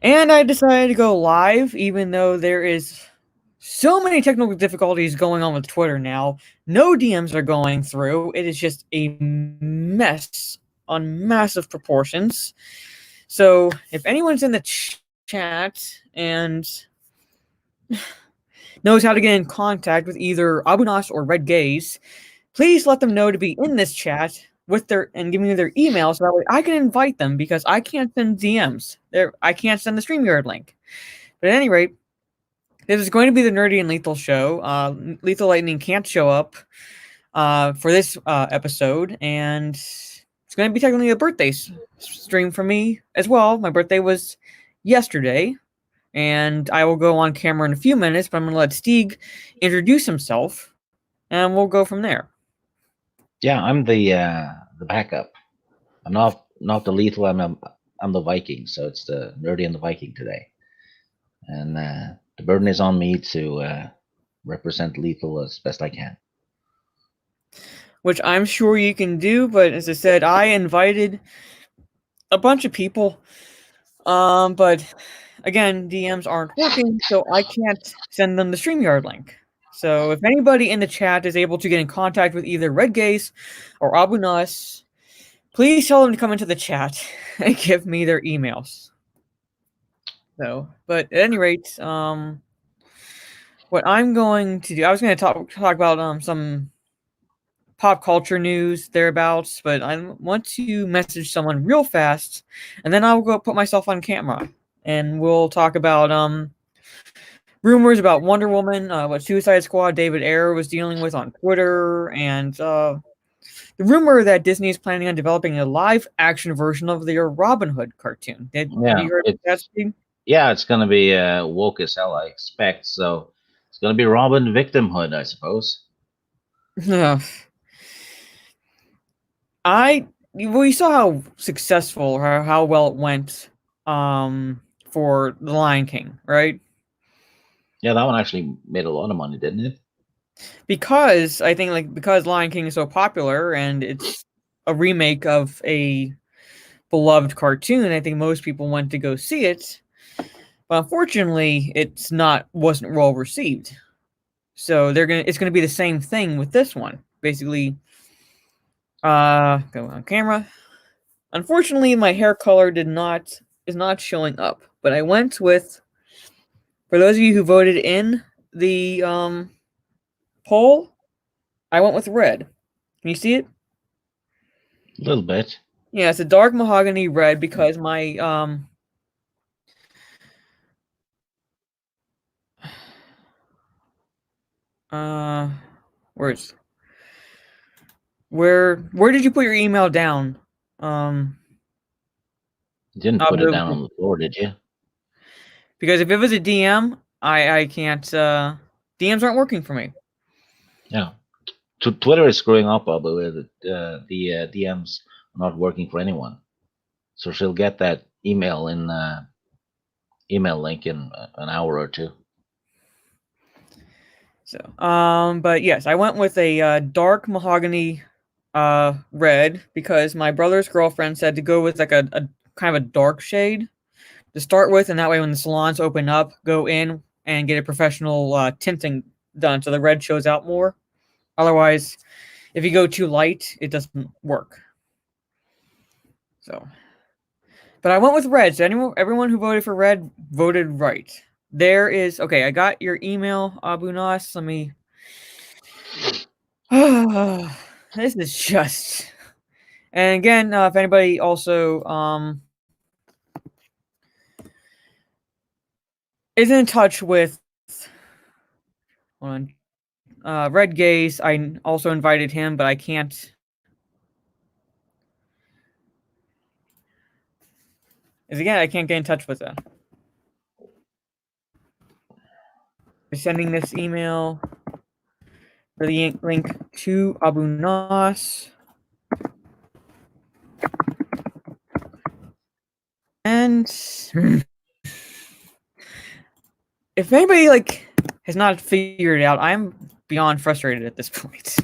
And I decided to go live, even though there is so many technical difficulties going on with Twitter now. No DMs are going through. It is just a mess on massive proportions. So if anyone's in the chat and knows how to get in contact with either Abunas or Red Gaze, please let them know to be in this chat with their and give me their email so that way I can invite them, because I can't send DMs. I can't send the StreamYard link. But at any rate, this is going to be the Nerdy and Lethal show. Lethal Lightning can't show up for this episode, and it's going to be technically a birthday stream for me as well. My birthday was yesterday, and I will go on camera in a few minutes, but I'm going to let Stieg introduce himself, and we'll go from there. Yeah, I'm the backup. I'm not the lethal. I'm the Viking. So it's the nerdy and the Viking today, and the burden is on me to represent lethal as best I can. Which I'm sure you can do, but as I said, I invited a bunch of people, but again, DMs aren't working, so I can't send them the StreamYard link. So if anybody in the chat is able to get in contact with either Red Gaze or Abu Nas, please tell them to come into the chat and give me their emails. So, but at any rate, what I'm going to do, I was going to talk about some pop culture news thereabouts, but I want to message someone real fast, and then I'll go put myself on camera, and we'll talk about rumors about Wonder Woman, what Suicide Squad David Ayer was dealing with on Twitter, and the rumor that Disney is planning on developing a live-action version of their Robin Hood cartoon. Have you heard of that, Steve? Yeah, it's gonna be woke as hell, I expect. So it's gonna be Robin victimhood, I suppose. We saw how successful or how well it went for The Lion King, right? Yeah, that one actually made a lot of money, didn't it? Because I think because Lion King is so popular and it's a remake of a beloved cartoon, I think most people went to go see it. But unfortunately, wasn't well received. So it's gonna be the same thing with this one. Basically, go on camera. Unfortunately, my hair color is not showing up. But I went with, for those of you who voted in the poll, I went with red. Can you see it? A little bit. Yeah, it's a dark mahogany red because my where's where did you put your email down? You didn't put it down on the floor, did you? Because if it was a DM, I can't. DMs aren't working for me. Yeah, Twitter is screwing up, although the DMs are not working for anyone. So she'll get that email link in an hour or two. So, but yes, I went with a dark mahogany red because my brother's girlfriend said to go with like a kind of a dark shade to start with, and that way when the salons open up, go in and get a professional tinting done so the red shows out more. Otherwise, if you go too light, it doesn't work. So, but I went with red. So everyone who voted for red voted right. There is okay. I got your email, Abu Nas. Let me. This is just. And again, if anybody also is in touch with Red Gaze, I also invited him, but I can't. I can't get in touch with him. Sending this email for the link to Abu Nas. And if anybody has not figured it out, I'm beyond frustrated at this point.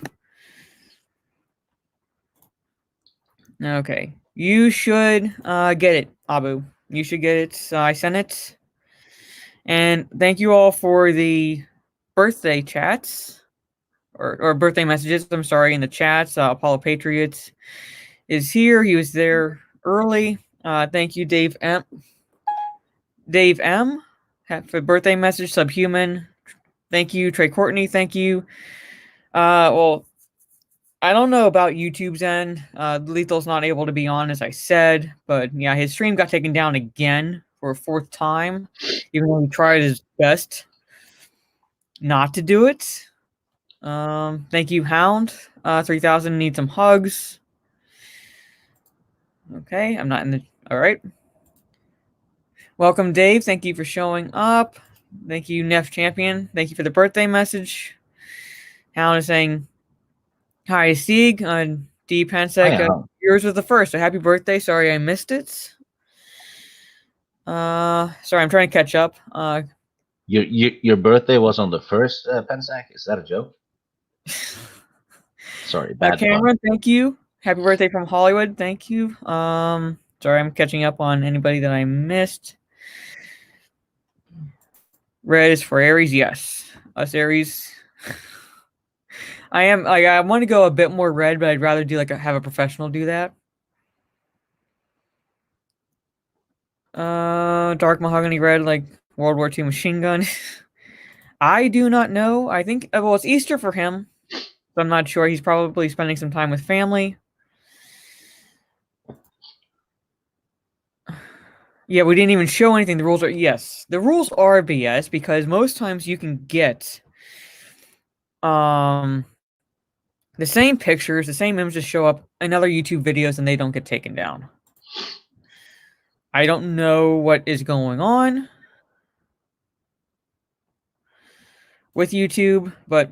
Okay, you should get it, Abu. You should get it. I sent it. And thank you all for the birthday chats or birthday messages. I'm sorry, in the chats. Apollo Patriots is here. He was there early. Thank you, Dave M. Dave M. For birthday message. Subhuman. Thank you, Trey Courtney. Thank you. Well, I don't know about YouTube's end. Lethal's not able to be on, as I said, but yeah, his stream got taken down again for a 4th time, even though he tried his best not to do it. Thank you, Hound. 3000 need some hugs. Okay, I'm not in the. All right. Welcome, Dave. Thank you for showing up. Thank you, Neff Champion. Thank you for the birthday message. Hound is saying, hi, Sieg. D. Pansek, yours was the first, so happy birthday. Sorry I missed it. Sorry, I'm trying to catch up. Your birthday was on the first, Pensac? Is that a joke? Sorry, bad Cameron, thank you. Happy birthday from Hollywood. Thank you. Sorry, I'm catching up on anybody that I missed. Red is for Aries. Yes, us Aries. I want to go a bit more red, but I'd rather do have a professional do that. Dark mahogany red, like World War II machine gun. I do not know. I think it's Easter for him, so I'm not sure. He's probably spending some time with family. Yeah, we didn't even show anything. The rules are the rules are BS because most times you can get the same pictures, the same images show up in other YouTube videos and they don't get taken down. I don't know what is going on with YouTube, but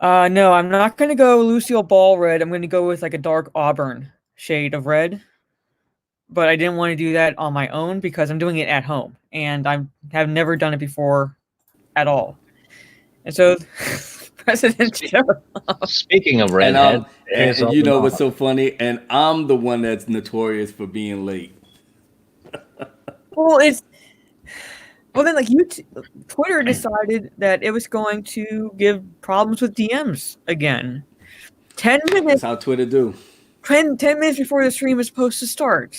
no, I'm not going to go Lucille Ball red. I'm going to go with a dark auburn shade of red. But I didn't want to do that on my own because I'm doing it at home. And I have never done it before at all. And so, President Joe. Speaking of redhead, and you know what's so funny? And I'm the one that's notorious for being late. Well, then Twitter decided that it was going to give problems with DMs again. 10 minutes. That's how Twitter do. 10 minutes before the stream is supposed to start.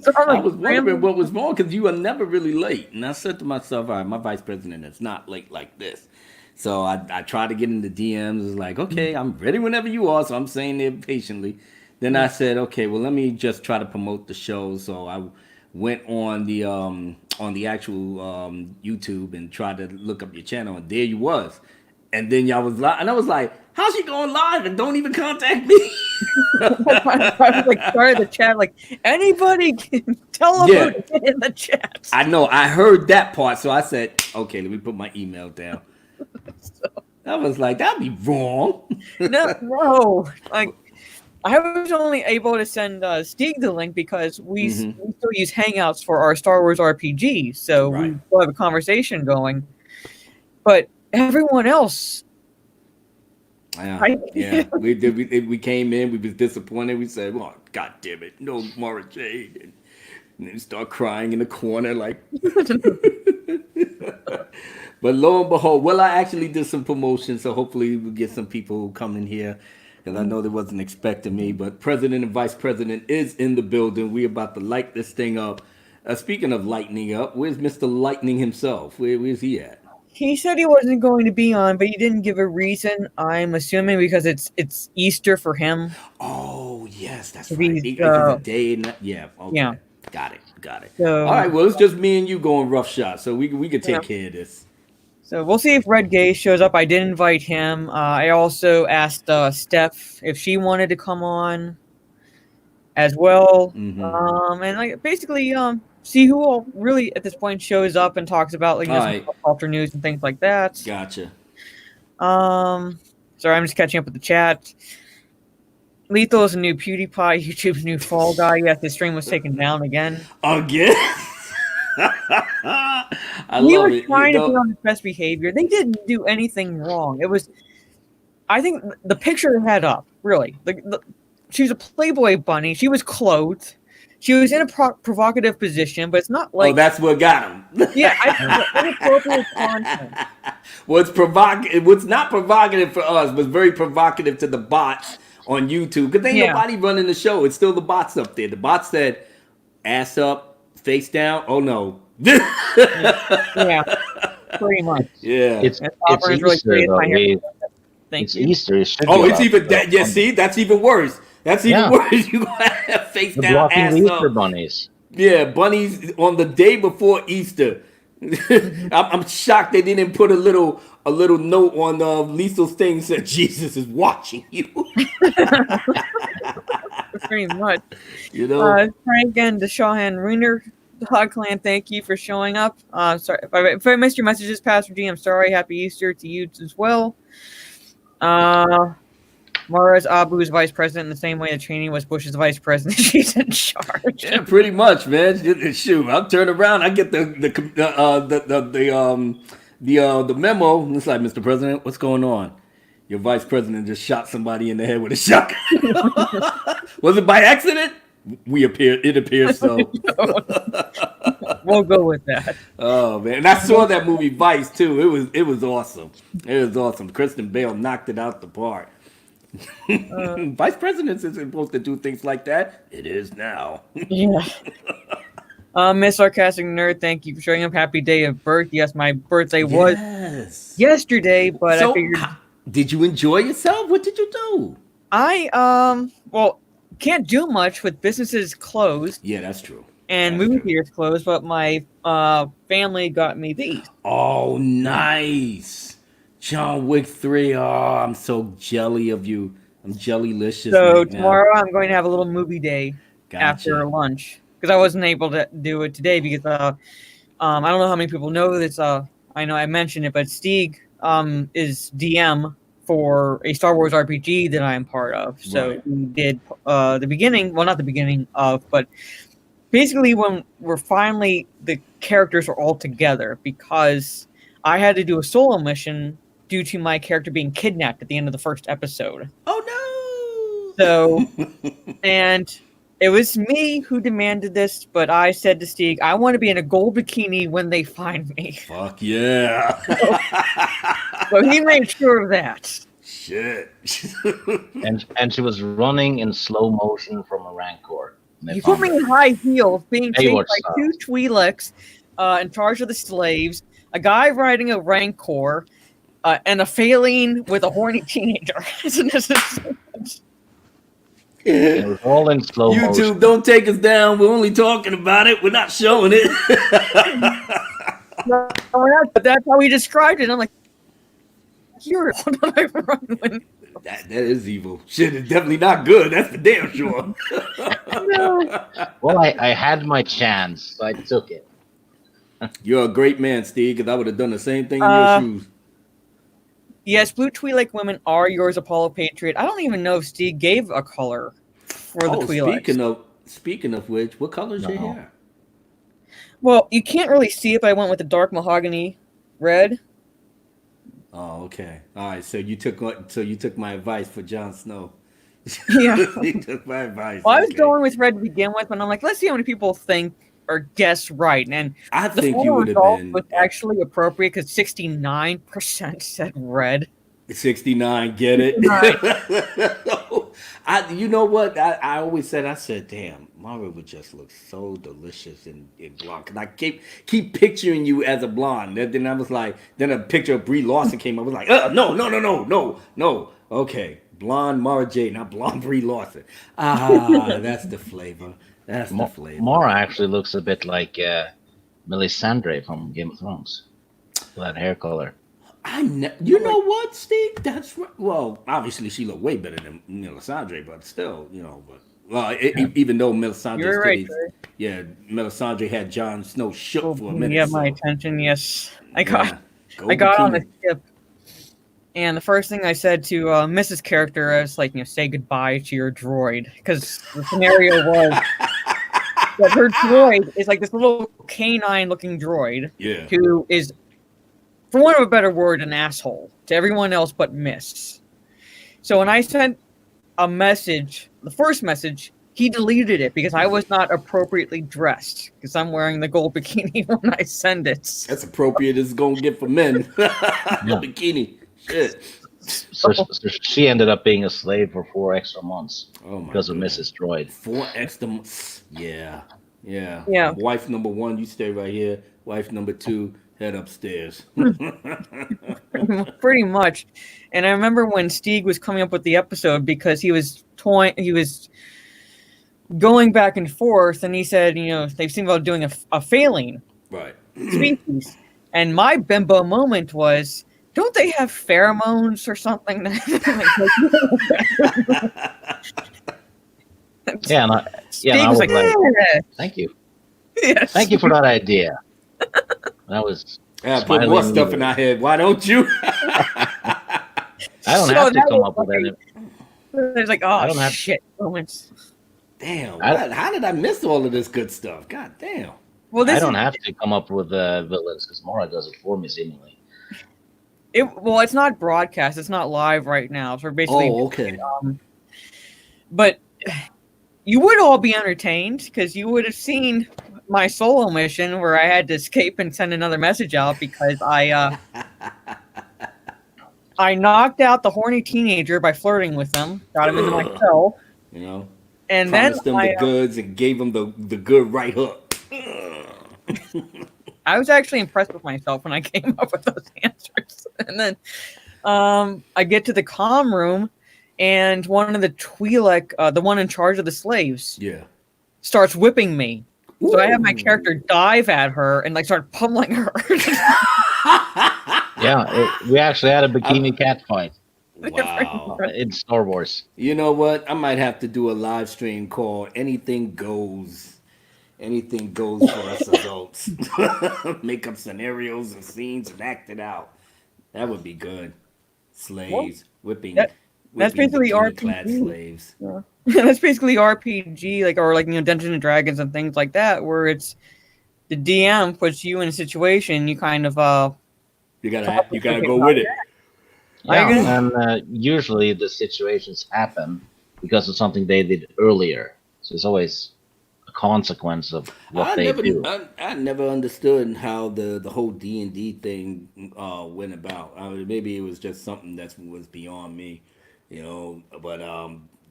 So I was wondering what was wrong because you were never really late. And I said to myself, all right, my vice president is not late like this. So I tried to get into DMs. It's like, okay, I'm ready whenever you are. So I'm saying it patiently. Then I said, okay, well, let me just try to promote the show. So I went on the actual YouTube and tried to look up your channel. And there you was. And then y'all was live. And I was like, how's she going live and don't even contact me? I was started the chat anybody can tell them to get in the chat. I know. I heard that part. So I said, okay, let me put my email down. I was like, that'd be wrong. No. I was only able to send Steve the link because we still use Hangouts for our Star Wars RPG. So we still have a conversation going. But everyone else... Yeah. We came in. We was disappointed. We said, "Well, God damn it, no more Jade," and then start crying in the corner like. But lo and behold, I actually did some promotion, so hopefully we'll get some people who come in here because I know they wasn't expecting me. But President and Vice President is in the building. We're about to light this thing up. Speaking of lightening up, where's Mr. Lightning himself? Where's he at? He said he wasn't going to be on, but he didn't give a reason. I'm assuming because it's Easter for him. Oh, yes, that's right. It's a day. Yeah, okay. Yeah. Got it. So, all right, well, it's just me and you going rough shot, so we could take care of this. So we'll see if Red Gay shows up. I did invite him. I also asked Steph if she wanted to come on as well. And basically see who all really at this point shows up and talks about some pop culture news and things like that. Gotcha. Sorry, I'm just catching up with the chat. Lethal is a new PewDiePie, YouTube's new Fall Guy. Yes, his stream was taken down again. Again? He was trying to be on his best behavior. They didn't do anything wrong. It was, I think, the picture they had up, really. she was a Playboy bunny. She was clothed. She was in a provocative position, but it's not like. Oh, that's what got him. Yeah, inappropriate content. What's not provocative for us was very provocative to the bots on YouTube, because ain't nobody running the show. It's still the bots up there. The bots said, "Ass up, face down." Oh no. Yeah, pretty much. Yeah, it's Easter. It's Easter. It's even that. Yeah, see, that's even worse. That's even worse. You gotta have face down, ass the up. Easter bunnies. Yeah, bunnies on the day before Easter. I'm shocked they didn't put a little note on Liesl's thing that said Jesus is watching you. Pretty much. You know, Frank and the Shawhan Ruiner Hog Clan, thank you for showing up. Sorry if I missed your messages, Pastor G. I'm sorry. Happy Easter to you as well. Mara's Abu's vice president in the same way that Cheney was Bush's vice president. She's in charge. Yeah, pretty much, man. Shoot, I'll turn around. I get the memo. It's like, Mr. President, what's going on? Your vice president just shot somebody in the head with a shotgun. Was it by accident? It appears so. We'll go with that. Oh man, and I saw that movie Vice too. It was awesome. It was awesome. Kristen Bale knocked it out the park. Vice presidents isn't supposed to do things like that. It is now. Yeah. Miss Sarcastic Nerd, thank you for showing up. Happy day of birth. Yes, my birthday was yesterday, but so, I figured. Did you enjoy yourself? What did you do? I can't do much with businesses closed. Yeah, that's true. And movie theaters closed, but my family got me these. Oh, nice. John Wick 3. Oh, I'm so jelly of you. I'm jellylicious. So tomorrow I'm going to have a little movie day after lunch. Because I wasn't able to do it today because I don't know how many people know this. I know I mentioned it, but Stieg is DM for a Star Wars RPG that I'm part of. So we did the beginning, well, not the beginning of, but basically when we're finally, the characters are all together because I had to do a solo mission due to my character being kidnapped at the end of the first episode. Oh, no! So, and it was me who demanded this, but I said to Stieg, I want to be in a gold bikini when they find me. Fuck yeah. So he made sure of that. Shit. and she was running in slow motion from a Rancor. You put me in high heels, being chased by two Twi'leks in charge of the slaves, a guy riding a Rancor, and a Phalanx with a horny teenager. It was all in slow motion. YouTube, don't take us down. We're only talking about it. We're not showing it. No, but that's how he described it. I'm like, you're that is evil. Shit is definitely not good. That's for damn sure. No. Well, I had my chance, so I took it. You're a great man, Steve, because I would have done the same thing in your shoes. Yes, blue Twi'lek women are yours, Apollo Patriot. I don't even know if Steve gave a color for the Twi'leks. Speaking of which, what color is your hair? Well, you can't really see it, but I went with the dark mahogany red. Oh, okay. All right. So you took my advice for Jon Snow. Yeah. You took my advice. Well, I was going with red to begin with, but I'm like, let's see how many people think or guess right. And I think you would have been was actually appropriate because 69% said red. 69, get it? You know what? I always said, I said, damn, Mara would just look so delicious in blonde. Because I keep picturing you as a blonde. Then I was like, then a picture of Brie Larson came up. I was like, no. Okay, blonde Mara Jade, not blonde Brie Larson. That's the flavor. That's the flavor. Mara actually looks a bit like Melisandre from Game of Thrones. That hair color. You know what, Steve? That's right. Well, obviously she looked way better than Melisandre, but still, even though Melisandre, Melisandre had Jon Snow shook for a minute. You have my attention, yes. I got on the ship, and the first thing I said to Mrs. character, I was like, say goodbye to your droid, because the scenario was that her droid is like this little canine-looking droid, who is, for want of a better word, an asshole to everyone else but Miss. So when I sent a message, the first message, he deleted it because I was not appropriately dressed because I'm wearing the gold bikini when I send it. That's appropriate as it's gonna get for men. The bikini. Shit. So she ended up being a slave for 4 extra months because of goodness. Mrs. Droid. 4 extra months. Yeah. Wife number 1, you stay right here. Wife number 2, head upstairs. Pretty much. And I remember when Stieg was coming up with the episode because he was going back and forth, and he said, they've seen about doing a failing species. And my bimbo moment was, don't they have pheromones or something? Yeah, and I was like, thank you. Yes. Thank you for that idea. That was put more stuff in our head. Why don't you? I don't have to come up with any. There's like, oh, shit moments. Damn, how did I miss all of this good stuff? God damn. Well, I don't have to come up with villains because Mara does it for me seemingly. It's not broadcast. It's not live right now. So we're basically. Oh, okay. But you would all be entertained because you would have seen my solo mission where I had to escape and send another message out because I knocked out the horny teenager by flirting with him, got him into my cell. And promised them the goods and gave them the good right hook. I was actually impressed with myself when I came up with those answers. And then I get to the comm room, and one of the Twi'lek, the one in charge of the slaves, starts whipping me. Ooh. So I have my character dive at her and start pummeling her. We actually had a bikini cat fight. Wow. In Star Wars. You know what? I might have to do a live stream called Anything Goes. Anything goes for us adults. Make up scenarios and scenes and act it out. That would be good. Slaves. Whipping. That's basically RPG. Slaves. Yeah. That's basically RPG, or Dungeons and Dragons and things like that, where it's the DM puts you in a situation, you kind of you gotta go with it. Yeah, and usually the situations happen because of something they did earlier. So it's always a consequence of what they do. I never understood how the whole D&D thing went about. Maybe it was just something that was beyond me, but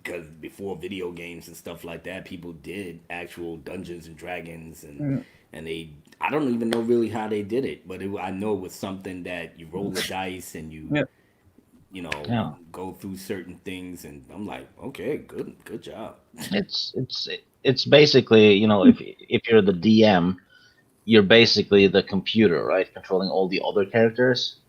because before video games and stuff like that, people did actual Dungeons and Dragons and I don't even know really how they did it, but I know it was something that you roll the dice and you go through certain things, and I'm like, okay, good job. It's basically, if you're the DM, you're basically the computer, right, controlling all the other characters,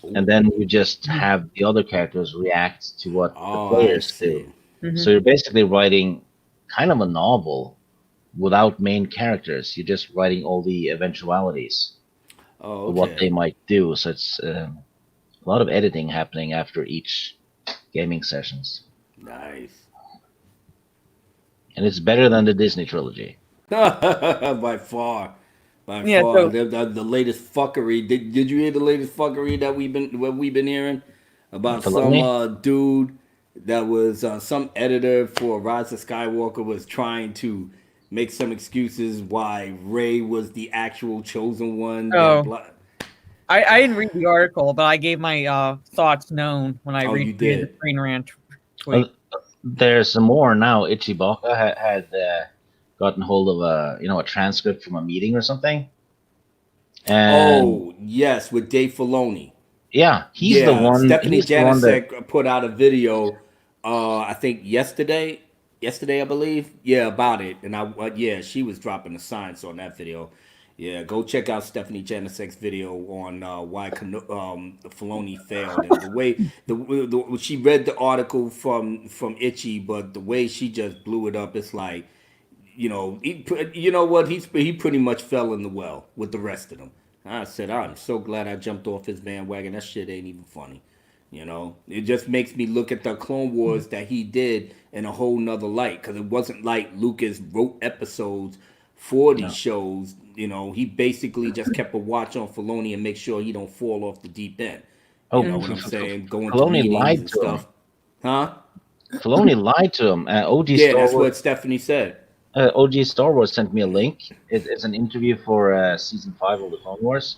and then you just have the other characters react to what the players do. Mm-hmm. So you're basically writing kind of a novel without main characters. You're just writing all the eventualities of what they might do. So it's a lot of editing happening after each gaming sessions. Nice. And it's better than the Disney trilogy. By far. By far. The latest fuckery. Did you hear the latest fuckery that we've been hearing about some dude that was some editor for Rise of Skywalker was trying to make some excuses why Rey was the actual chosen one. I didn't read the article, but I gave my thoughts known when I read the Screen Rant tweet. There's some more now. Ichibaka had gotten hold of a transcript from a meeting or something. And yes, with Dave Filoni. Yeah, he's the one. Stephanie Janisek put out a video. I think yesterday, I believe. Yeah, about it. And she was dropping the science on that video. Yeah, go check out Stephanie Janisek's video on why Filoni failed. And the way she read the article from Itchy, but the way she just blew it up, it's like, you know what? He pretty much fell in the well with the rest of them. I said, I'm so glad I jumped off his bandwagon. That shit ain't even funny. It just makes me look at the Clone Wars that he did in a whole nother light, because it wasn't like Lucas wrote episodes for these shows. He basically just kept a watch on Filoni and make sure he don't fall off the deep end. You know what I'm saying? Going to meetings and stuff. Huh? Filoni lied to him. Yeah, that's what Stephanie said. OG Star Wars sent me a link. It's an interview for season 5 of the Clone Wars,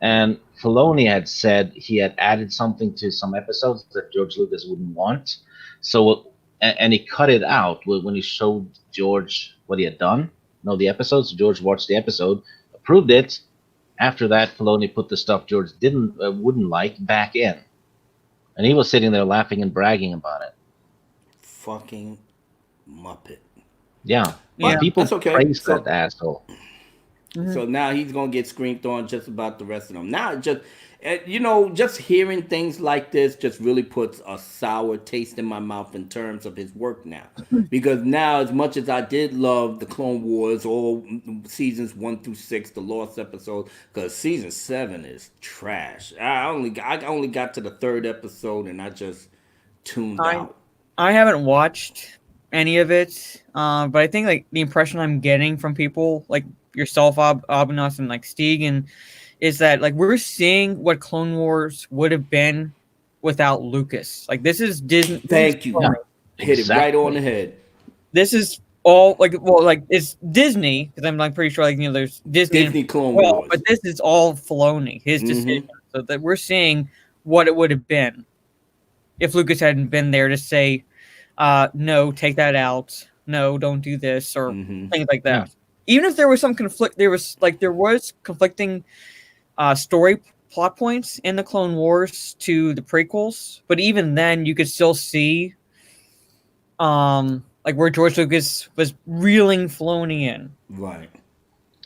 and Filoni had said he had added something to some episodes that George Lucas wouldn't want. So, and he cut it out when he showed George what he had done. No, the episodes. George watched the episode, approved it. After that, Filoni put the stuff George didn't wouldn't like back in, and he was sitting there laughing and bragging about it. Fucking Muppet. Yeah, Yeah. and But people that's okay. praise that asshole. So now he's gonna get screamed on just about the rest of them. Now, just just hearing things like this just really puts a sour taste in my mouth in terms of his work now. Because now, as much as I did love the Clone Wars, all seasons 1 through 6, the Lost episode, because season 7 is trash. I only got to the third episode and I just tuned I out. I haven't watched any of it, but I think like the impression I'm getting from people like yourself, Abinas, and like Stegan, is that like we're seeing what Clone Wars would have been without Lucas. Like this is Disney. Thank you. Yeah, Hit it right on the exactly. head. This is all like it's Disney because I'm like pretty sure like there's Disney Disney Clone well, Wars. but this is all Filoni, his decision. So that we're seeing what it would have been if Lucas hadn't been there to say, no, take that out. No, don't do this or things like Yeah. that. Even if there was some conflict, there was conflicting story plot points in the Clone Wars to the prequels, but even then you could still see like where George Lucas was reeling Filoni in. Right.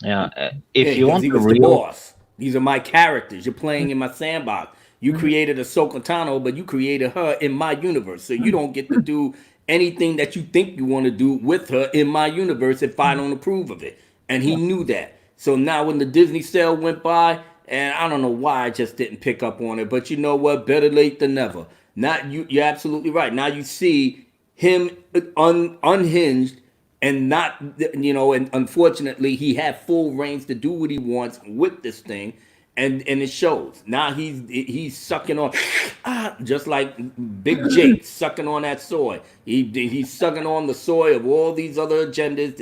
Yeah, if Yeah, you because want he the was the real, boss. These are my characters. You're playing in my sandbox. You created Ahsoka Tano, but you created her in my universe. So you don't get to do anything that you think you want to do with her in my universe if I don't approve of it. And he knew that. So now when the Disney sale went by, and I don't know why I just didn't pick up on it, but you know what? Better late than never. Not you. You're absolutely right. Now you see him unhinged and not and unfortunately he had full reins to do what he wants with this thing, and it shows. Now he's sucking on just like Big Jake sucking on that soy. He's sucking on the soy of all these other agendas,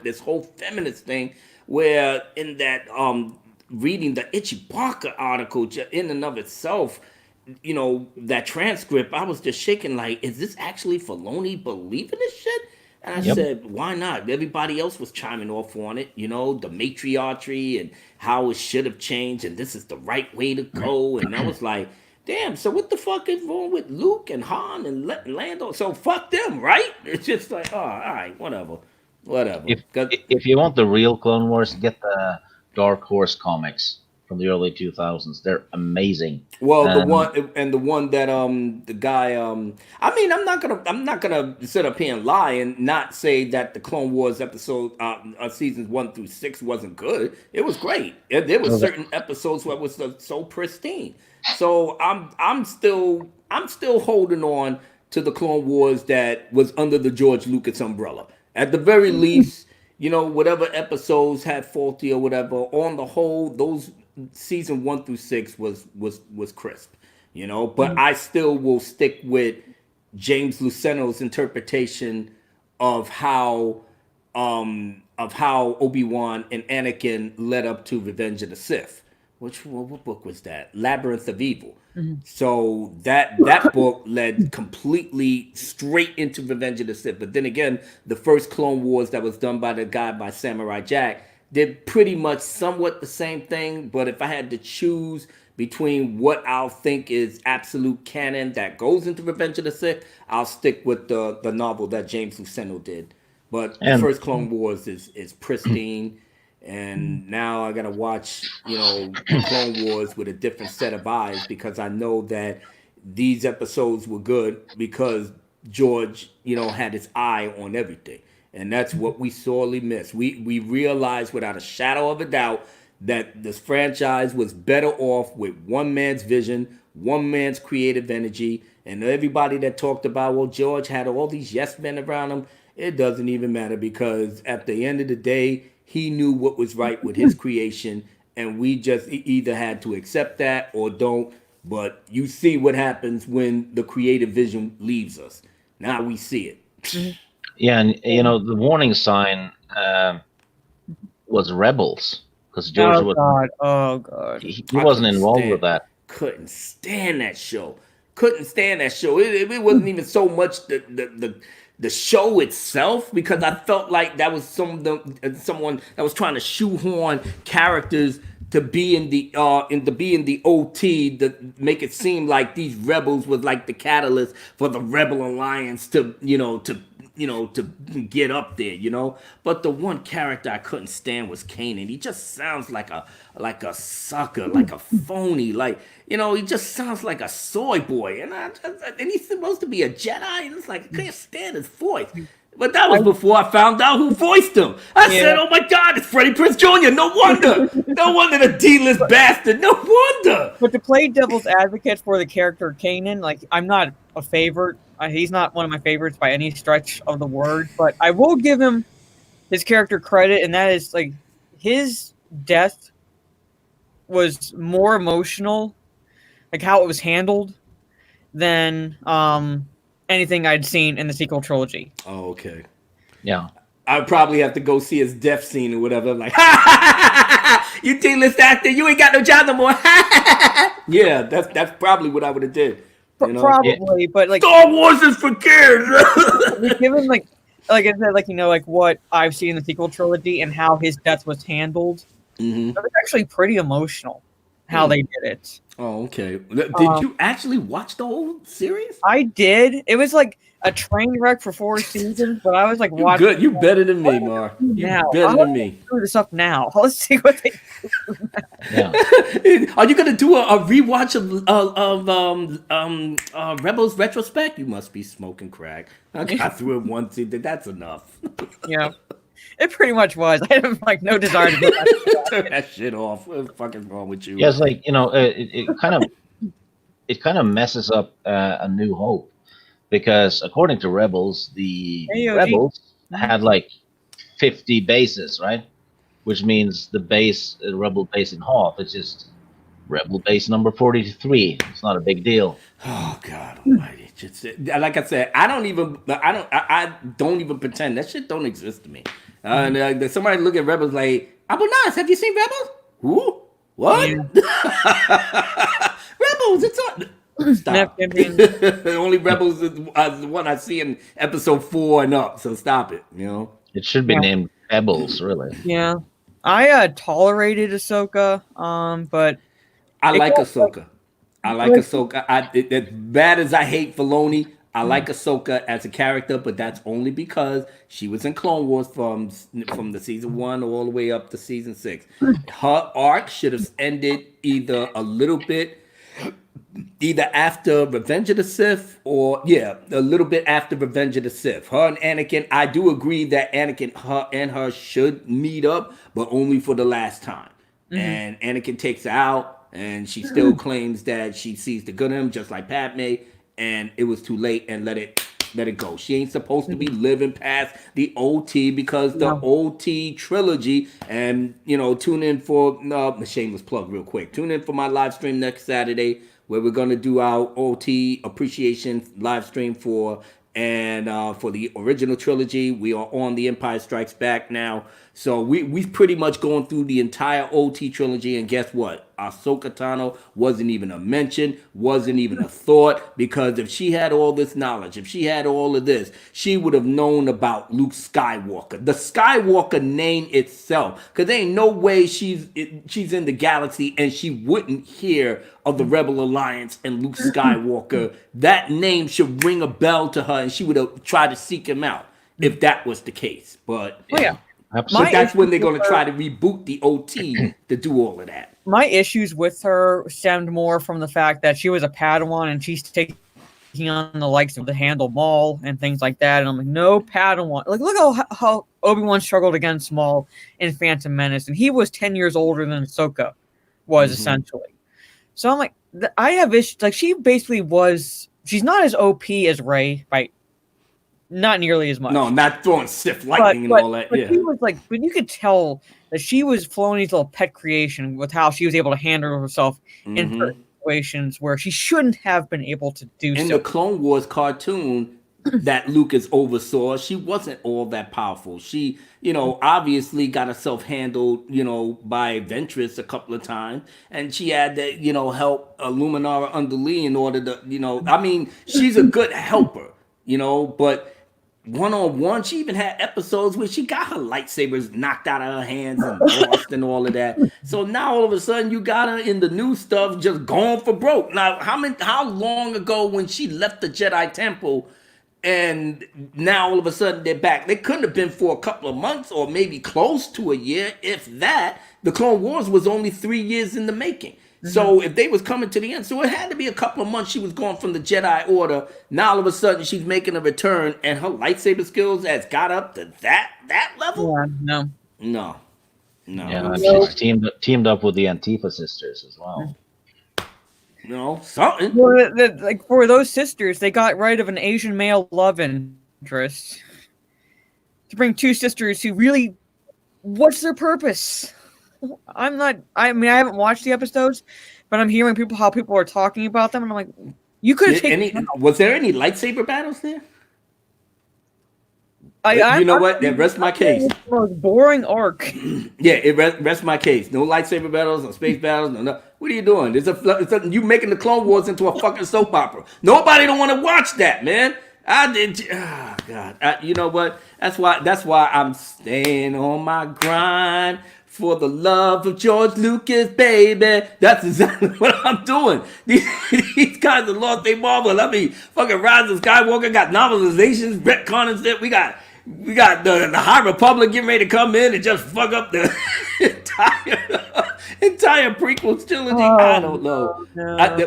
this whole feminist thing, where in that reading the Itchy Barker article in and of itself, that transcript, I was just shaking like, is this actually Filoni believing this shit? And I Yep. said, why not? Everybody else was chiming off on it, the matriarchy and how it should have changed, and this is the right way to go. And I was like, damn, so what the fuck is wrong with Luke and Han and Lando? So fuck them, right? It's just like, oh, all right, whatever. Whatever. if if you want the real Clone Wars, get the Dark Horse comics from the early 2000s. They're amazing. Well, Um, the one that the guy I mean, I'm not gonna sit up here and lie and not say that the Clone Wars episode seasons 1 through 6 wasn't good. It was great. There was okay. certain episodes where it was so pristine. So I'm still holding on to the Clone Wars that was under the George Lucas umbrella. At the very least, whatever episodes had faulty or whatever, on the whole, those season 1 through 6 was crisp, But I still will stick with James Luceno's interpretation of how Obi-Wan and Anakin led up to Revenge of the Sith. What book was that? Labyrinth of Evil. So that book led completely straight into Revenge of the Sith. But then again, the first Clone Wars that was done by the guy by Samurai Jack did pretty much somewhat the same thing. But if I had to choose between what I'll think is absolute canon that goes into Revenge of the Sith, I'll stick with the novel that James Luceno did. But the and first Clone Wars is pristine. And now I gotta watch, the Clone Wars with a different set of eyes because I know that these episodes were good because George, had his eye on everything, and that's what we sorely miss. We realized without a shadow of a doubt that this franchise was better off with one man's vision, one man's creative energy, and everybody that talked about, well, George had all these yes men around him. It doesn't even matter because at the end of the day, he knew what was right with his creation, and we just either had to accept that or don't. But you see what happens when the creative vision leaves us. Now we see it. Yeah, and the warning sign was Rebels, because George he wasn't involved with that. Couldn't stand that show. It wasn't even so much the show itself, because I felt like that was someone that was trying to shoehorn characters to be in the OT, to make it seem like these rebels was like the catalyst for the Rebel Alliance to get up there. But the one character I couldn't stand was Kanan. He just sounds like a sucker, like a phony, he just sounds like a soy boy, and he's supposed to be a Jedi, and it's like I can't stand his voice. But that was before I found out who voiced him. I said, "Oh my God, it's Freddie Prinze Jr. No wonder the D-list bastard. No wonder." But to play devil's advocate for the character Kanan, I'm not a favorite. He's not one of my favorites by any stretch of the word. But I will give him his character credit, and that is his death was more emotional, how it was handled, than anything I'd seen in the sequel trilogy. Oh, okay. Yeah. I'd probably have to go see his death scene or whatever. I'm like, ha, you D-list actor, you ain't got no job no more. Yeah, that's probably what I would have did. Probably, but Star Wars is for kids. Given I said, what I've seen in the sequel trilogy and how his death was handled, it was actually pretty emotional how they did it. Oh, okay. Did you actually watch the whole series? I did. It was like a train wreck for 4 seasons, but I was watching. Good. You better than me, Mar. You better than me. Do this up now. Let's see what they do. Yeah. Are you gonna do a rewatch of Rebels retrospect? You must be smoking crack. I got through it once. That's enough. Yeah. It pretty much was. I have no desire to go back to that. Turn that shit off. What the fuck is wrong with you? Yeah, it's it kind of messes up A New Hope, because according to Rebels, the Rebels had 50 bases, right? Which means the Rebel base in Hoth is just Rebel base number 43. It's not a big deal. Oh God Almighty! Just like I said, I don't even pretend that shit don't exist to me. Somebody look at Rebels like, Abu Nas, have you seen Rebels? Who? What? Yeah. Rebels, it's on. Stop. The only Rebels is the one I see in episode 4 and up. So stop it. It should be named Rebels, really. Yeah, I tolerated Ahsoka, but I like Ahsoka. As bad as I hate Filoni, I like Ahsoka as a character, but that's only because she was in Clone Wars from the season 1 all the way up to season 6. Her arc should have ended either after Revenge of the Sith, or a little bit after Revenge of the Sith. Her and Anakin, I do agree that her should meet up, but only for the last time. And Anakin takes her out, and she still claims that she sees the good in him, just like Padme. And it was too late, and let it go. She ain't supposed to be living past the OT, because the OT trilogy, and tune in for a shameless plug real quick. Tune in for my live stream next Saturday, where we're gonna do our OT appreciation live stream for the original trilogy. We are on The Empire Strikes Back now. So we've pretty much gone through the entire OT trilogy, and guess what? Ahsoka Tano wasn't even a mention, wasn't even a thought, because if she had all this knowledge, if she had all of this, she would have known about Luke Skywalker. The Skywalker name itself, because there ain't no way she's in the galaxy and she wouldn't hear of the Rebel Alliance and Luke Skywalker. That name should ring a bell to her, and she would have tried to seek him out if that was the case. But absolutely. So that's when they're going to try to reboot the OT to do all of that. My issues with her stemmed more from the fact that she was a Padawan, and she's taking on the likes of the handle Maul and things like that. And I'm like, no Padawan. Look how Obi-Wan struggled against Maul in Phantom Menace, and he was 10 years older than Ahsoka was, essentially. So I'm like, I have issues. She basically was. She's not as OP as Rey, right? Not nearly as much. No, not throwing Sith lightning and all that. But she was but you could tell that she was Filoni's little pet creation with how she was able to handle herself in situations where she shouldn't have been able to do so. In the Clone Wars cartoon, that Lucas oversaw. She wasn't all that powerful. She, obviously got herself handled, by Ventress a couple of times, and she had to, help Luminara under Lee in order to, I mean, she's a good helper, but one-on-one, she even had episodes where she got her lightsabers knocked out of her hands and lost and all of that. So now all of a sudden you got her in the new stuff just going for broke. Now, how long ago when she left the Jedi Temple and now all of a sudden they're back? They couldn't have been for a couple of months or maybe close to a year, if that. The Clone Wars was only 3 years in the making. So if they was coming to the end, so it had to be a couple of months she was gone from the Jedi Order. Now all of a sudden she's making a return, and her lightsaber skills has got up to that level. Yeah, No. Yeah, she's teamed up with the Antifa sisters as well. Something. Well, like for those sisters, they got rid of an Asian male love interest to bring two sisters who really, what's their purpose? I mean, I haven't watched the episodes, but I'm hearing how people are talking about them, and I'm like, you could have taken. Was there any lightsaber battles there? You know what? That rests my case. The most boring arc. Yeah, it rests my case. No lightsaber battles, no space battles, no. What are you doing? You making the Clone Wars into a fucking soap opera. Nobody don't want to watch that, man. I did. Oh God. You know what? That's why I'm staying on my grind. For the love of George Lucas, baby. That's exactly what I'm doing. These guys have lost their marble. I mean, fucking Rise of Skywalker got novelizations, retcon and shit. We got the High Republic getting ready to come in and just fuck up the entire prequel trilogy. I don't know.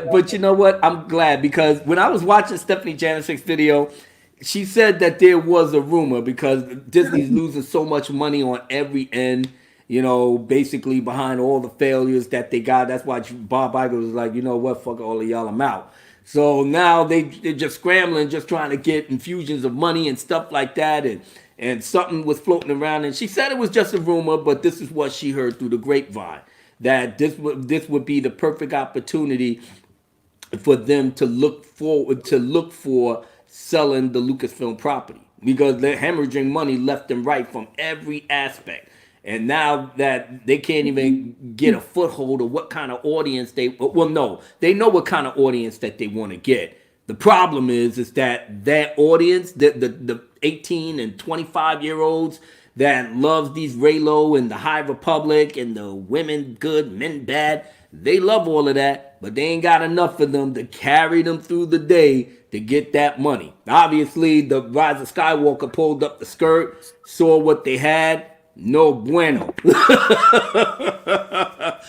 But you know what? I'm glad, because when I was watching Stephanie Janisek's video, she said that there was a rumor because Disney's losing so much money on every end. Basically behind all the failures that they got. That's why Bob Iger was like, you know what, fuck all of y'all, I'm out. So now they're just scrambling, just trying to get infusions of money and stuff like that. And something was floating around. And she said it was just a rumor, but this is what she heard through the grapevine, that this would be the perfect opportunity for them to look for selling the Lucasfilm property, because they're hemorrhaging money left and right from every aspect. And now that they can't even get a foothold of what kind of audience they know what kind of audience that they want to get. The problem is that audience, the 18 and 25-year-olds that loves these Reylo and the High Republic and the women good, men bad, they love all of that, but they ain't got enough of them to carry them through the day to get that money. Obviously, the Rise of Skywalker pulled up the skirt, saw what they had. No bueno.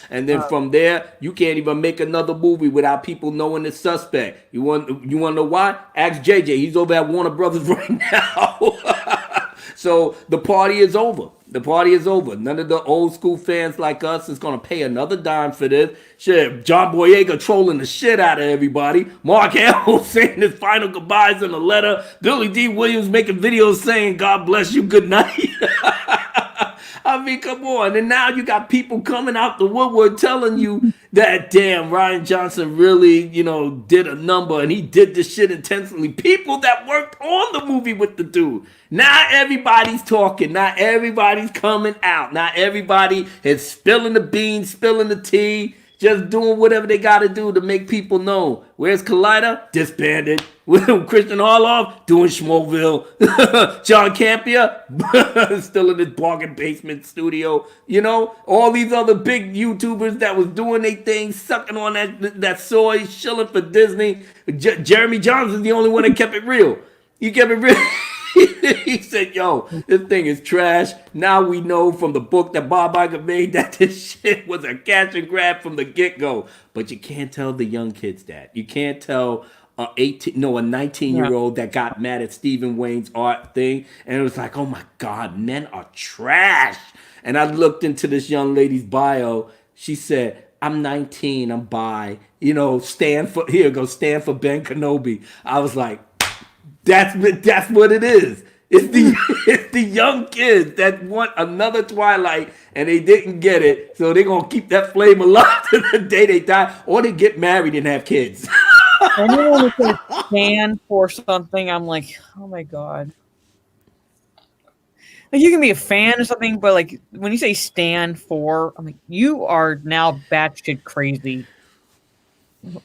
And then from there, you can't even make another movie without people knowing the suspect. You want to know why? Ask JJ. He's over at Warner Brothers right now. So the party is over. The party is over. None of the old school fans like us is going to pay another dime for this. Shit, John Boyega trolling the shit out of everybody. Mark Hamill saying his final goodbyes in a letter. Billy D. Williams making videos saying, God bless you, good night. I mean, come on. And now you got people coming out the woodwork telling you that, damn, Rian Johnson really, did a number and he did this shit intentionally. People that worked on the movie with the dude. Now everybody's talking. Now everybody's coming out. Now everybody is spilling the beans, spilling the tea, just doing whatever they got to do to make people know. Where's Collider? Disbanded. Christian Harloff doing Schmoville. John Campia still in his bargain basement studio. All these other big YouTubers that was doing their thing, sucking on that soy, shilling for Disney. Jeremy Johnson's the only one that kept it real. He kept it real. He said, yo, this thing is trash. Now we know from the book that Bob Iger made that this shit was a catch and grab from the get-go. But you can't tell the young kids that. You can't tell a 19-year-old that got mad at Stephen Wayne's art thing. And it was like, oh my God, men are trash. And I looked into this young lady's bio. She said, I'm 19, I'm bi. Stand for Ben Kenobi. I was like, that's what it is. It's the young kids that want another Twilight and they didn't get it, so they're gonna keep that flame alive to the day they die, or they get married and have kids. Anyone who says stand for something, I'm like, oh my god. Like, you can be a fan of something, but like when you say stand for, I'm like, you are now batshit crazy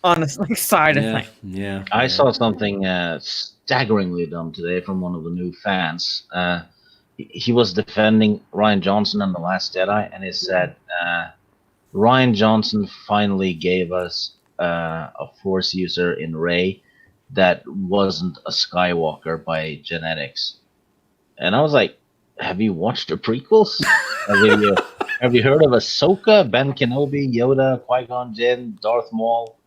on the like, side of things. Yeah. I saw something staggeringly dumb today from one of the new fans. He was defending Ryan Johnson in The Last Jedi, and he said Ryan Johnson finally gave us a Force user in Rey that wasn't a Skywalker by genetics. And I was like, have you watched the prequels? have you heard of Ahsoka, Ben Kenobi, Yoda, Qui-Gon Jinn, Darth Maul?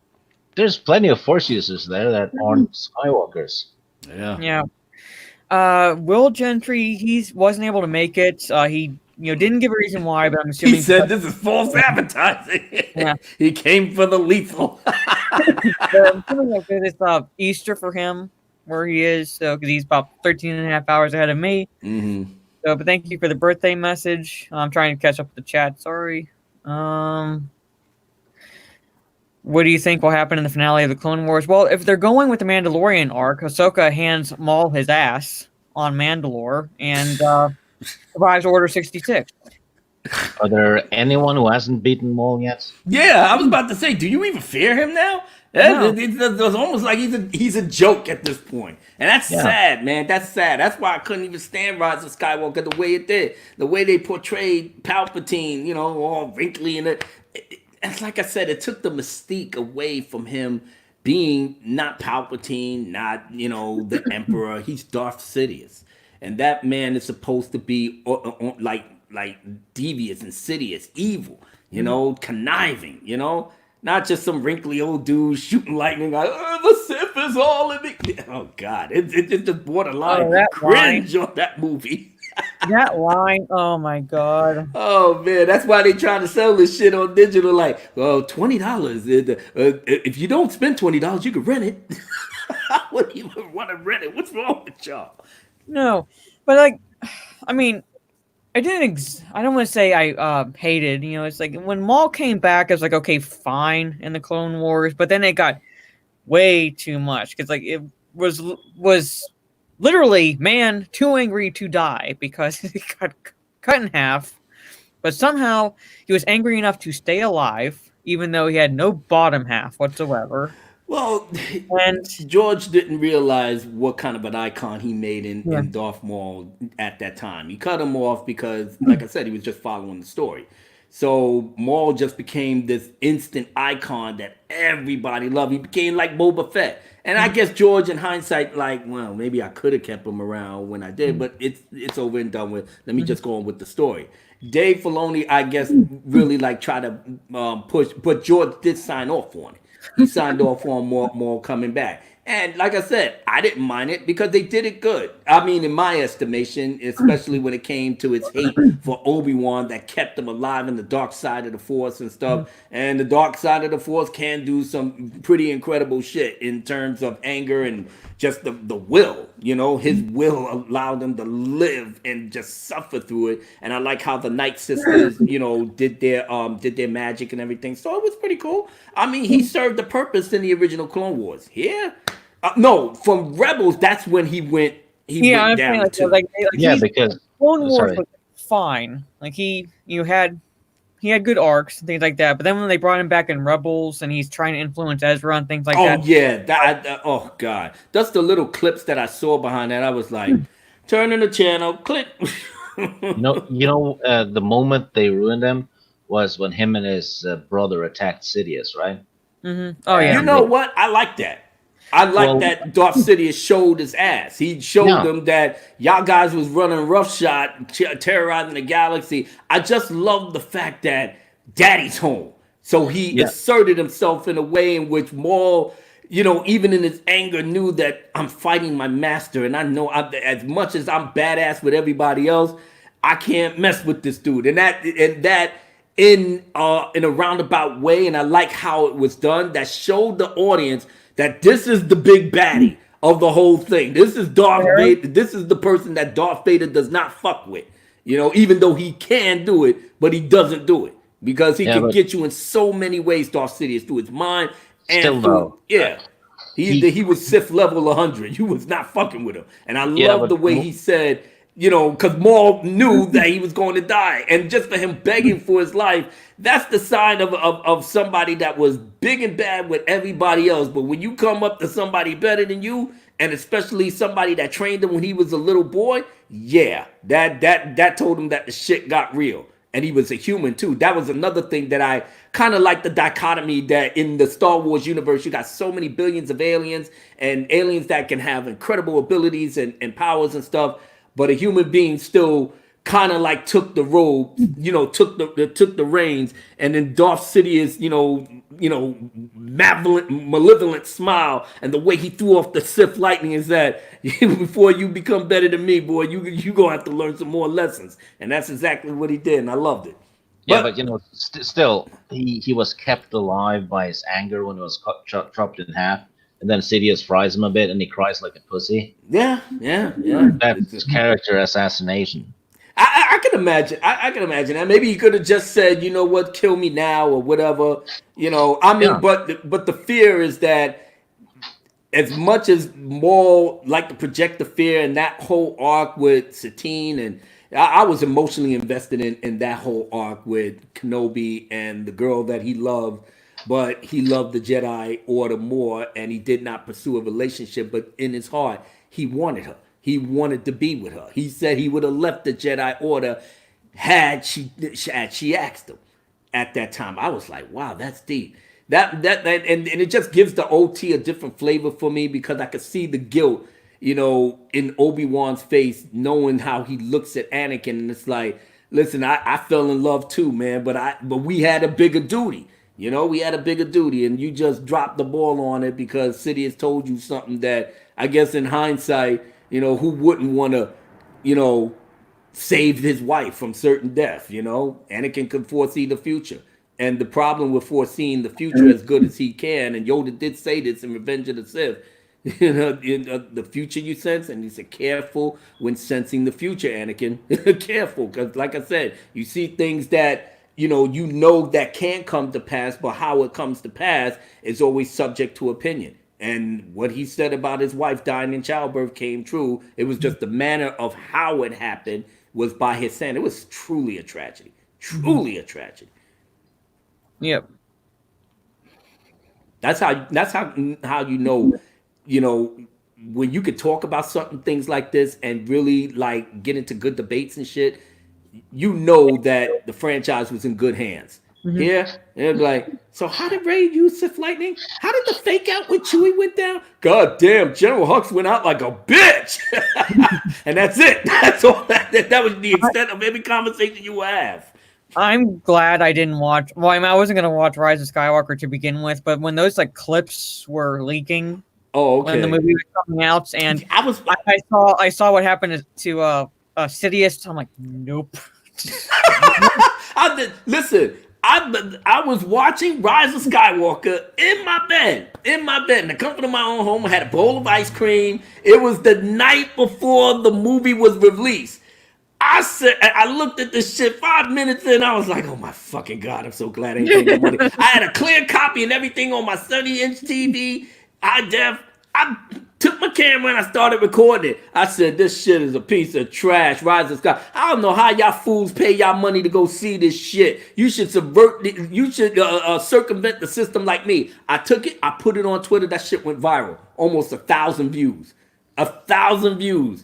There's plenty of Force users there that aren't Skywalkers. Yeah. Will Gentry, he wasn't able to make it. He didn't give a reason why, but I'm assuming He said this is false advertising. Yeah. He came for the lethal. I'm assuming like it's Easter for him where he is, so because he's about 13 and a half hours ahead of me. Mm-hmm. So, but thank you for the birthday message. I'm trying to catch up with the chat. Sorry. What do you think will happen in the finale of the Clone Wars? Well, if they're going with the Mandalorian arc, Ahsoka hands Maul his ass on Mandalore and survives Order 66. Are there anyone who hasn't beaten Maul yet? Yeah, I was about to say, do you even fear him now? No. It's almost like he's a joke at this point. And that's sad, man. That's sad. That's why I couldn't even stand Rise of Skywalker the way it did. The way they portrayed Palpatine, all wrinkly and it's like I said, it took the mystique away from him being not Palpatine, not, the Emperor. He's Darth Sidious. And that man is supposed to be like devious, insidious, evil, conniving, not just some wrinkly old dude shooting lightning like, the Sith is all in it. Oh God, it just borderline cringe on that movie. That line, oh my God. Oh man, that's why they trying to sell this shit on digital. Like, well, $20. If you don't spend $20, you can rent it. I wouldn't even want to rent it. What's wrong with y'all? No, but like, I mean, I don't want to say I hated. It's like when Maul came back, I was like, okay, fine in the Clone Wars, but then it got way too much because like it was literally man too angry to die because he got cut in half, but somehow he was angry enough to stay alive even though he had no bottom half whatsoever. Well, and George didn't realize what kind of an icon he made in Darth Maul at that time. He cut him off because, like I said, he was just following the story. So Maul just became this instant icon that everybody loved. He became like Boba Fett. And I guess George, in hindsight, like, well, maybe I could have kept him around when I did, but it's over and done with. Let me just go on with the story. Dave Filoni, I guess, really like try to push, but George did sign off on it. He signed off on more coming back. And like I said, I didn't mind it because they did it good. I mean, in my estimation, especially when it came to its hate for Obi-Wan that kept him alive in the dark side of the Force and stuff. And the dark side of the Force can do some pretty incredible shit in terms of anger and just the will. His will allowed him to live and just suffer through it. And I like how the Night Sisters, did their magic and everything. So it was pretty cool. I mean, he served the purpose in the original Clone Wars. Yeah. No, from Rebels, that's when he went. Went down too. Because Clone Wars was fine. Like he had good arcs and things like that. But then when they brought him back in Rebels and he's trying to influence Ezra and things like that. Oh yeah, oh God, that's the little clips that I saw behind that. I was like, turning the channel, click. The moment they ruined him was when him and his brother attacked Sidious, right? Mm-hmm. Oh yeah. You know what? I like that. I like that Darth Sidious showed his ass. He showed them that y'all guys was running roughshod, terrorizing the galaxy. I just love the fact that Daddy's home. So he asserted himself in a way in which Maul, even in his anger, knew that I'm fighting my master. And I know as much as I'm badass with everybody else, I can't mess with this dude. And that in a roundabout way, and I like how it was done, that showed the audience that this is the big baddie of the whole thing. This is Darth Vader. This is the person that Darth Vader does not fuck with. Even though he can do it, but he doesn't do it. Because he can get you in so many ways, Darth Sidious, through his mind and still though. He was Sith level 100. You was not fucking with him. And I love the way he said, you know, because Maul knew that he was going to die. And just for him begging for his life, that's the sign of somebody that was big and bad with everybody else. But when you come up to somebody better than you, and especially somebody that trained him when he was a little boy, yeah, that told him that the shit got real. And he was a human too. That was another thing that I kind of like, the dichotomy that in the Star Wars universe, you got so many billions of aliens and aliens that can have incredible abilities and powers and stuff, but a human being still kind of like took the robe, you know, took the reins, and then Darth Sidious, you know, malevolent smile, and the way he threw off the Sith lightning is that before you become better than me, boy, you gonna have to learn some more lessons, and that's exactly what he did, and I loved it. Yeah, but you know, still, he was kept alive by his anger when he was chopped in half, and then Sidious fries him a bit, and he cries like a pussy. Yeah. That's character assassination. I can imagine. I can imagine that. Maybe he could have just said, you know what, kill me now or whatever. You know, I mean, but the fear is that as much as Maul liked to project the fear and that whole arc with Satine, and I was emotionally invested in that whole arc with Kenobi and the girl that he loved, but he loved the Jedi Order more, and he did not pursue a relationship, but in his heart, he wanted her. He wanted to be with her. He said he would have left the Jedi Order had she asked him at that time. I was like, wow, that's deep. And it just gives the OT a different flavor for me, because I could see the guilt, you know, in Obi-Wan's face, knowing how he looks at Anakin, and it's like, listen, I fell in love too, man, but we had a bigger duty. You know, we had a bigger duty, and you just dropped the ball on it because Sidious told you something that, I guess in hindsight, you know, who wouldn't want to, you know, save his wife from certain death, you know? Anakin could foresee the future. And the problem with foreseeing the future as good as he can, and Yoda did say this in Revenge of the Sith, you know, the future you sense, and he said, careful when sensing the future, Anakin. Careful, because like I said, you see things that, you know that can come to pass, but how it comes to pass is always subject to opinion. And what he said about his wife dying in childbirth came true. It was just the manner of how it happened was by his hand. It was truly a tragedy. Truly a tragedy. Yep. That's how you know, when you could talk about certain things like this and really like get into good debates and shit, you know that the franchise was in good hands. Yeah, and it'd be like, so how did Rey use Sith lightning? How did the fake out when Chewie went down? God damn, General Hux went out like a bitch, and that's it. That's all. That was the extent of every conversation you have. I'm glad I didn't watch. Well, I mean, I wasn't gonna watch Rise of Skywalker to begin with, but when those like clips were leaking, when the movie was coming out, and I saw what happened to Sidious, I'm like, nope. Listen. I was watching Rise of Skywalker in my bed, in the comfort of my own home. I had a bowl of ice cream. It was the night before the movie was released. I looked at this shit 5 minutes in. I was like, oh my fucking God, I'm so glad I ain't paying no money. I had a clear copy and everything on my 70-inch TV. I took my camera and I started recording it. I said, this shit is a piece of trash. Rise of Sky. I don't know how y'all fools pay y'all money to go see this shit. You should circumvent the system like me. I took it, I put it on Twitter. That shit went viral. Almost 1,000 views. 1,000 views.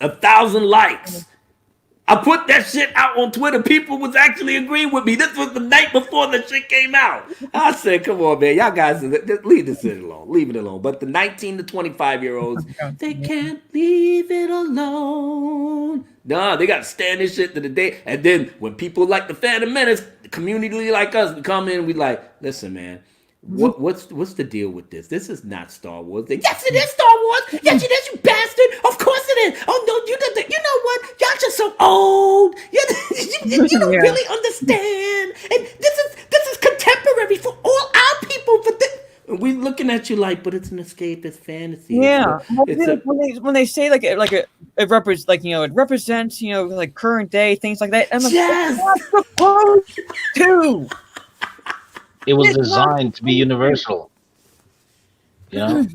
1,000 likes. I put that shit out on Twitter. People was actually agreeing with me. This was the night before the shit came out. I said, come on, man. Y'all guys, leave this shit alone. Leave it alone. But the 19 to 25-year-olds, they can't leave it alone. Nah, they got to stand this shit to the day. And then when people like the Phantom Menace, the community like us, we come in, we like, listen, man. What's the deal with this? This is not Star Wars. Yes, it is Star Wars. Yes, it is, you bastard. Of course it is. Oh no, you know what? Y'all just so old. You don't really understand. And this is contemporary for all our people. But we looking at you like, but it's an escapist fantasy. Yeah, when they say it represents like current day things like that. I'm like, yes, it's not supposed to. It was designed to be universal. You know,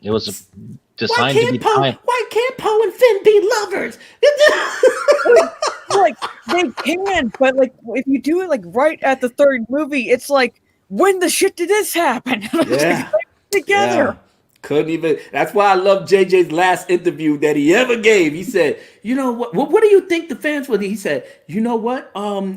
it was Why designed to be can't Poe? time. Why can't Poe and Finn be lovers? Like they can, but like if you do it like right at the third movie, it's like when the shit did this happen? Yeah. Together. Yeah. Couldn't even. That's why I love JJ's last interview that he ever gave. He said, "You know what do you think the fans would?" He said, "You know what?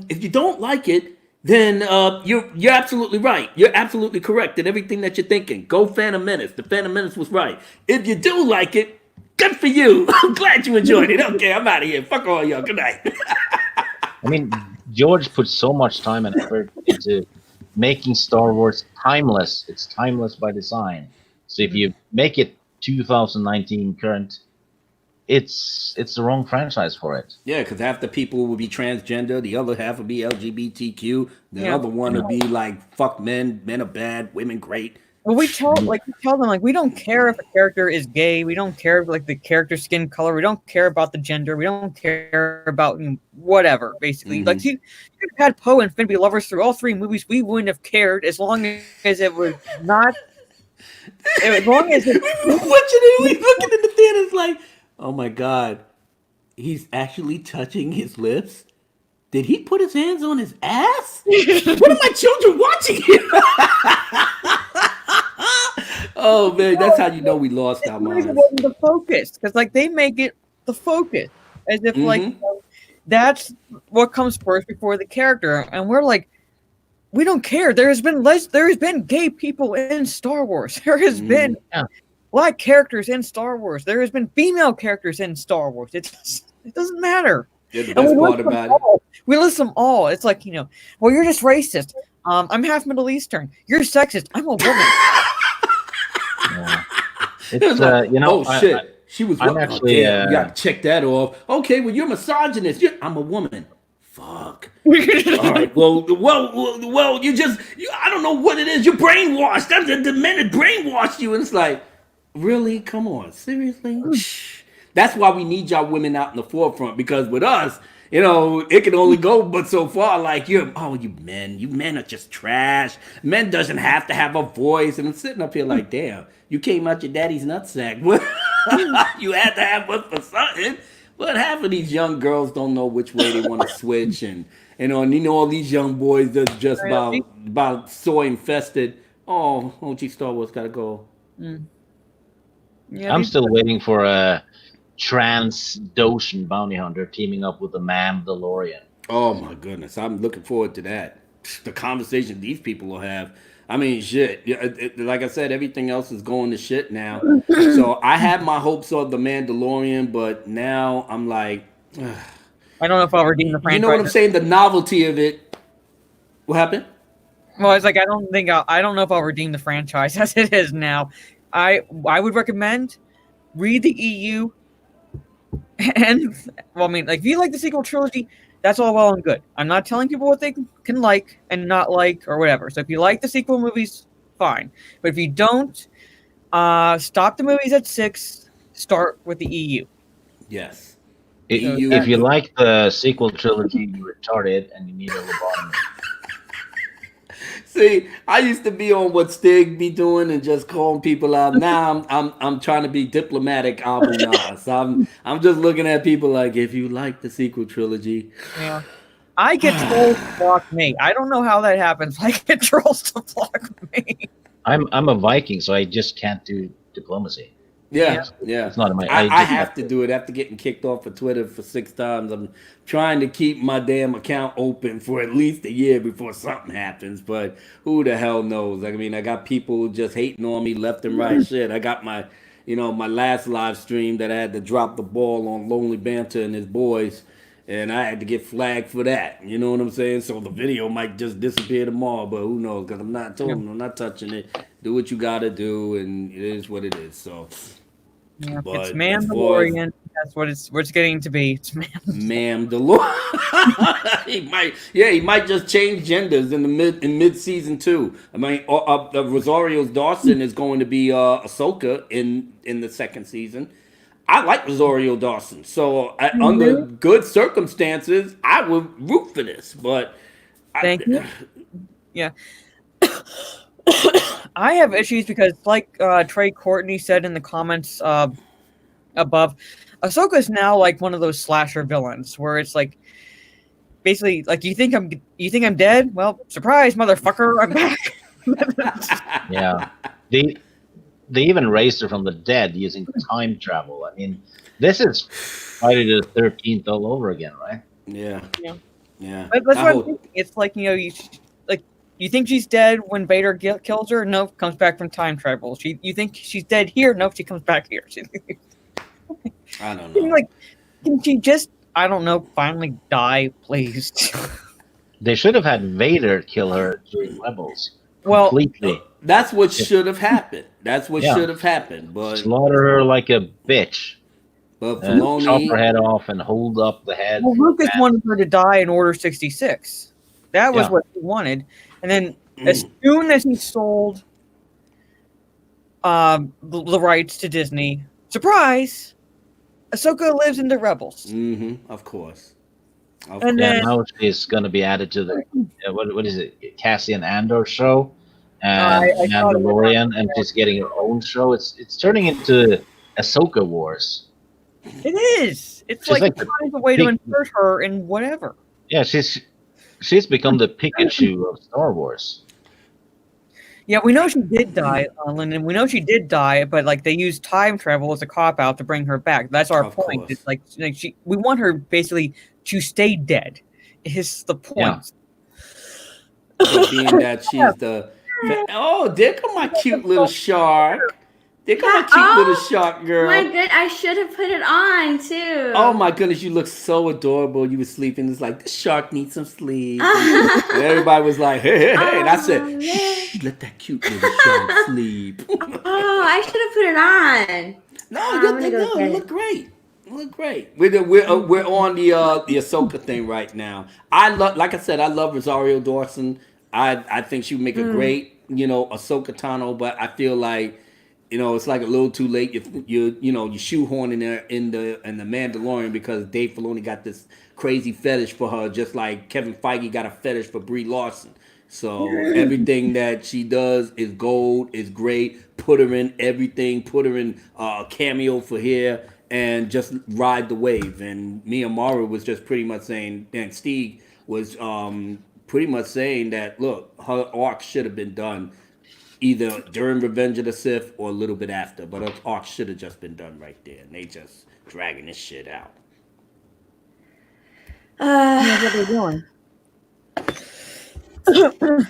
If you don't like it, then you're absolutely right. You're absolutely correct in everything that you're thinking. Go Phantom Menace. The Phantom Menace was right. If you do like it, good for you. I'm glad you enjoyed it. Okay, I'm out of here. Fuck all y'all. Good night." I mean, George put so much time and effort into making Star Wars timeless. It's timeless by design. So if you make it 2019 current, it's the wrong franchise for it. Yeah, because half the people will be transgender, the other half will be LGBTQ, the Yeah. other one will be like fuck men, men are bad, women great. Well, we tell them like we don't care if a character is gay. We don't care like the character's skin color. We don't care about the gender. We don't care about whatever. Basically, like you could have had Poe and Finn be lovers through all three movies. We wouldn't have cared as long as it was not. As long as we looking in the theaters like, oh my god, he's actually touching his lips. Did he put his hands on his ass? What are my children watching here? Oh man, that's how you know we lost our minds. It wasn't the focus because like they make it the focus as if like that's what comes first before the character, and we're like, we don't care. There has been gay people in Star Wars. There has been black characters in Star Wars. There has been female characters in Star Wars. It doesn't matter. Yeah, the best part about it. We list them all. It's like, well, you're just racist. I'm half Middle Eastern. You're sexist. I'm a woman. It's like, oh shit. She was. I'm actually. You got to check that off. Okay, well, you're misogynist. I'm a woman. Fuck. All right. Well. I don't know what it is. You're brainwashed. The men that brainwashed you, and it's like, really? Come on, seriously? That's why we need y'all women out in the forefront, because with us, it can only go but so far. Like you men are just trash. Men doesn't have to have a voice. And I'm sitting up here like, damn, you came out your daddy's nutsack. You had to have one for something. But half of these young girls don't know which way they want to switch, and all these young boys that's just about soy infested. Oh, OG Star Wars gotta go. Yeah, I'm still waiting for a trans Doshan bounty hunter teaming up with the Mandalorian. Oh my goodness, I'm looking forward to that. The conversation these people will have. I mean, shit. Like I said, everything else is going to shit now. So I had my hopes of the Mandalorian, but now I'm like, I don't know if I'll redeem the franchise. You know what I'm saying? The novelty of it. What happened? Well, it's like I don't know if I'll redeem the franchise as it is now. I would recommend read the EU, and well, I mean, like if you like the sequel trilogy, that's all well and good. I'm not telling people what they can like and not like or whatever. So if you like the sequel movies, fine. But if you don't, stop the movies at 6. Start with the EU. Yes. If you like the sequel trilogy, you're retarded and you need a lobotomy. See, I used to be on what Stig be doing and just calling people out. Now I'm trying to be diplomatic. I'm just looking at people like, if you like the sequel trilogy. Yeah. I get trolls to block me. I don't know how that happens. I get trolls to block me. I'm a Viking, so I just can't do diplomacy. Yeah. It's not in my. I have to do it after getting kicked off of Twitter for 6 times. I'm trying to keep my damn account open for at least a year before something happens. But who the hell knows? I mean, I got people just hating on me left and right. Shit, I got my, my last live stream that I had to drop the ball on Lonely Banter and his boys, and I had to get flagged for that. You know what I'm saying? So the video might just disappear tomorrow, but who knows? Because I'm not touching it. Do what you gotta do, and it is what it is. So. Yeah, it's Mandalorian. That's what it's getting to be. It's Mandalorian. he might just change genders in mid season 2. I mean, Rosario Dawson is going to be Ahsoka in the 2nd season. I like Rosario Dawson, so under good circumstances, I would root for this. But thank you. Yeah. I have issues because, like Trey Courtney said in the comments above, Ahsoka is now like one of those slasher villains where it's like basically like you think I'm dead? Well, surprise, motherfucker, I'm back. Yeah. They even raised her from the dead using time travel. I mean, this is Friday the 13th all over again, right? Yeah. Yeah. Yeah. But that's what I'm thinking. It's like, you think she's dead when Vader kills her? Nope, comes back from time travel. You think she's dead here? Nope, she comes back here. I don't know. Like, can she just, I don't know, finally die, please? They should have had Vader kill her during Rebels. Well, Completely. That's what should have happened. That's what should have happened. But slaughter her like a bitch. But Filoni, chop her Filoni, head off and hold up the head. well, Lucas wanted her to die in Order 66. That was what he wanted. And then as soon as he sold the rights to Disney, surprise, Ahsoka lives in the Rebels. Of course. And then now she's going to be added to the what is it, Cassian Andor show, and Mandalorian, and she's getting her own show. It's turning into Ahsoka Wars. It is. It's like a way to insert her in whatever. Yeah, she's become the Pikachu of Star Wars. Yeah, we know she did die, Lyndon. We know she did die, but like they used time travel as a cop out to bring her back. That's our point. It's like we want her basically to stay dead. Is the point? Yeah. Being that she's there come my cute little shark. There come my cute little shark girl. My good, I should have put it on too. Oh my goodness, you look so adorable. You were sleeping. It's like, this shark needs some sleep. And everybody was like, hey. And I said, shh, let that cute little shark sleep. Oh, I should have put it on. No, you look great. You look great. We're on the Ahsoka thing right now. Like I said, I love Rosario Dawson. I think she would make a great, Ahsoka Tano, but I feel like, it's like a little too late. You shoehorning her in the Mandalorian because Dave Filoni got this crazy fetish for her, just like Kevin Feige got a fetish for Brie Larson. So everything that she does is gold, is great. Put her in everything. Put her in a cameo for here and just ride the wave. And Mia Mara was just pretty much saying, and Stieg was pretty much saying that, look, her arc should have been done either during Revenge of the Sith or a little bit after. But her arc should have just been done right there. And they just dragging this shit out. What are they doing?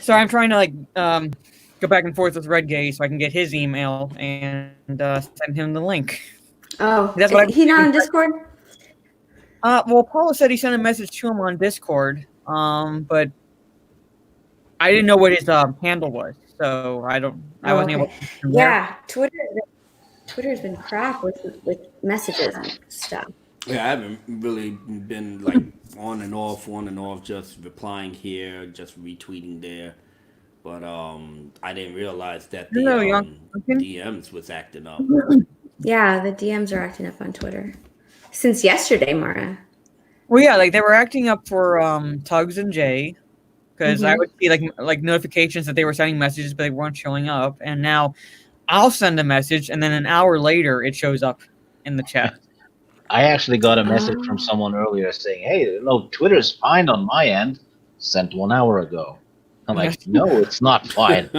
So I'm trying to go back and forth with Red Gaze so I can get his email and send him the link. Oh, that's what he not on Discord? Well, Paula said he sent a message to him on Discord, but I didn't know what his handle was, so I wasn't able to. Yeah, Twitter's been crap with messages and stuff. Yeah, I haven't really been on and off, just replying here, just retweeting there. But I didn't realize that the DMs was acting up. Yeah, the DMs are acting up on Twitter since yesterday, Mara. Well, yeah, they were acting up for Tugs and Jay because I would see like notifications that they were sending messages, but they weren't showing up. And now I'll send a message, and then an hour later it shows up in the chat. I actually got a message from someone earlier saying, "Hey, no, Twitter's fine on my end." Sent 1 hour ago. I'm like, no, it's not fine.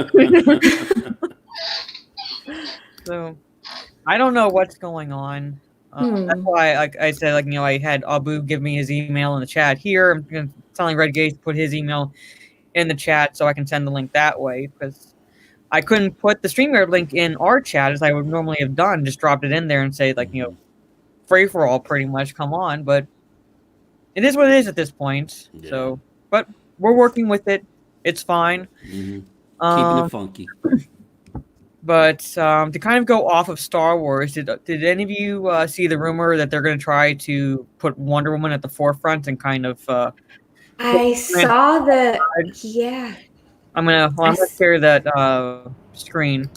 So I don't know what's going on. That's why, like I said, I had Abu give me his email in the chat here. I'm telling Red Gaze to put his email in the chat so I can send the link that way because I couldn't put the StreamYard link in our chat as I would normally have done. Just dropped it in there and say free for all, pretty much. Come on, but it is what it is at this point. Yeah. So, but we're working with it. It's fine. Keeping it funky. But to kind of go off of Star Wars, did any of you see the rumor that they're going to try to put Wonder Woman at the forefront and kind of? I saw the. Yeah. I'm gonna share that screen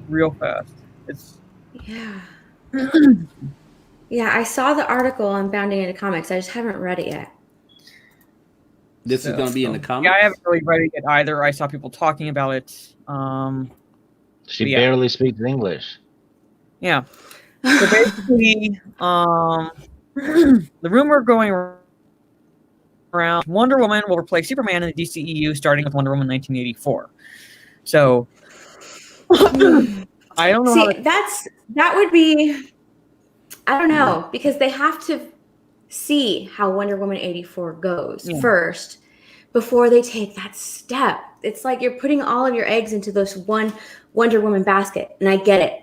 real fast. It's. Yeah. Yeah, I saw the article on Bounding into Comics. I just haven't read it yet. This is going to be in the comics? Yeah, I haven't really read it yet either. I saw people talking about it. She barely speaks English. Yeah. So basically, the rumor going around, Wonder Woman will replace Superman in the DCEU starting with Wonder Woman 1984. So I don't know. See, that would be, I don't know, because they have to see how Wonder Woman 84 goes first before they take that step. It's like you're putting all of your eggs into this one Wonder Woman basket. And I get it.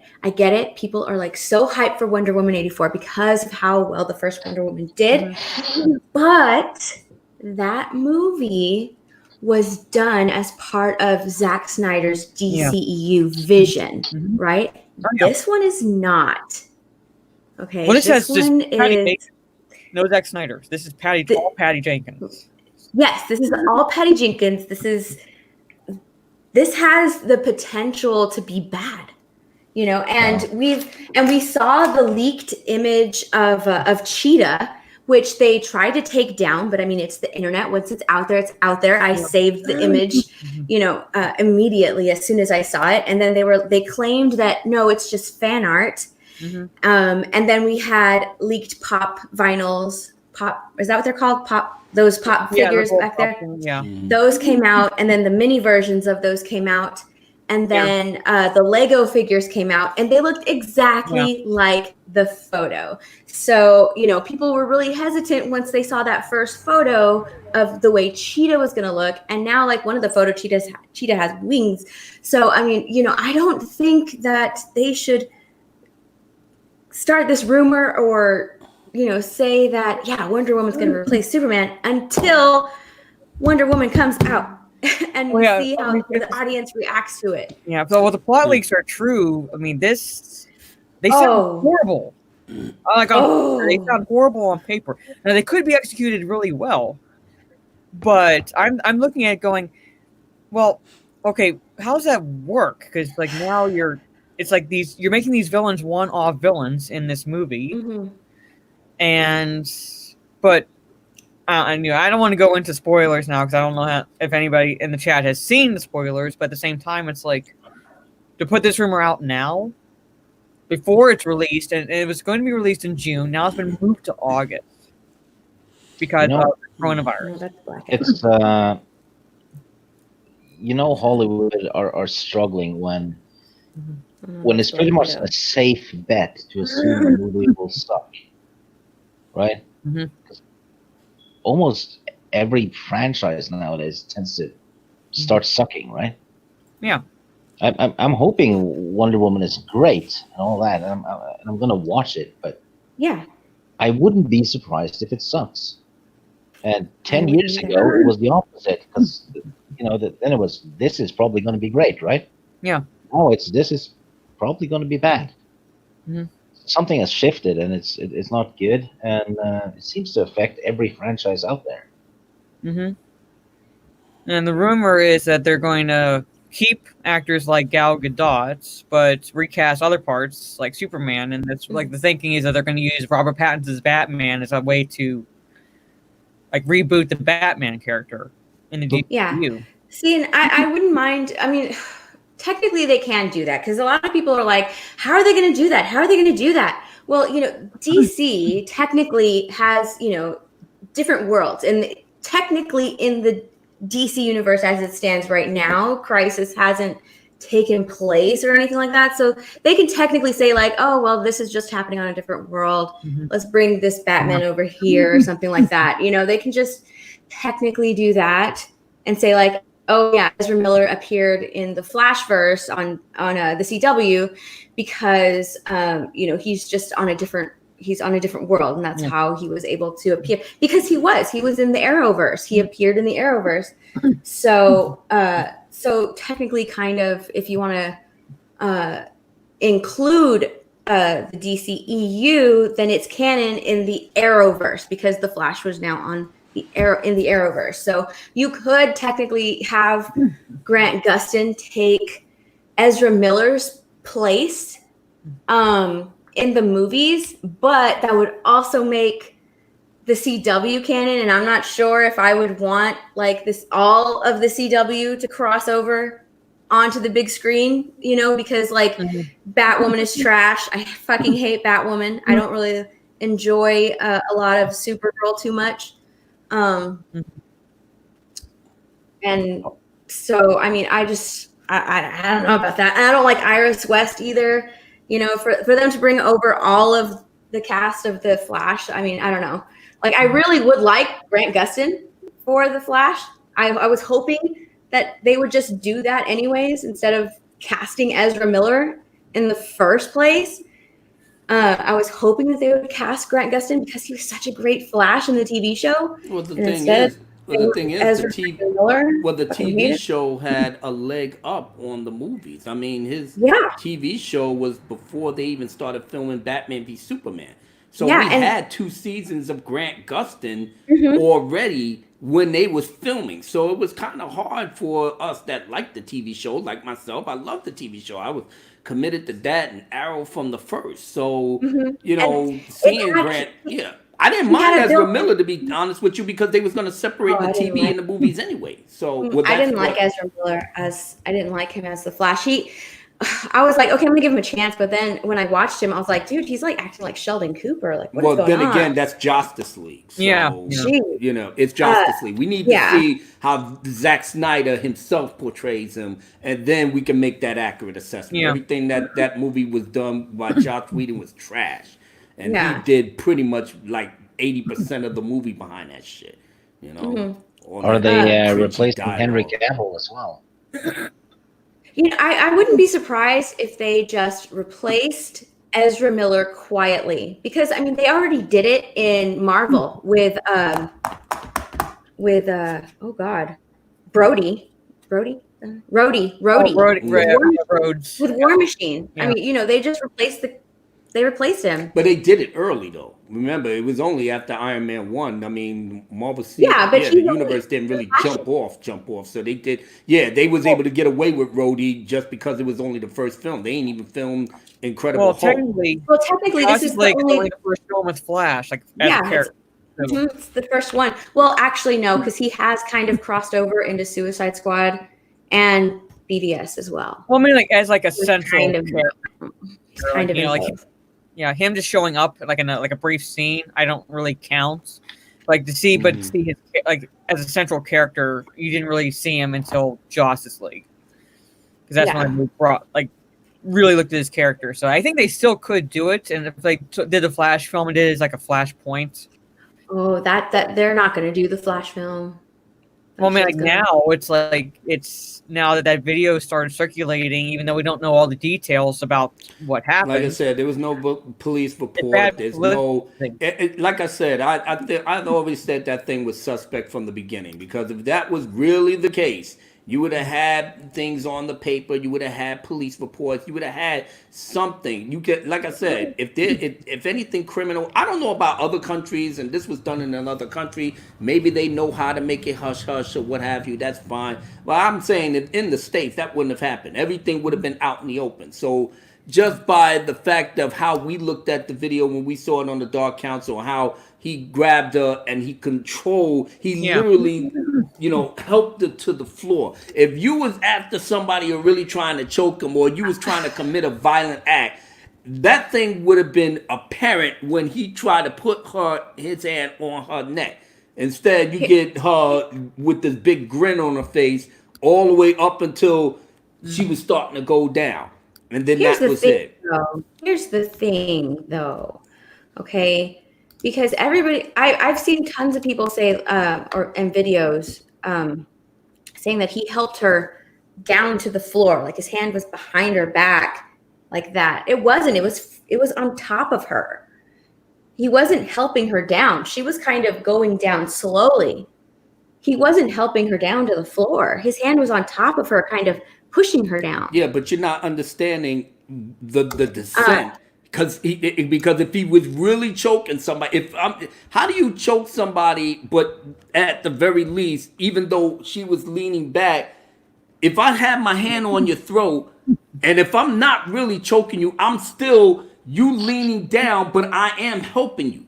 People are like so hyped for Wonder Woman 84 because of how well the first Wonder Woman did. But that movie was done as part of Zack Snyder's DCEU vision, right? This one is not. Okay. Well, this has just Patty is Jenkins. No Zack Snyder. This is all Patty Jenkins. Yes, this is all Patty Jenkins. This has the potential to be bad, you know. And we saw the leaked image of Cheetah, which they tried to take down. But I mean, it's the internet. Once it's out there, it's out there. I saved the image, immediately as soon as I saw it. And then they claimed that no, it's just fan art. And then we had leaked pop vinyls. Is that what they're called? Those pop figures back there. Those came out, and then the mini versions of those came out, and then the Lego figures came out, and they looked exactly like the photo. So people were really hesitant once they saw that first photo of the way Cheetah was going to look, and now like one of the photo Cheetah has wings. So I mean, I don't think that they should start this rumor or say that Wonder Woman's going to replace Superman until Wonder Woman comes out and we see how the audience reacts to it. Yeah, so the plot leaks are true. I mean, they sound horrible. They sound horrible on paper. Now they could be executed really well, but I'm looking at it going, well, okay, how does that work? Because like now you're making these villains one-off villains in this movie. But I don't want to go into spoilers now because I don't know if anybody in the chat has seen the spoilers, but at the same time, it's like to put this rumor out now before it's released, and it was going to be released in June. Now it's been moved to August because of coronavirus. It's Hollywood are struggling when it's pretty much a safe bet to assume the movie will suck. Right? Almost every franchise nowadays tends to start sucking, right? Yeah. I'm hoping Wonder Woman is great and all that, and I'm gonna watch it, but I wouldn't be surprised if it sucks. And 10 years ago, it was the opposite, because then it was, this is probably going to be great, right? Yeah. Now this is probably going to be bad. Something has shifted, and it's not good, and it seems to affect every franchise out there. And the rumor is that they're going to keep actors like Gal Gadot, but recast other parts like Superman. And that's like the thinking is that they're going to use Robert Pattinson's Batman as a way to like reboot the Batman character in the DCU. See, and I wouldn't mind. I mean, technically they can do that because a lot of people are like, how are they going to do that? How are they going to do that? Well, DC technically has, different worlds. And technically in the DC universe as it stands right now, Crisis hasn't taken place or anything like that. So they can technically say like, oh, well, this is just happening on a different world. Let's bring this Batman over here or something like that. They can just technically do that and say like, oh yeah, Ezra Miller appeared in the Flashverse on the CW because he's just on a different world, and that's how he was able to appear because he was in the Arrowverse. He appeared in the Arrowverse. So technically, kind of, if you want to include the DCEU, then it's canon in the Arrowverse because the Flash was now on the Arrowverse. So you could technically have Grant Gustin take Ezra Miller's place in the movies, but that would also make the CW canon, and I'm not sure if I would want like this all of the CW to cross over onto the big screen, you know, because like Batwoman is trash. I fucking hate Batwoman. I don't really enjoy a lot of Supergirl too much. And so, I mean, I don't know about that. And I don't like Iris West either. You know, for them to bring over all of the cast of the Flash, I mean, I don't know. Like, I really would like Grant Gustin for the Flash. I was hoping that they would just do that anyways instead of casting Ezra Miller in the first place. I was hoping that they would cast Grant Gustin because he was such a great Flash in the TV show. Well, the thing is, the TV show had a leg up on the movies. I mean, his TV show was before they even started filming Batman v Superman. So we had 2 seasons of Grant Gustin already when they was filming. So it was kind of hard for us that liked the TV show, like myself. I loved the TV show. I was committed to that and Arrow from the first. So, you know, seeing Grant, I didn't mind Ezra Miller, to be honest with you, because they was going to separate the TV and the movies anyway. So I didn't like Ezra Miller I didn't like him as the Flash. I was like, okay, I'm gonna give him a chance. But then when I watched him, I was like, dude, he's like acting like Sheldon Cooper. Like, what's going on? Well, then again, that's Justice League. So, you know, it's Justice League. We need to see how Zack Snyder himself portrays him, and then we can make that accurate assessment. Everything that movie was done by Joss Whedon was trash, and he did pretty much like 80% of the movie behind that shit. You know, or they replaced Henry Cavill as well. You know, I wouldn't be surprised if they just replaced Ezra Miller quietly, because I mean they already did it in Marvel with oh god, Rhodey with War Machine. I mean, you know, they just replaced him. But they did it early though. Remember, it was only after Iron Man 1. I mean, Marvel the universe didn't really jump off. So they did, they was able to get away with Rhodey just because it was only the first film. They ain't even filmed Incredible Hulk. Technically, this is like only the first film with Flash, like as a character. It's the first one. Well, actually, no, because he has kind of crossed over into Suicide Squad and BVS as well. Well, I mean, like as like a central character. He's kind of him just showing up like in a brief scene, I don't really count. Like to see, but see his like as a central character, you didn't really see him until Justice League, because that's when we really looked at his character. So I think they still could do it, and if they did the Flash film and did it as like a Flashpoint. Oh, that they're not going to do the Flash film. Well, I mean, like now it's now that video started circulating, even though we don't know all the details about what happened. Like I said, there was no police report. There's no, like I said, I always said that thing was suspect from the beginning, because if that was really the case, you would have had things on the paper. You would have had police reports. You would have had something. You get, like I said, if anything criminal, I don't know about other countries, and this was done in another country. Maybe they know how to make it hush hush or what have you. That's fine. But I'm saying that in the States, that wouldn't have happened. Everything would have been out in the open. So just by the fact of how we looked at the video when we saw it on the Dark Council, how he grabbed her and he literally, helped her to the floor. If you was after somebody or really trying to choke him, or you was trying to commit a violent act, that thing would have been apparent when he tried to put his hand on her neck. Instead, you get her with this big grin on her face all the way up until she was starting to go down. And then that was it. Here's the thing, though. Okay? Because I've seen tons of people say, and videos saying that he helped her down to the floor, like his hand was behind her back, like that. It wasn't. It was on top of her. He wasn't helping her down. She was kind of going down slowly. He wasn't helping her down to the floor. His hand was on top of her, kind of pushing her down. Yeah, but you're not understanding the descent. Because if he was really choking somebody, how do you choke somebody? But at the very least, even though she was leaning back, if I have my hand on your throat, and if I'm not really choking you, I'm still you leaning down, but I am helping you.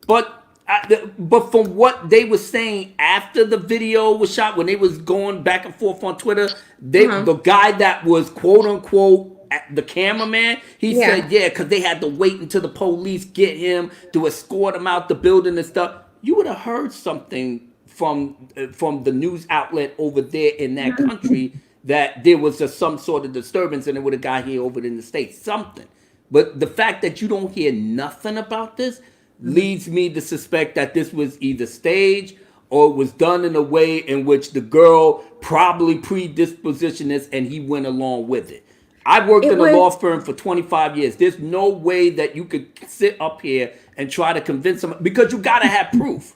But But from what they were saying after the video was shot, when they was going back and forth on Twitter, the guy that was quote unquote the cameraman, he said, yeah, because they had to wait until the police get him to escort him out the building and stuff. You would have heard something from the news outlet over there in that country that there was some sort of disturbance and it would have got here over in the States, something. But the fact that you don't hear nothing about this leads me to suspect that this was either staged or it was done in a way in which the girl probably predispositioned this and he went along with it. I worked in a law firm for 25 years. There's no way that you could sit up here and try to convince them, because you got to have proof.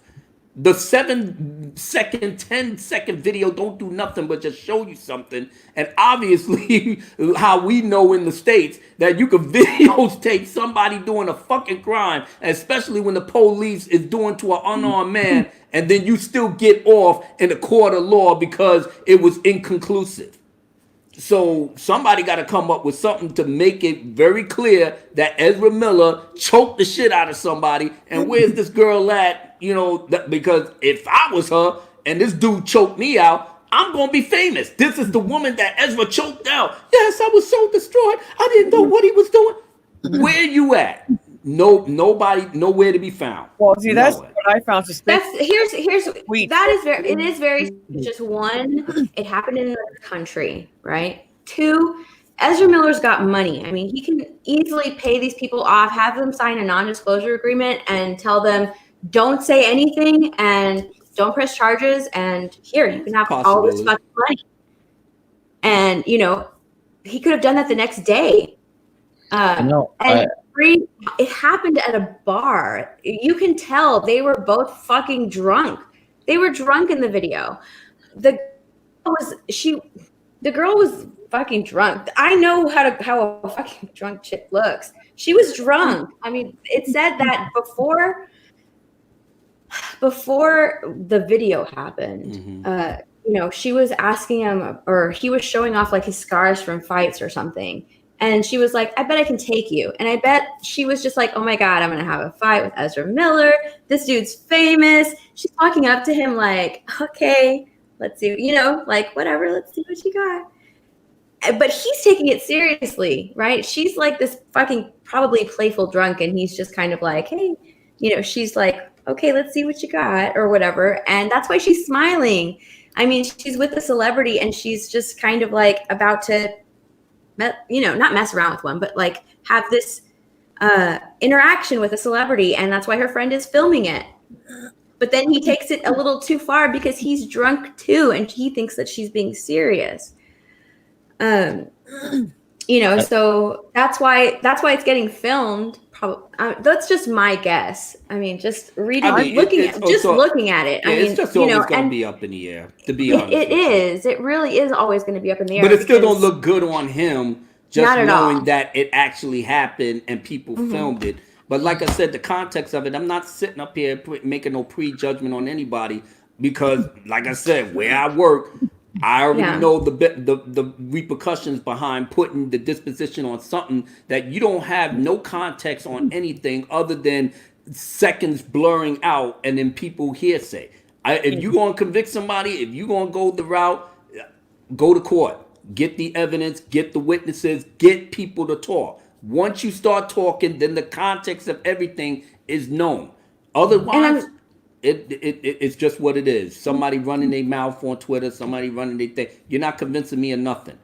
The 7-second, 10-second video don't do nothing but just show you something. And obviously, how we know in the States that you can videotape somebody doing a fucking crime, especially when the police is doing to an unarmed man, and then you still get off in a court of law because it was inconclusive. So somebody got to come up with something to make it very clear that Ezra Miller choked the shit out of somebody. And where's this girl at? You know, because if I was her and this dude choked me out, I'm going to be famous. This is the woman that Ezra choked out. Yes, I was so destroyed. I didn't know what he was doing. Where you at? Nobody, nowhere to be found. Well, see, that's what I found suspicious. It is very just one, it happened in another country, right? 2, Ezra Miller's got money. I mean, he can easily pay these people off, have them sign a non-disclosure agreement and tell them, don't say anything and don't press charges, and here, you can have all this fucking money. And, you know, he could have done that the next day. It happened at a bar. You can tell they were both fucking drunk. They were drunk in the video. The girl was fucking drunk. I know how a fucking drunk chick looks. She was drunk. I mean, it said that before the video happened, you know, she was asking him, or he was showing off like his scars from fights or something. And she was like, I bet I can take you. And I bet she was just like, oh my God, I'm going to have a fight with Ezra Miller. This dude's famous. She's walking up to him like, okay, let's see, you know, like, whatever, let's see what you got. But he's taking it seriously, right? She's like this fucking probably playful drunk. And he's just kind of like, hey, you know, she's like, okay, let's see what you got or whatever. And that's why she's smiling. I mean, she's with a celebrity and she's just kind of like about to, you know, not mess around with one, but like have this interaction with a celebrity, and that's why her friend is filming it. But then he takes it a little too far because he's drunk too, and he thinks that she's being serious. You know, so that's why it's getting filmed. That's just my guess. I mean, just reading, looking at it. Yeah, I mean, it's just always going to be up in the air. To be honest, it is. It really is always going to be up in the air. But it still don't look good on him. Just knowing that it actually happened and people filmed it. But like I said, the context of it, I'm not sitting up here making no prejudgment on anybody, because, like I said, where I work, I already know the repercussions behind putting the disposition on something that you don't have no context on anything other than seconds blurring out and then people hearsay. If you're going to convict somebody, if you're going to go the route, go to court. Get the evidence, get the witnesses, get people to talk. Once you start talking, then the context of everything is known. Otherwise, it's just what it is. Somebody running their mouth on Twitter, somebody running their thing. You're not convincing me of nothing.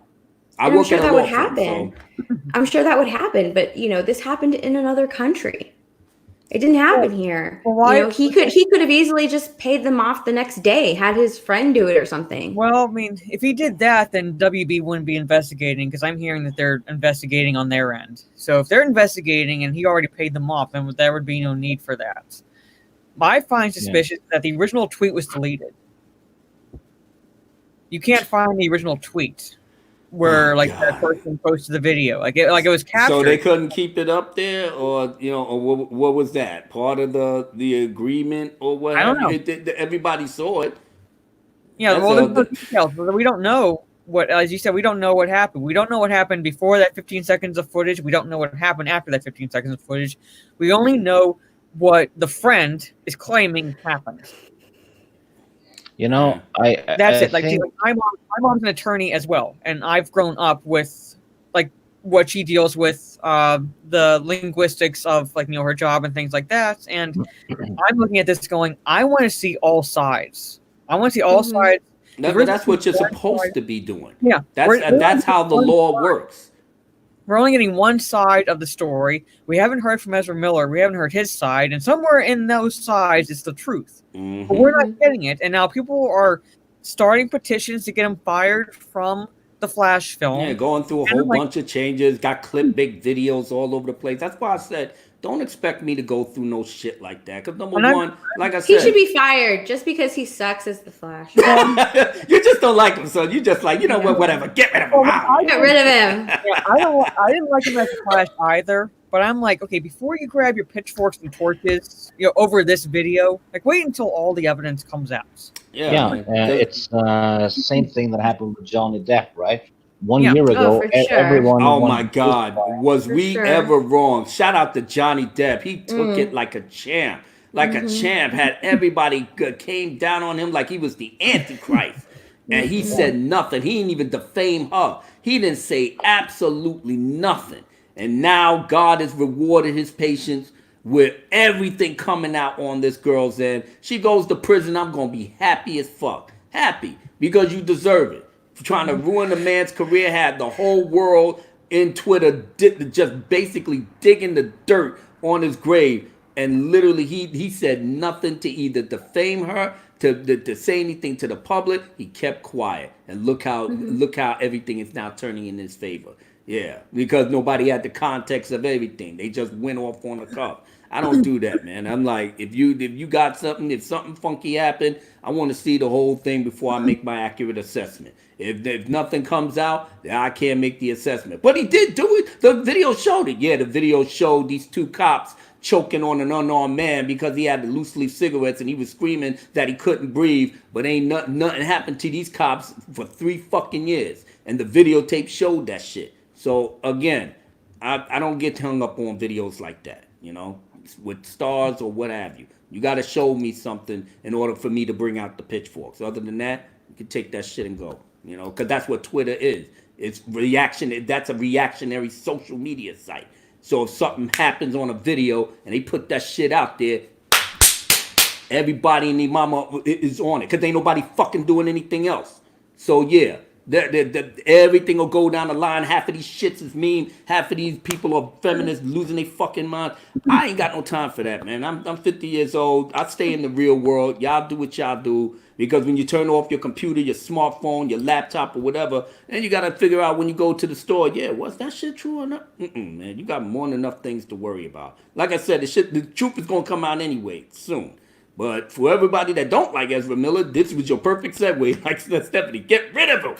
I'm sure that would happen. I'm sure that would happen, but you know, this happened in another country. It didn't happen here. Well, you know, he could have easily just paid them off the next day, had his friend do it or something. Well, I mean, if he did that, then WB wouldn't be investigating, because I'm hearing that they're investigating on their end. So if they're investigating and he already paid them off, then there would be no need for that. I find suspicious that the original tweet was deleted. You can't find the original tweet where that person posted the video, like it was captured. So they couldn't keep it up there, or you know, or what was that part of the agreement, or what? I don't know. Everybody saw it. Yeah, well, there's no details. We don't know what, as you said, we don't know what happened. We don't know what happened before that 15 seconds of footage. We don't know what happened after that 15 seconds of footage. We only know what the friend is claiming happened. You know, That's I it. Like, think my mom's an attorney as well, and I've grown up with like what she deals with, the linguistics of like her job and things like that. And I'm looking at this going, I want to see all sides. I want to see all sides. No, but that's what you're supposed to be doing. Yeah, that's how the law works. We're only getting one side of the story. We haven't heard from Ezra Miller. We haven't heard his side, and somewhere in those sides is the truth. But we're not getting it, and now people are starting petitions to get him fired from the Flash film. Yeah, going through a whole bunch of changes, got clip-bait videos all over the place. That's why I said, don't expect me to go through no shit like that. Because number one, like I said, he should be fired just because he sucks as the Flash. You just don't like him, so you just like, you know what, whatever, get rid of him. Get rid of him. Yeah, I didn't like him as the Flash either. But I'm like, okay, before you grab your pitchforks and torches, over this video, like wait until all the evidence comes out. It's same thing that happened with Johnny Depp, right? 1 year ago, everyone. Oh my God, was we ever wrong? Shout out to Johnny Depp. He took it like a champ, a champ. Had everybody came down on him like he was the Antichrist, and he said nothing. He didn't even defame her. He didn't say absolutely nothing. And now God has rewarded his patience with everything coming out on this girl's end. She goes to prison. I'm going to be happy as fuck. Happy because you deserve it. For trying to ruin a man's career, had the whole world in Twitter just basically digging the dirt on his grave. And literally he said nothing to either defame her, to say anything to the public. He kept quiet. And look how everything is now turning in his favor. Yeah, because nobody had the context of everything. They just went off on a cuff. I don't do that, man. I'm like, if you got something, if something funky happened, I want to see the whole thing before I make my accurate assessment. If nothing comes out, then I can't make the assessment. But he did do it. The video showed it. Yeah, the video showed these two cops choking on an unarmed man because he had the loose leaf cigarettes and he was screaming that he couldn't breathe. But ain't nothing happened to these cops for 3 fucking years. And the videotape showed that shit. So again, I don't get hung up on videos like that, with stars or what have you. You got to show me something in order for me to bring out the pitchforks. Other than that, you can take that shit and go, because that's what Twitter is. It's reaction. That's a reactionary social media site. So if something happens on a video and they put that shit out there, everybody and their mama is on it because ain't nobody fucking doing anything else. So yeah. Everything will go down the line. Half of these shits is mean. Half of these people are feminists losing their fucking mind. I ain't got no time for that, man. I'm 50 years old. I stay in the real world. Y'all do what y'all do. Because when you turn off your computer, your smartphone, your laptop, or whatever, then you got to figure out when you go to the store, was that shit true or not? Man, you got more than enough things to worry about. Like I said, the truth is going to come out anyway soon. But for everybody that don't like Ezra Miller, this was your perfect segue. Like Stephanie, get rid of him.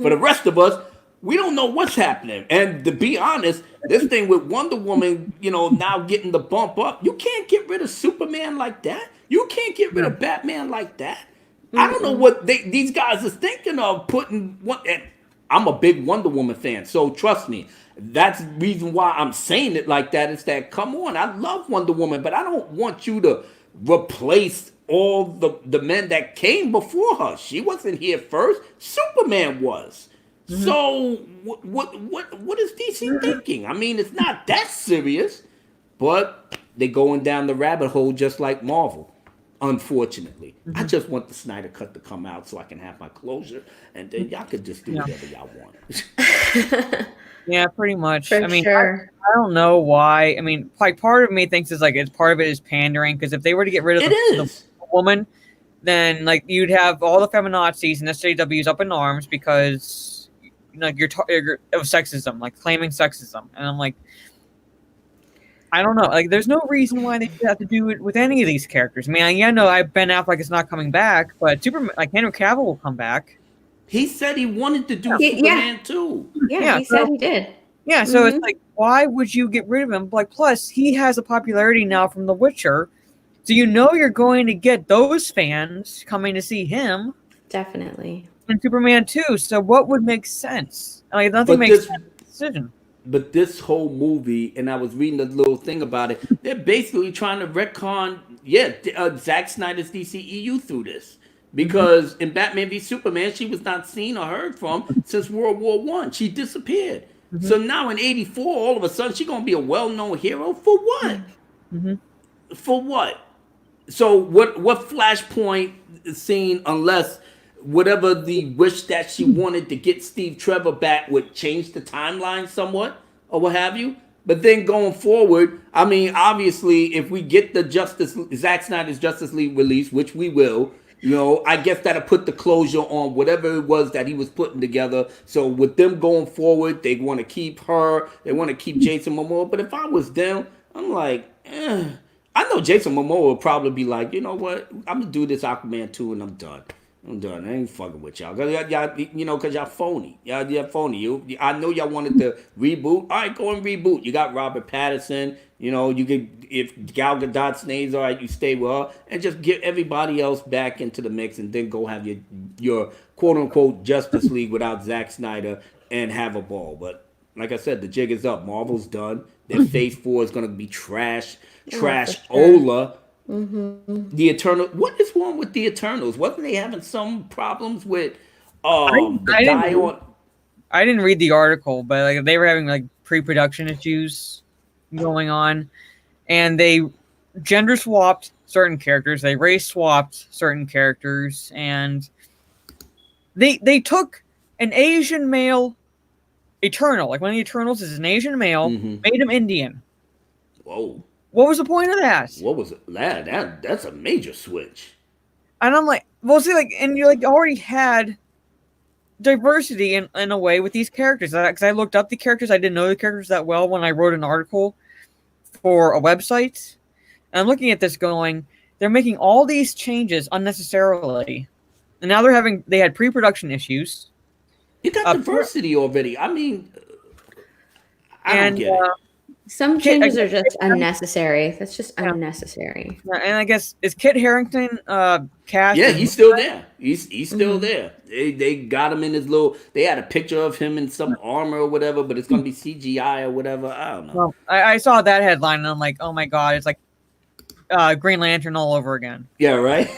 For the rest of us, we don't know what's happening. And to be honest, this thing with Wonder Woman, now getting the bump up, you can't get rid of Superman like that. You can't get rid of Batman like that. I don't know what these guys are thinking of putting. And I'm a big Wonder Woman fan, so trust me. That's the reason why I'm saying it like that. Is that, come on, I love Wonder Woman, but I don't want you to replace all the men that came before her. She wasn't here first. Superman was. So what is DC thinking? I mean, it's not that serious, but they're going down the rabbit hole just like Marvel. Unfortunately, I just want the Snyder Cut to come out so I can have my closure, and then y'all could just do whatever y'all want. Yeah, pretty much. For sure. I don't know why. I mean, like part of me thinks it's part of it is pandering, because if they were to get rid of the woman, then like you'd have all the feminazis and SJWs up in arms because you're of sexism, like claiming sexism, and I'm like, I don't know. Like, there's no reason why they have to do it with any of these characters. I mean, Ben Affleck is not coming back, but Superman, like Henry Cavill, will come back. He said he wanted to do Superman too. Yeah, he said he did. Yeah, so it's like, why would you get rid of him? Like, plus he has a popularity now from The Witcher, so you're going to get those fans coming to see him. Definitely. And Superman too. So what would make sense? Like, nothing makes sense. Decision. But this whole movie, and I was reading a little thing about it, they're basically trying to retcon, Zack Snyder's DCEU through this. Because in Batman v Superman, she was not seen or heard from since World War One. She disappeared. Mm-hmm. So now in '84, all of a sudden, she's gonna be a well-known hero for what? Mm-hmm. For what? So what Flashpoint scene, unless whatever the wish that she wanted to get Steve Trevor back would change the timeline somewhat or what have you. But then going forward, I mean, obviously, if we get the Zack Snyder's Justice League release, which we will, I guess that'll put the closure on whatever it was that he was putting together. So with them going forward, they want to keep her, they want to keep Jason Momoa. But if I was them, I'm like, I know Jason Momoa will probably be like, you know what, I'm gonna do this Aquaman 2 and I'm done. I'm done. I ain't fucking with y'all. Cause y'all phony. Y'all phony. I know y'all wanted to reboot. All right, go and reboot. You got Robert Pattinson. You could, if Gal Gadot stays, all right, you stay with her, and just get everybody else back into the mix, and then go have your quote unquote Justice League without Zack Snyder and have a ball. But like I said, the jig is up. Marvel's done. Their Phase 4 is gonna be trash. Ola. Mm-hmm. The Eternal. What is wrong with the Eternals? Wasn't they having some problems with the guy on? I didn't read the article, but like they were having like pre-production issues going on, and they gender swapped certain characters, they race swapped certain characters, and they took an Asian male Eternal, like one of the Eternals is an Asian male, made him Indian. Whoa. What was the point of that? What was it? That's a major switch. And I'm like, well, see, like, and you like already had diversity in a way with these characters. Because I looked up the characters, I didn't know the characters that well when I wrote an article for a website. And I'm looking at this going, they're making all these changes unnecessarily. And now they had pre-production issues. You got diversity already. I mean, I don't get it. Some changes are just unnecessary. That's just unnecessary. And I guess, is Kit Harington cast? Yeah, he's still there. He's still there. They got him in his little. They had a picture of him in some armor or whatever, but it's gonna be CGI or whatever. I don't know. Well, I saw that headline and I'm like, oh my god, it's like Green Lantern all over again. Yeah, right.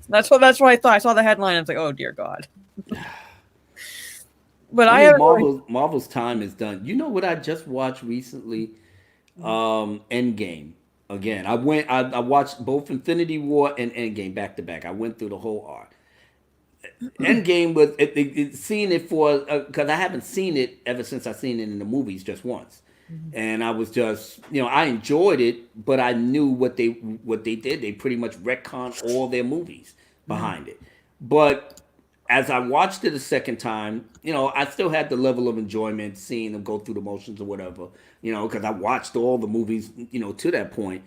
That's what I thought. I saw the headline. I was like, oh dear God. But I mean, Marvel's time is done. You know what I just watched recently? Endgame. Again, I watched both Infinity War and Endgame back to back. I went through the whole arc. Endgame was seeing it for because I haven't seen it ever since I seen it in the movies just once, and I was just I enjoyed it, but I knew what they did. They pretty much retconned all their movies behind it, but. As I watched it a second time, I still had the level of enjoyment seeing them go through the motions or whatever, because I watched all the movies, to that point.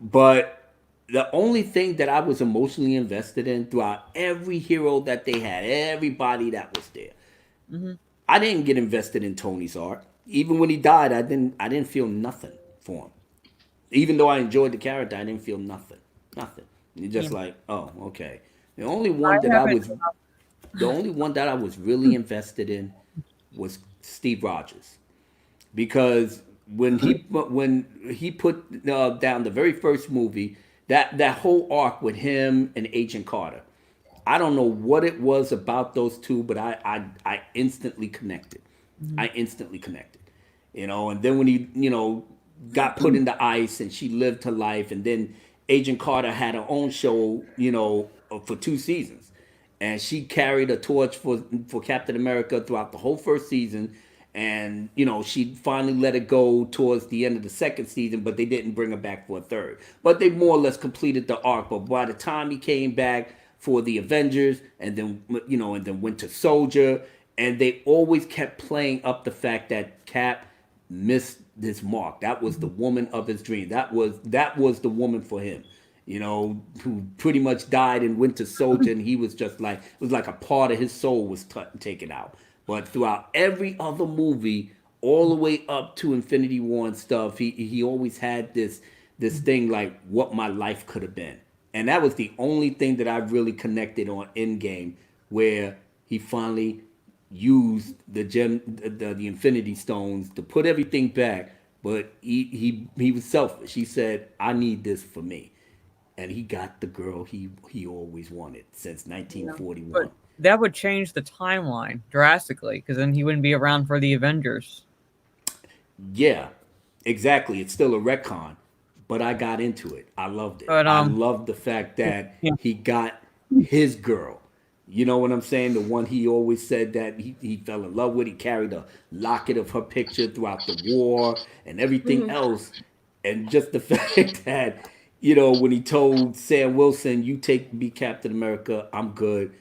But the only thing that I was emotionally invested in throughout every hero that they had, everybody that was there, I didn't get invested in Tony's arc. Even when he died, I didn't feel nothing for him. Even though I enjoyed the character, I didn't feel nothing. You're just like, oh, okay. The only one that I was really invested in was Steve Rogers, because when he put down the very first movie, that whole arc with him and Agent Carter, I don't know what it was about those two, but I instantly connected. I instantly connected, and then when he got put in the ice and she lived her life, and then Agent Carter had her own show, for 2 seasons. And she carried a torch for Captain America throughout the whole first season. And, she finally let it go towards the end of the second season, but they didn't bring her back for a third. But they more or less completed the arc. But by the time he came back for the Avengers and then, and then Winter Soldier, and they always kept playing up the fact that Cap missed this mark. That was the woman of his dream. That was the woman for him. Who pretty much died in Winter Soldier, and he was just like, it was like a part of his soul was taken out. But throughout every other movie, all the way up to Infinity War and stuff, he always had this thing like what my life could have been. And that was the only thing that I really connected on Endgame, where he finally used the Infinity Stones to put everything back. But he was selfish. He said, "I need this for me," and he got the girl he always wanted since Yeah. 1941. But that would change the timeline drastically because then he wouldn't be around for the Avengers. Yeah, exactly. It's still a retcon, but I got into it. I loved it. But I loved the fact that yeah. he got his girl. You know what I'm saying? The one he always said that he fell in love with. He carried a locket of her picture throughout the war and everything else. And just the fact that, when he told Sam Wilson, "You take me Captain America, I'm good.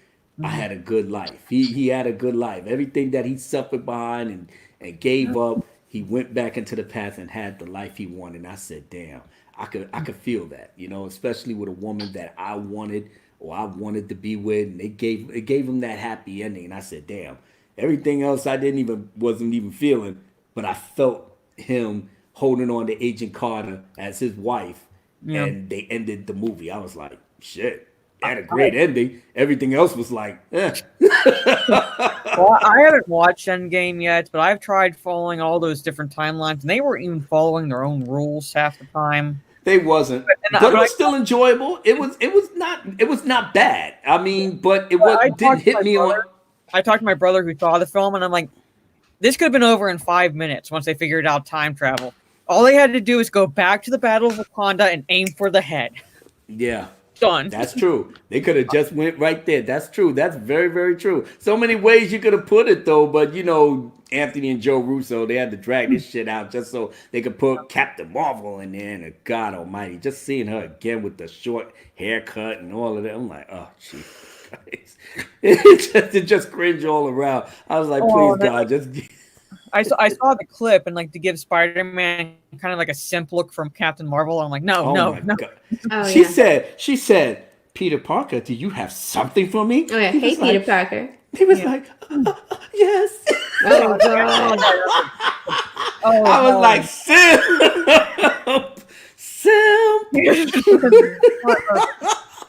I had a good life." He had a good life. Everything that he suffered behind and gave up, he went back into the path and had the life he wanted. And I said, damn, I could feel that, especially with a woman that I wanted or I wanted to be with, and it gave him that happy ending. And I said, damn, everything else I wasn't even feeling, but I felt him holding on to Agent Carter as his wife, and they ended the movie. I was like, shit. Had a great ending. Everything else was like, eh. Well, I haven't watched Endgame yet, but I've tried following all those different timelines, and they weren't even following their own rules half the time. They wasn't, but it was still enjoyable. It was not bad. I mean, but it didn't hit me on. I talked to my brother who saw the film, and I'm like, this could have been over in 5 minutes once they figured out time travel. All they had to do is go back to the Battle of Wakanda and aim for the head. Yeah. Done. That's true. They could have just went right there. That's true. That's very, very true. So many ways you could have put it, though. But, Anthony and Joe Russo, they had to drag this shit out just so they could put Captain Marvel in there. And God almighty, just seeing her again with the short haircut and all of that. I'm like, oh, Jesus Christ. It just cringe all around. I was like, please, God, just... I saw the clip, and to give Spider-Man kind of like a simp look from Captain Marvel. I'm like, no. God. Oh, she said, "Peter Parker, do you have something for me?" Oh yeah, hey Peter Parker. He was like, yes. Oh God. I was like, simp.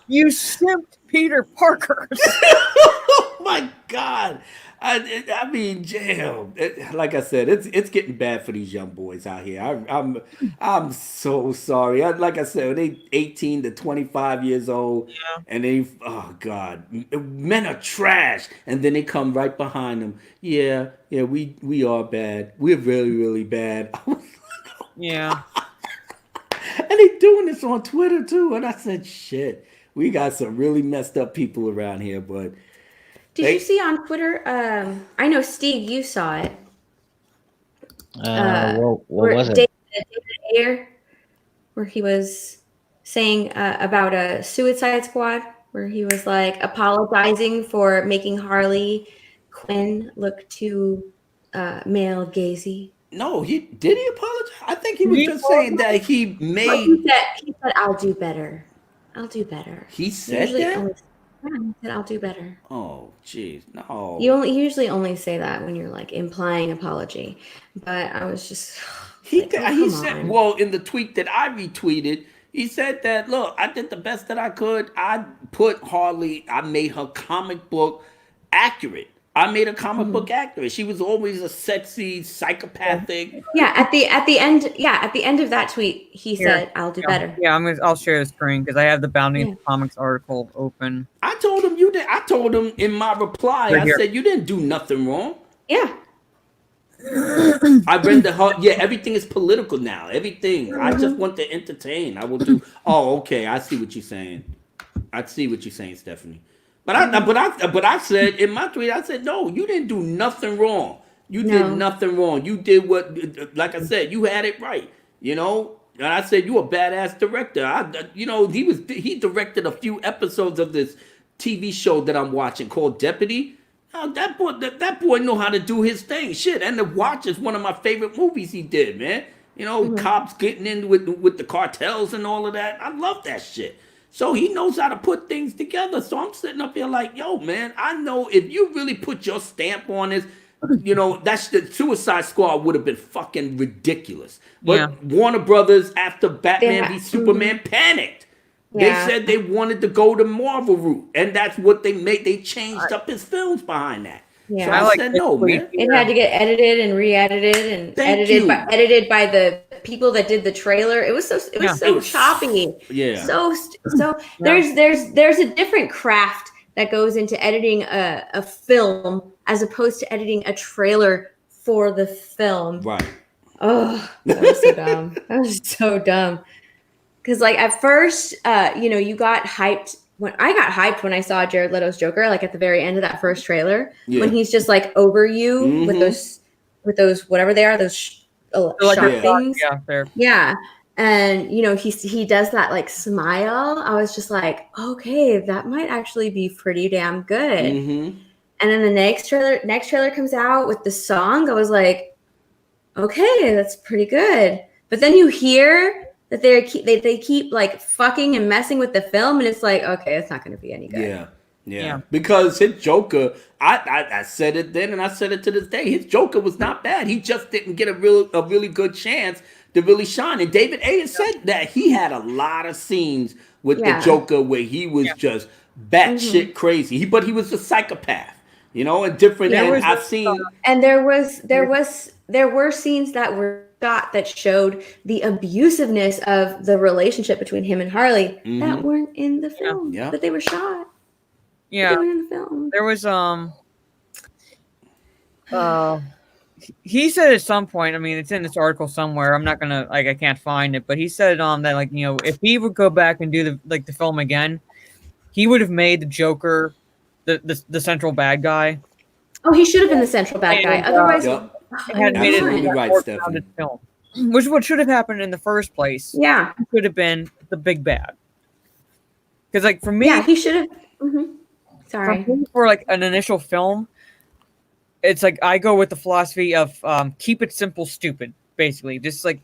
You simped Peter Parker. Oh my God. I mean, damn. Like I said, it's getting bad for these young boys out here. I'm so sorry. Like I said, they 18 to 25 years old, and oh God, men are trash. And then they come right behind them. Yeah, we are bad. We're really, really bad. Yeah. And they doing this on Twitter too. And I said, shit, we got some really messed up people around here, but. Did you see on Twitter? I know, Steve, you saw it. What was it? David Ayer, where he was saying about a Suicide Squad, where he was like apologizing for making Harley Quinn look too male gazy. No, did he apologize? I think he was just saying that he made. He said, "I'll do better. I'll do better." He said that. He said, "I'll do better." Oh, jeez, no. You usually only say that when you're implying apology, but I was just. He said, well, in the tweet that I retweeted, he said that, look, I did the best that I could. I put Harley. I made her comic book accurate. I made a comic book accurate. She was always a sexy, psychopathic. Yeah, at the end. Yeah, at the end of that tweet, he said, "I'll do better." Yeah, I'll share the screen because I have the Bounty of Comics article open. I told him you did. I told him in my reply. I said you didn't do nothing wrong. Yeah. I read everything is political now. Everything. I just want to entertain. I will do. Oh, okay. I see what you're saying. Stephanie. But I said in my tweet, I said, no, you didn't do nothing wrong. You did nothing wrong. You did what, like I said, you had it right. And I said, you a badass director. He directed a few episodes of this TV show that I'm watching called Deputy. Oh, that boy know how to do his thing. Shit, and The Watch is one of my favorite movies he did, man. Cops getting in with the cartels and all of that. I love that shit. So he knows how to put things together. So I'm sitting up here like, yo, man, I know if you really put your stamp on this, that's the Suicide Squad would have been fucking ridiculous. But Warner Brothers, after Batman v Superman, panicked. They said they wanted to go the Marvel route, and that's what they made. They changed up his films behind that. Yeah. So I said, no, man. It had to get edited and re-edited and edited by the people that did the trailer. It was so choppy. Yeah. So there's a different craft that goes into editing a film as opposed to editing a trailer for the film. Right. Oh, that was so dumb. That was so dumb. Because like at first, you got hyped. When I saw Jared Leto's Joker, like at the very end of that first trailer, when he's just like over you with those whatever they are, those sharp things. Yeah. And he does that like smile. I was just like, okay, that might actually be pretty damn good. And then the next trailer comes out with the song. I was like, okay, that's pretty good. But then you hear that they keep like fucking and messing with the film, and it's like, okay, it's not going to be any good. Yeah. Because his Joker, I said it then, and I said it to this day. His Joker was not bad. He just didn't get a really good chance to really shine. And David Ayer said that he had a lot of scenes with the Joker where he was just batshit crazy. But he was a psychopath, and different. And I've seen, and there were scenes that were shot that showed the abusiveness of the relationship between him and Harley that weren't in the film, but they were shot. Yeah, they were in the film. There was he said at some point, I mean, it's in this article somewhere. I'm not gonna I can't find it, but he said that if he would go back and do the film again, he would have made the Joker the central bad guy. Oh, he should have been the central bad guy. Otherwise. It had made it right, Stephanie. Film, which what should have happened in the first place. Yeah, it could have been the big bad. Because like for me, he should have. Sorry, for like an initial film, it's like I go with the philosophy of keep it simple, stupid. Basically, just like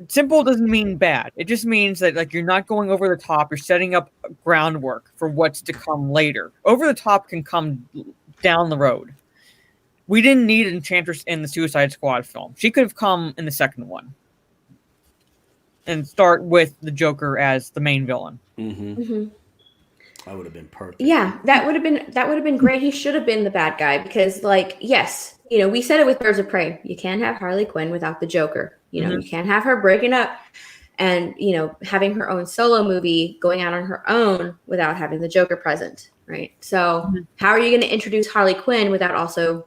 simple doesn't mean bad. It just means that like you're not going over the top. You're setting up groundwork for what's to come later. Over the top can come down the road. We didn't need Enchantress in the Suicide Squad film. She could have come in the second one and start with the Joker as the main villain. That would have been perfect. Yeah, that would have been great. He should have been the bad guy because, like, yes, we said it with Birds of Prey. You can't have Harley Quinn without the Joker. You can't have her breaking up and having her own solo movie going out on her own without having the Joker present, right? So how are you going to introduce Harley Quinn without also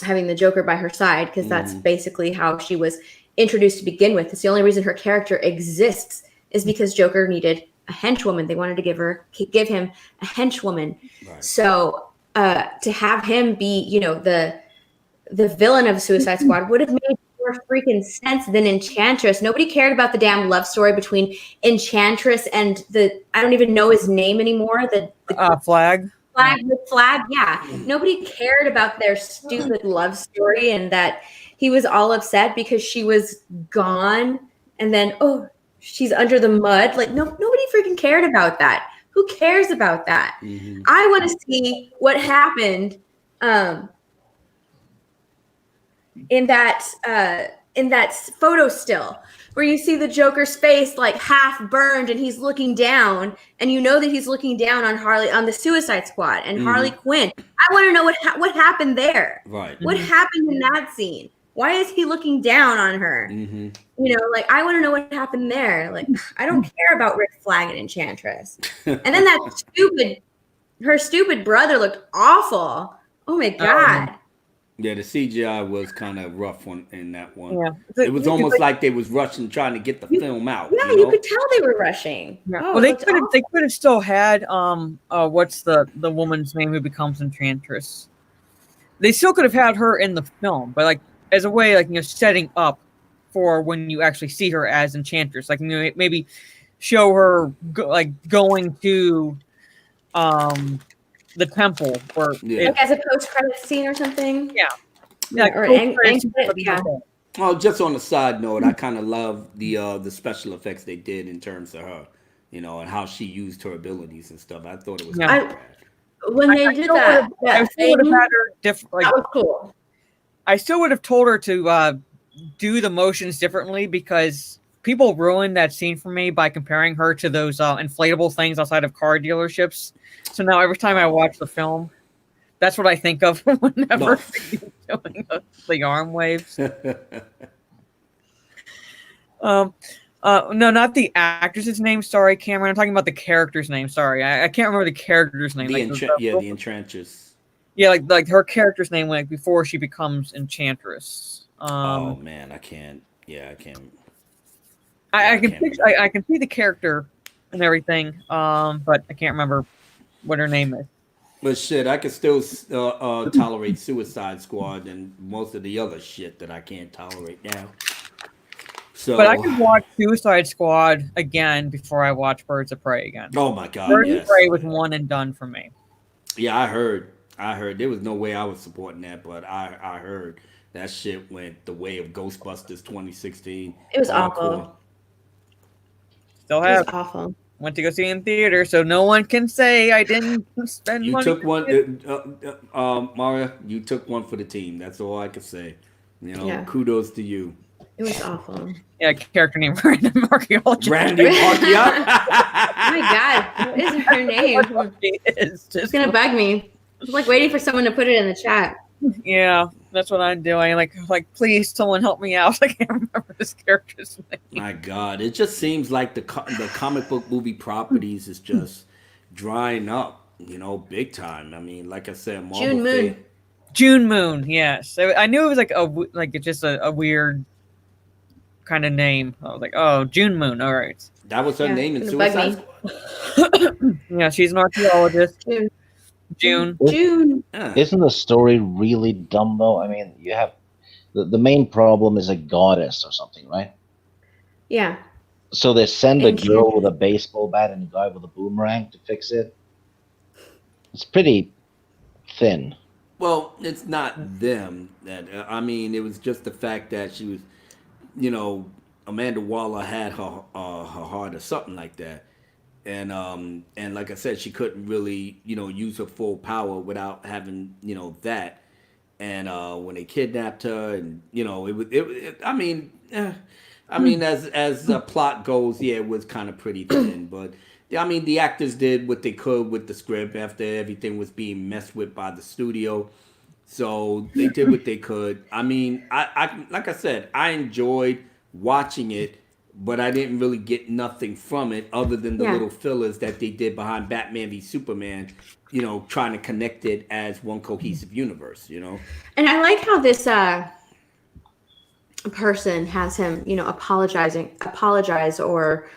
having the Joker by her side? Because that's basically how she was introduced to begin with. It's the only reason her character exists is because Joker needed a henchwoman. They wanted to give him a henchwoman. Right. So to have him be, the villain of Suicide Squad would have made more freaking sense than Enchantress. Nobody cared about the damn love story between Enchantress and I don't even know his name anymore. The Flag. Flag, yeah. Nobody cared about their stupid love story and that he was all upset because she was gone and then, she's under the mud. Like, nobody freaking cared about that. Who cares about that? I want to see what happened in that photo still where you see the Joker's face like half burned and he's looking down and that he's looking down on Harley on the Suicide Squad and Harley Quinn. I want to know what happened there. Right. What happened in that scene? Why is he looking down on her? Like I want to know what happened there. Like I don't care about Rick Flag and Enchantress. And then her stupid brother looked awful. Oh my God. Yeah, the CGI was kind of rough in that one. Yeah. It was almost like they was rushing, trying to get the film out. Yeah, you could tell they were rushing. Yeah. Well, they could have still had what's the woman's name who becomes Enchantress? They still could have had her in the film, but like as a way, like setting up for when you actually see her as Enchantress, like maybe show her going to the temple or like as a post-credit scene or something. Yeah, or Well, just on a side note, I kind of love the special effects they did in terms of her, and how she used her abilities and stuff. I thought it was bad. When they did that thing, would have had her different. That was cool. I still would have told her to do the motions differently because people ruined that scene for me by comparing her to those inflatable things outside of car dealerships. So now every time I watch the film, that's what I think of whenever she's doing the arm waves. No, not the actress's name. Sorry, Cameron. I'm talking about the character's name. Sorry, I can't remember the character's name. The Enchantress. Yeah, like her character's name, like before she becomes Enchantress. Oh man, I can't. Yeah, I can't. I can see the character and everything, but I can't remember what her name is. But shit, I can still tolerate Suicide Squad and most of the other shit that I can't tolerate now. So, but I can watch Suicide Squad again before I watch Birds of Prey again. Oh my god, Birds of Prey was one and done for me. Yeah, I heard there was no way I was supporting that, but I heard that shit went the way of Ghostbusters 2016. It was awful. Still have. It was awful. Went to go see it in theater, so no one can say I didn't spend money. You took one, Maria. You took one for the team. That's all I can say. You know, kudos to you. It was awful. Yeah, character name Random Archaeologist. Random Archaeologist. Oh my god, what is her name? It's just gonna bug me. I'm like waiting for someone to put it in the chat. Yeah, that's what I'm doing. Like, please, someone help me out. I can't remember this character's name. My God, it just seems like the comic book movie properties is just drying up, you know, big time. I mean, like I said, June Moon. Yes, I knew it was just a weird kind of name. I was like, oh, June Moon. All right, that was her name in Suicide Squad. Yeah, she's an archaeologist. June. Isn't the story really dumb though? I mean, you have the main problem is a goddess or something, right? Yeah. So they send a girl with a baseball bat and a guy with a boomerang to fix it. It's pretty thin. Well, it's not them. I mean, it was just the fact that she was, you know, Amanda Waller had her heart or something like that. And like I said, she couldn't really, you know, use her full power without having, you know, that. And when they kidnapped her, and you know, I mean, as the plot goes, yeah, it was kind of pretty thin. But I mean, the actors did what they could with the script after everything was being messed with by the studio. So they did what they could. I mean, I like I said, I enjoyed watching it. But I didn't really get nothing from it other than the little fillers that they did behind Batman v Superman, you know, trying to connect it as one cohesive universe, you know? And I like how this person has him, you know, apologize or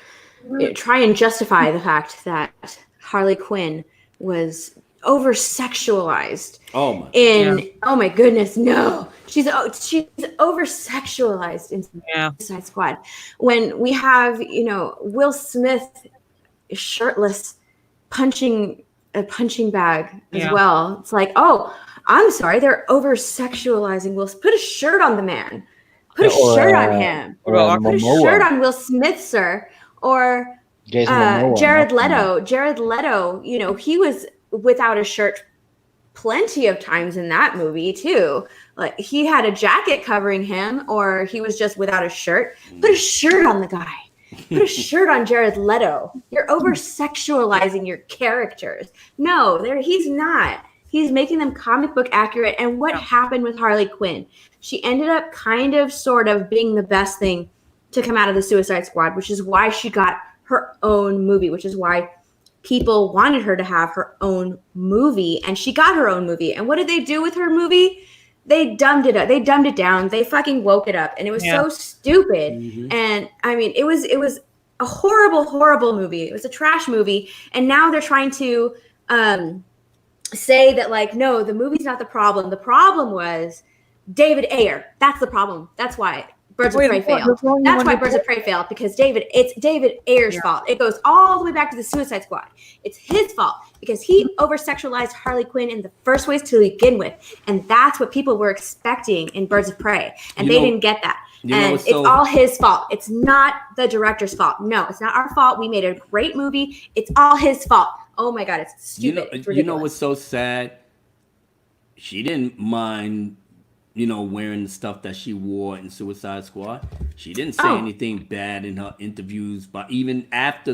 try and justify the fact that Harley Quinn was over-sexualized. Oh my goodness, no. She's over-sexualized in Suicide Squad. When we have, you know, Will Smith shirtless punching a punching bag as well. It's like, oh, I'm sorry, they're over-sexualizing Will. Put a shirt on the man. Put a shirt on him. Put a shirt on Will Smith, sir. Or Jared Leto. Jared Leto, you know, he was without a shirt plenty of times in that movie too. Like he had a jacket covering him, or he was just without a shirt. Put a shirt on the guy. Put a shirt on Jared Leto. You're over-sexualizing your characters. No, he's not. He's making them comic book accurate. And what happened with Harley Quinn? She ended up kind of, sort of being the best thing to come out of the Suicide Squad, which is why she got her own movie, which is why people wanted her to have her own movie, and she got her own movie. And what did they do with her movie? They dumbed it up. They dumbed it down. They fucking woke it up, and it was so stupid. Mm-hmm. And I mean, it was a horrible, horrible movie. It was a trash movie, and now they're trying to say that, like, no, the movie's not the problem. The problem was David Ayer. That's the problem. That's why Birds of Prey failed. That's why Birds of Prey failed, because it's David Ayer's fault. It goes all the way back to the Suicide Squad. It's his fault because he over-sexualized Harley Quinn in the first place to begin with. And that's what people were expecting in Birds of Prey. And they didn't get that. And it's all his fault. It's not the director's fault. No, it's not our fault. We made a great movie. It's all his fault. Oh my God, it's stupid. You know what's so sad? She didn't mind wearing the stuff that she wore in Suicide Squad. She didn't say anything bad in her interviews, but even after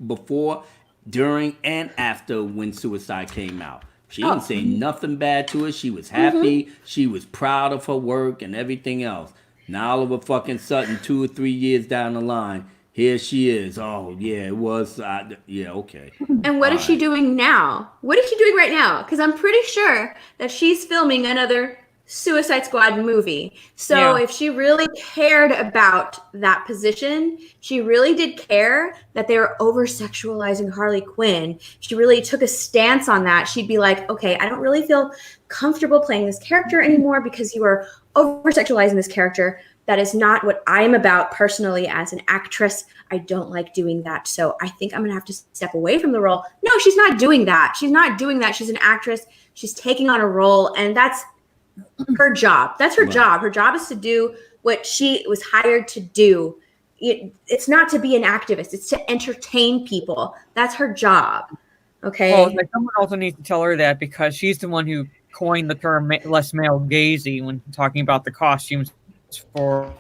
before, during, and after when Suicide came out. She didn't say nothing bad to it. She was happy. She was proud of her work and everything else. Now all of a fucking sudden, 2 or 3 years down the line, here she is. Oh, yeah, it was. Okay. And what is she doing now? What is she doing right now? Because I'm pretty sure that she's filming another Suicide Squad movie. So if she really cared about that position, she really did care that they were over-sexualizing Harley Quinn. She really took a stance on that. She'd be like, okay, I don't really feel comfortable playing this character anymore because you are over-sexualizing this character. That is not what I'm about personally as an actress. I don't like doing that. So I think I'm going to have to step away from the role. No, she's not doing that. She's not doing that. She's an actress. She's taking on a role, and that's her job. That's her job. Her job is to do what she was hired to do. It's not to be an activist. It's to entertain people. That's her job. Okay. Well, someone also needs to tell her that because she's the one who coined the term less male gazy when talking about the costumes for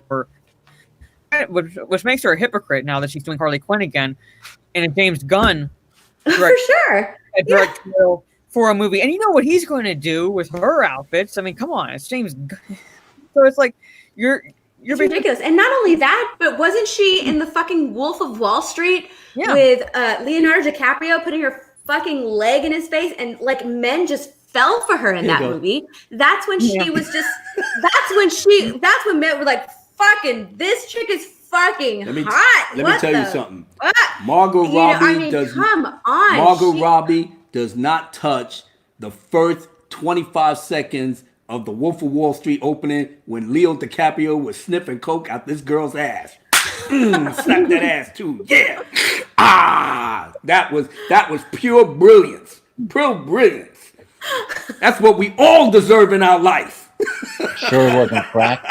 which makes her a hypocrite now that she's doing Harley Quinn again, and a James Gunn for sure directorial for a movie, and you know what he's going to do with her outfits. I mean, come on, it's James Gunn. So it's like you're ridiculous. And not only that, but wasn't she in the fucking Wolf of Wall Street with Leonardo DiCaprio putting her fucking leg in his face, and like men just fell for her in that movie. That's when she was just. That's when men were like, "Fucking, this chick is fucking hot." Let me tell you something. Margot Robbie Robbie does not touch the first 25 seconds of the Wolf of Wall Street opening when Leo DiCaprio was sniffing coke out this girl's ass. Slap that ass too. Yeah. That was pure brilliance. Pure brilliance. That's what we all deserve in our life. Sure wasn't crack.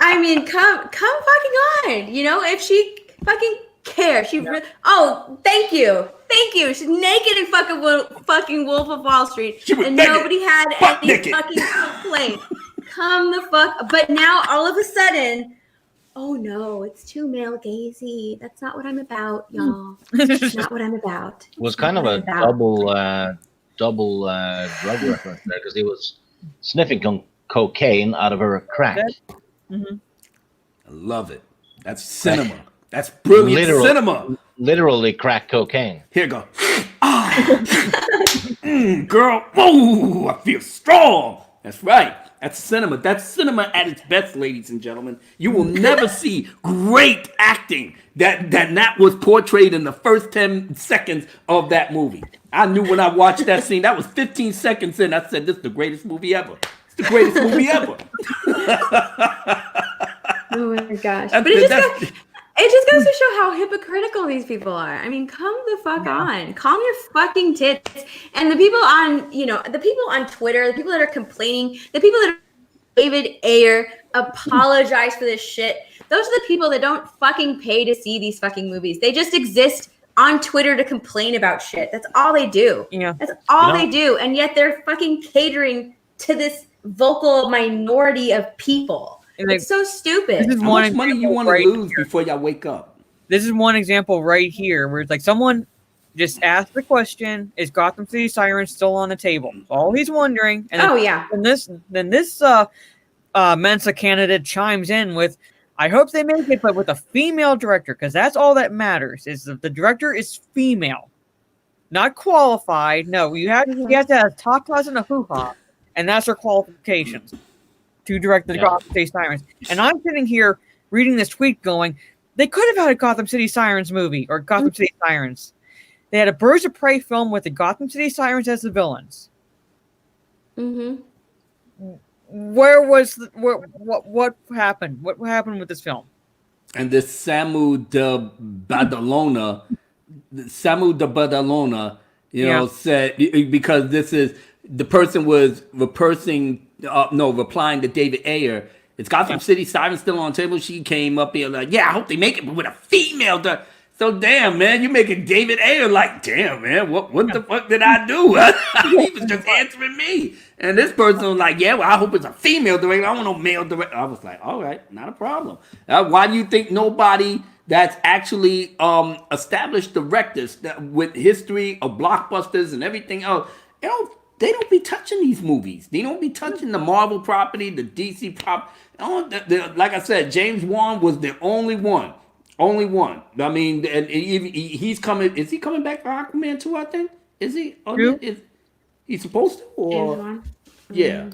I mean, come fucking on. If she fucking cares, thank you. She's naked in fucking Wolf of Wall Street, and nobody had any fucking complaint. Come the fuck. But now all of a sudden, oh no, it's too male gazy. That's not what I'm about, y'all. That's not what I'm about. It was kind of a double drug reference there because he was sniffing cocaine out of her crack. I love it. That's cinema. That's brilliant cinema. Literally crack cocaine. Here you go. Girl, oh, I feel strong. That's right. That's cinema. That's cinema at its best, ladies and gentlemen. You will never see great acting that was portrayed in the first 10 seconds of that movie. I knew when I watched that scene, that was 15 seconds in, I said, this is the greatest movie ever. It's the greatest movie ever. Oh my gosh. But it just goes to show how hypocritical these people are. I mean, come the fuck on. Calm your fucking tits. And the people on Twitter, the people that are complaining, the people that are David Ayer, apologize for this shit. Those are the people that don't fucking pay to see these fucking movies. They just exist on Twitter to complain about shit. That's all they do. Yeah. That's all they do. And yet they're fucking catering to this vocal minority of people. It's so stupid. How much money you want to lose before y'all wake up? This is one example right here where it's like someone just asked the question, is Gotham City Sirens still on the table? All he's wondering. And then this Mensa candidate chimes in with, I hope they make it, but with a female director, because that's all that matters, is that the director is female. Not qualified. No, you have to have top class and a hoo-ha, and that's her qualifications to direct the Gotham City Sirens. And I'm sitting here reading this tweet going, they could have had a Gotham City Sirens movie or Gotham City Sirens. They had a Birds of Prey film with the Gotham City Sirens as the villains. Mm-hmm. What happened? What happened with this film? And this Samu de Badalona, said, because this is, the person was replying to David Ayer. It's Gotham City Sirens still on the table. She came up here like, yeah, I hope they make it, but with a female. So damn, man, you making David Ayer like, damn, man, what the fuck did I do? He was just answering me. And this person was like, yeah, well, I hope it's a female director. I don't want no male director. I was like, all right, not a problem. Why do you think nobody that's actually established directors that with history of blockbusters and everything else, they don't be touching these movies. They don't be touching the Marvel property, the DC property. Like I said, James Wan was the only one. Only one. I mean, and he's coming. Is he coming back for Aquaman 2, I think? Is he? True. Is he supposed to? Or yeah.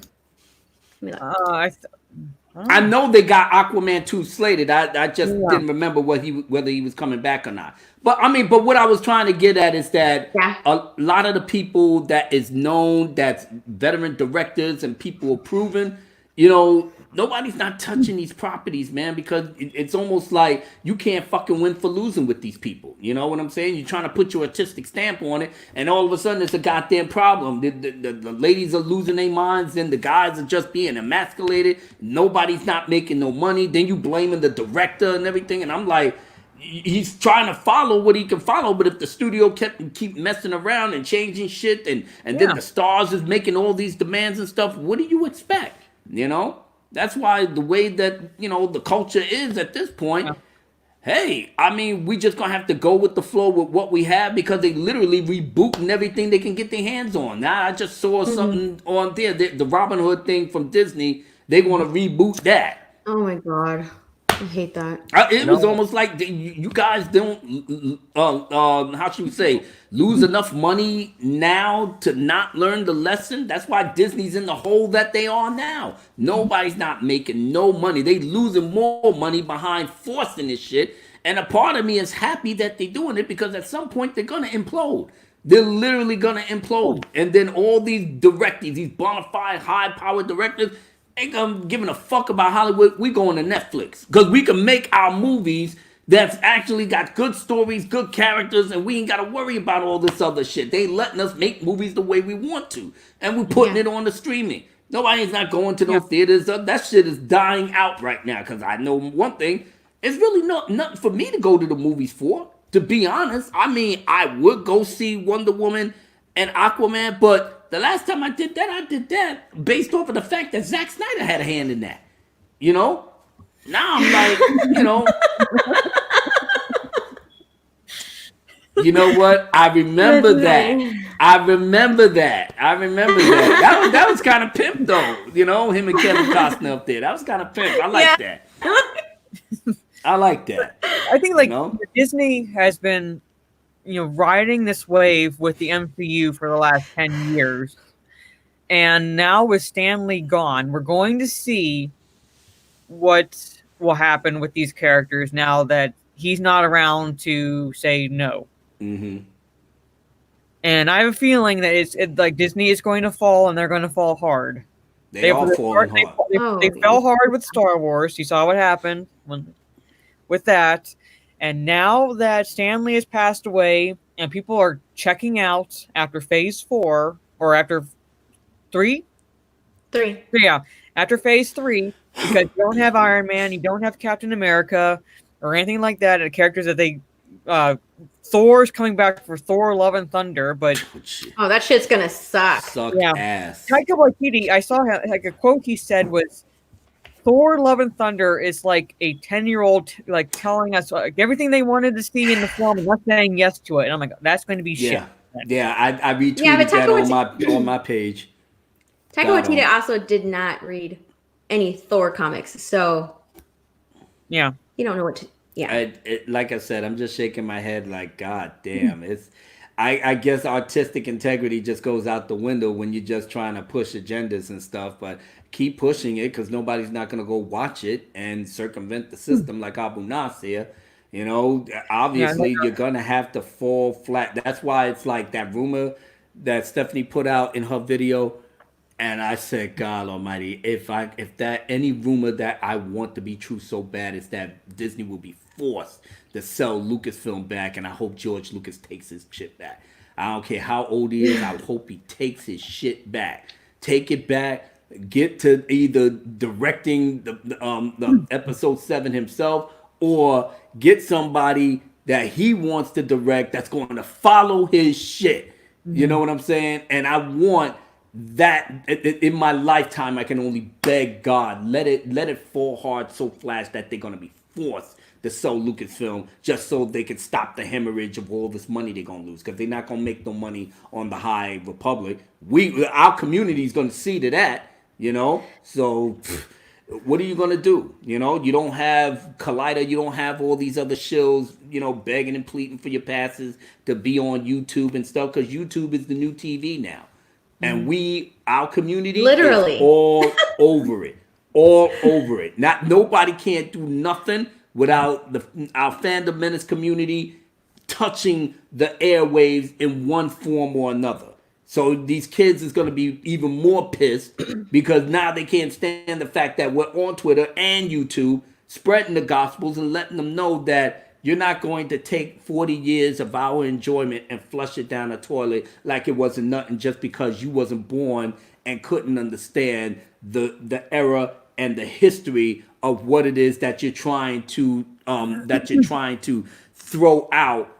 I know they got Aquaman 2 slated. I just didn't remember whether he was coming back or not. But what I was trying to get at is that a lot of the people that is known, that's veteran directors and people are proven, nobody's not touching these properties, man, because it's almost like you can't fucking win for losing with these people. You know what I'm saying? You're trying to put your artistic stamp on it, and all of a sudden it's a goddamn problem. The ladies are losing their minds, and the guys are just being emasculated. Nobody's not making no money. Then you blaming the director and everything, and I'm like, he's trying to follow what he can follow, but if the studio keep messing around and changing shit, and then the stars is making all these demands and stuff, what do you expect? That's why the way that, the culture is at this point, hey, we just going to have to go with the flow with what we have, because they literally rebooting everything they can get their hands on. Now, I just saw something on there, the Robin Hood thing from Disney, they're going to reboot that. Oh, my God. I hate that. It was almost like you guys don't, how should we say, lose enough money now to not learn the lesson. That's why Disney's in the hole that they are now. Nobody's not making no money. They losing more money behind forcing this shit. And a part of me is happy that they're doing it, because at some point they're going to implode. They're literally going to implode. And then all these directors, these bona fide, high-powered directors, ain't giving a fuck about Hollywood. We going to Netflix, because we can make our movies that's actually got good stories, good characters, and we ain't got to worry about all this other shit. They letting us make movies the way we want to, and we're putting it on the streaming. Nobody's not going to no theaters. That shit is dying out right now, because I know one thing, it's really nothing for me to go to the movies for, to be honest. I would go see Wonder Woman and Aquaman, but the last time I did that based off of the fact that Zack Snyder had a hand in that. Now I'm like, you know what? I remember that. That was kind of pimp, though. Him and Kevin Costner up there. That was kind of pimp. I like that. I like that. I think Disney has been, riding this wave with the MCU for the last 10 years. And now with Stan Lee gone, we're going to see what will happen with these characters now that he's not around to say no. Mm-hmm. And I have a feeling that it's like Disney is going to fall, and they're going to fall hard. They all falling hard. They fell hard with Star Wars. You saw what happened with that. And now that Stan Lee has passed away and people are checking out after phase 4 or after 3? 3. Yeah, after phase 3, because you don't have Iron Man, you don't have Captain America or anything like that, and characters that they Thor's coming back for Thor Love and Thunder, but that shit's gonna suck. Ass. Taika Waititi, I saw like a quote he said was, Thor Love and Thunder is like a 10-year-old like telling us everything they wanted to see in the film and not saying yes to it. And I'm like, that's going to be shit. Yeah, I retweeted that on my page. Taika Waititi also did not read any Thor comics, so yeah, you don't know what to. Yeah, like I said, I'm just shaking my head like, God damn, it's. I guess artistic integrity just goes out the window when you're just trying to push agendas and stuff, but keep pushing it, because nobody's not going to go watch it and circumvent the system like Abu Nasir. Obviously you're going to have to fall flat. That's why it's like that rumor that Stephanie put out in her video. And I said, God almighty, if that any rumor that I want to be true so bad is that Disney will be forced to sell Lucasfilm back, and I hope George Lucas takes his shit back. I don't care how old he is, I hope he takes his shit back. Take it back, get to either directing the episode 7 himself, or get somebody that he wants to direct that's going to follow his shit. You know what I'm saying? And I want that in my lifetime. I can only beg God, let it fall hard so flash that they're going to be forced to sell Lucasfilm just so they can stop the hemorrhage of all this money they're going to lose, because they're not going to make no money on the High Republic. Our community is going to see to that, you know? So what are you going to do? You know, you don't have Collider, you don't have all these other shills, you know, begging and pleading for your passes to be on YouTube and stuff, because YouTube is the new TV now. And our community literally is all over it. All over it. Nobody can't do nothing without our fandom menace community touching the airwaves in one form or another. So these kids is going to be even more pissed because now they can't stand the fact that we're on Twitter and YouTube spreading the gospels and letting them know that you're not going to take 40 years of our enjoyment and flush it down the toilet like it wasn't nothing just because you wasn't born and couldn't understand the era and the history of what it is that you're trying to throw out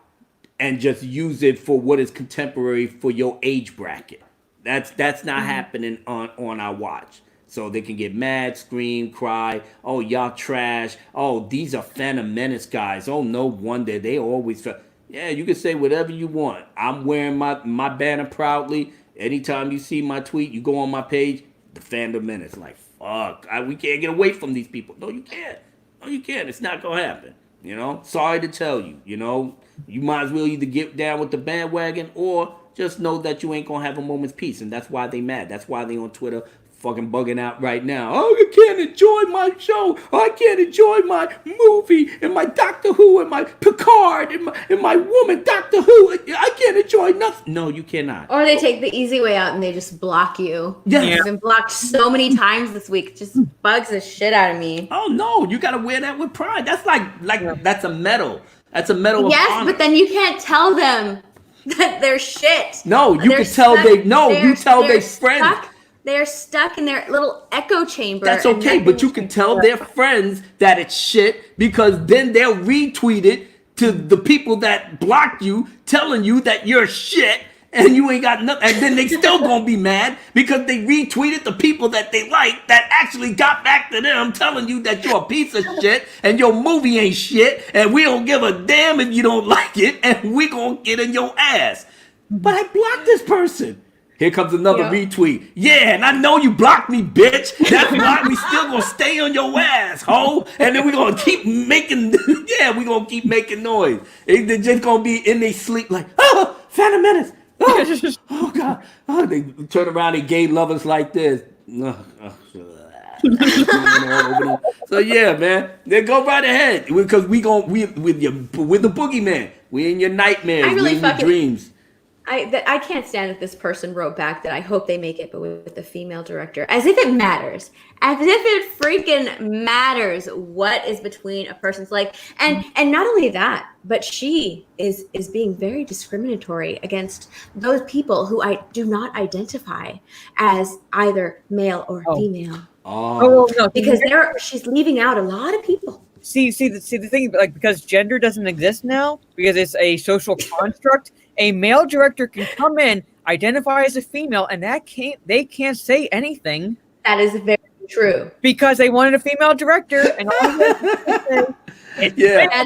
and just use it for what is contemporary for your age bracket. That's not happening on our watch. So they can get mad, scream, cry. Oh, y'all trash. Oh, these are Phantom Menace guys. Oh, no wonder they always. Yeah, you can say whatever you want. I'm wearing my banner proudly. Anytime you see my tweet, you go on my page, the Phantom Menace. Like, fuck, we can't get away from these people. No, you can't. No, you can't. It's not gonna happen. You know, sorry to tell you. You know, you might as well either get down with the bandwagon or just know that you ain't gonna have a moment's peace, and that's why they mad. That's why they on Twitter fucking bugging out right now. Oh, I can't enjoy my show. I can't enjoy my movie and my Doctor Who and my Picard and my woman Doctor Who. I can't enjoy nothing. No, you cannot. Or they take the easy way out and they just block you. Yeah. I've been blocked so many times this week. It just bugs the shit out of me. Oh no, you gotta wear that with pride. That's like that's a medal. That's a medal of Yes, honor. but then you can't tell them that they're shit. No, you They're can tell stuck- you tell their stuck- friends. They're stuck in their little echo chamber. That's and okay, but you can tell their friends that it's shit, because then they'll retweet it to the people that blocked you, telling you that you're shit and you ain't got nothing. And then they still gonna be mad because they retweeted the people that they like that actually got back to them, telling you that you're a piece of shit and your movie ain't shit and we don't give a damn if you don't like it and we gonna get in your ass. But I blocked this person. Here comes another retweet. Yeah, and I know you blocked me, bitch. That's why we still gonna stay on your ass, ho. And then we gonna keep making, we gonna keep making noise. They're just gonna be in their sleep like, oh, Phantom Menace. Oh God. Oh, they turn around and gay lovers like this. So yeah, man, then go right ahead because we're the boogeyman. We in your nightmares. We in your dreams. I can't stand that this person wrote back that I hope they make it, but with the female director, as if it matters, as if it freaking matters what is between a person's like, and not only that, but she is being very discriminatory against those people who I do not identify as either male or female. Oh no, because she's leaving out a lot of people. See the thing, like, because gender doesn't exist now because it's a social construct. A male director can come in, identify as a female, and they can't say anything. That is very true. Because they wanted a female director, and all that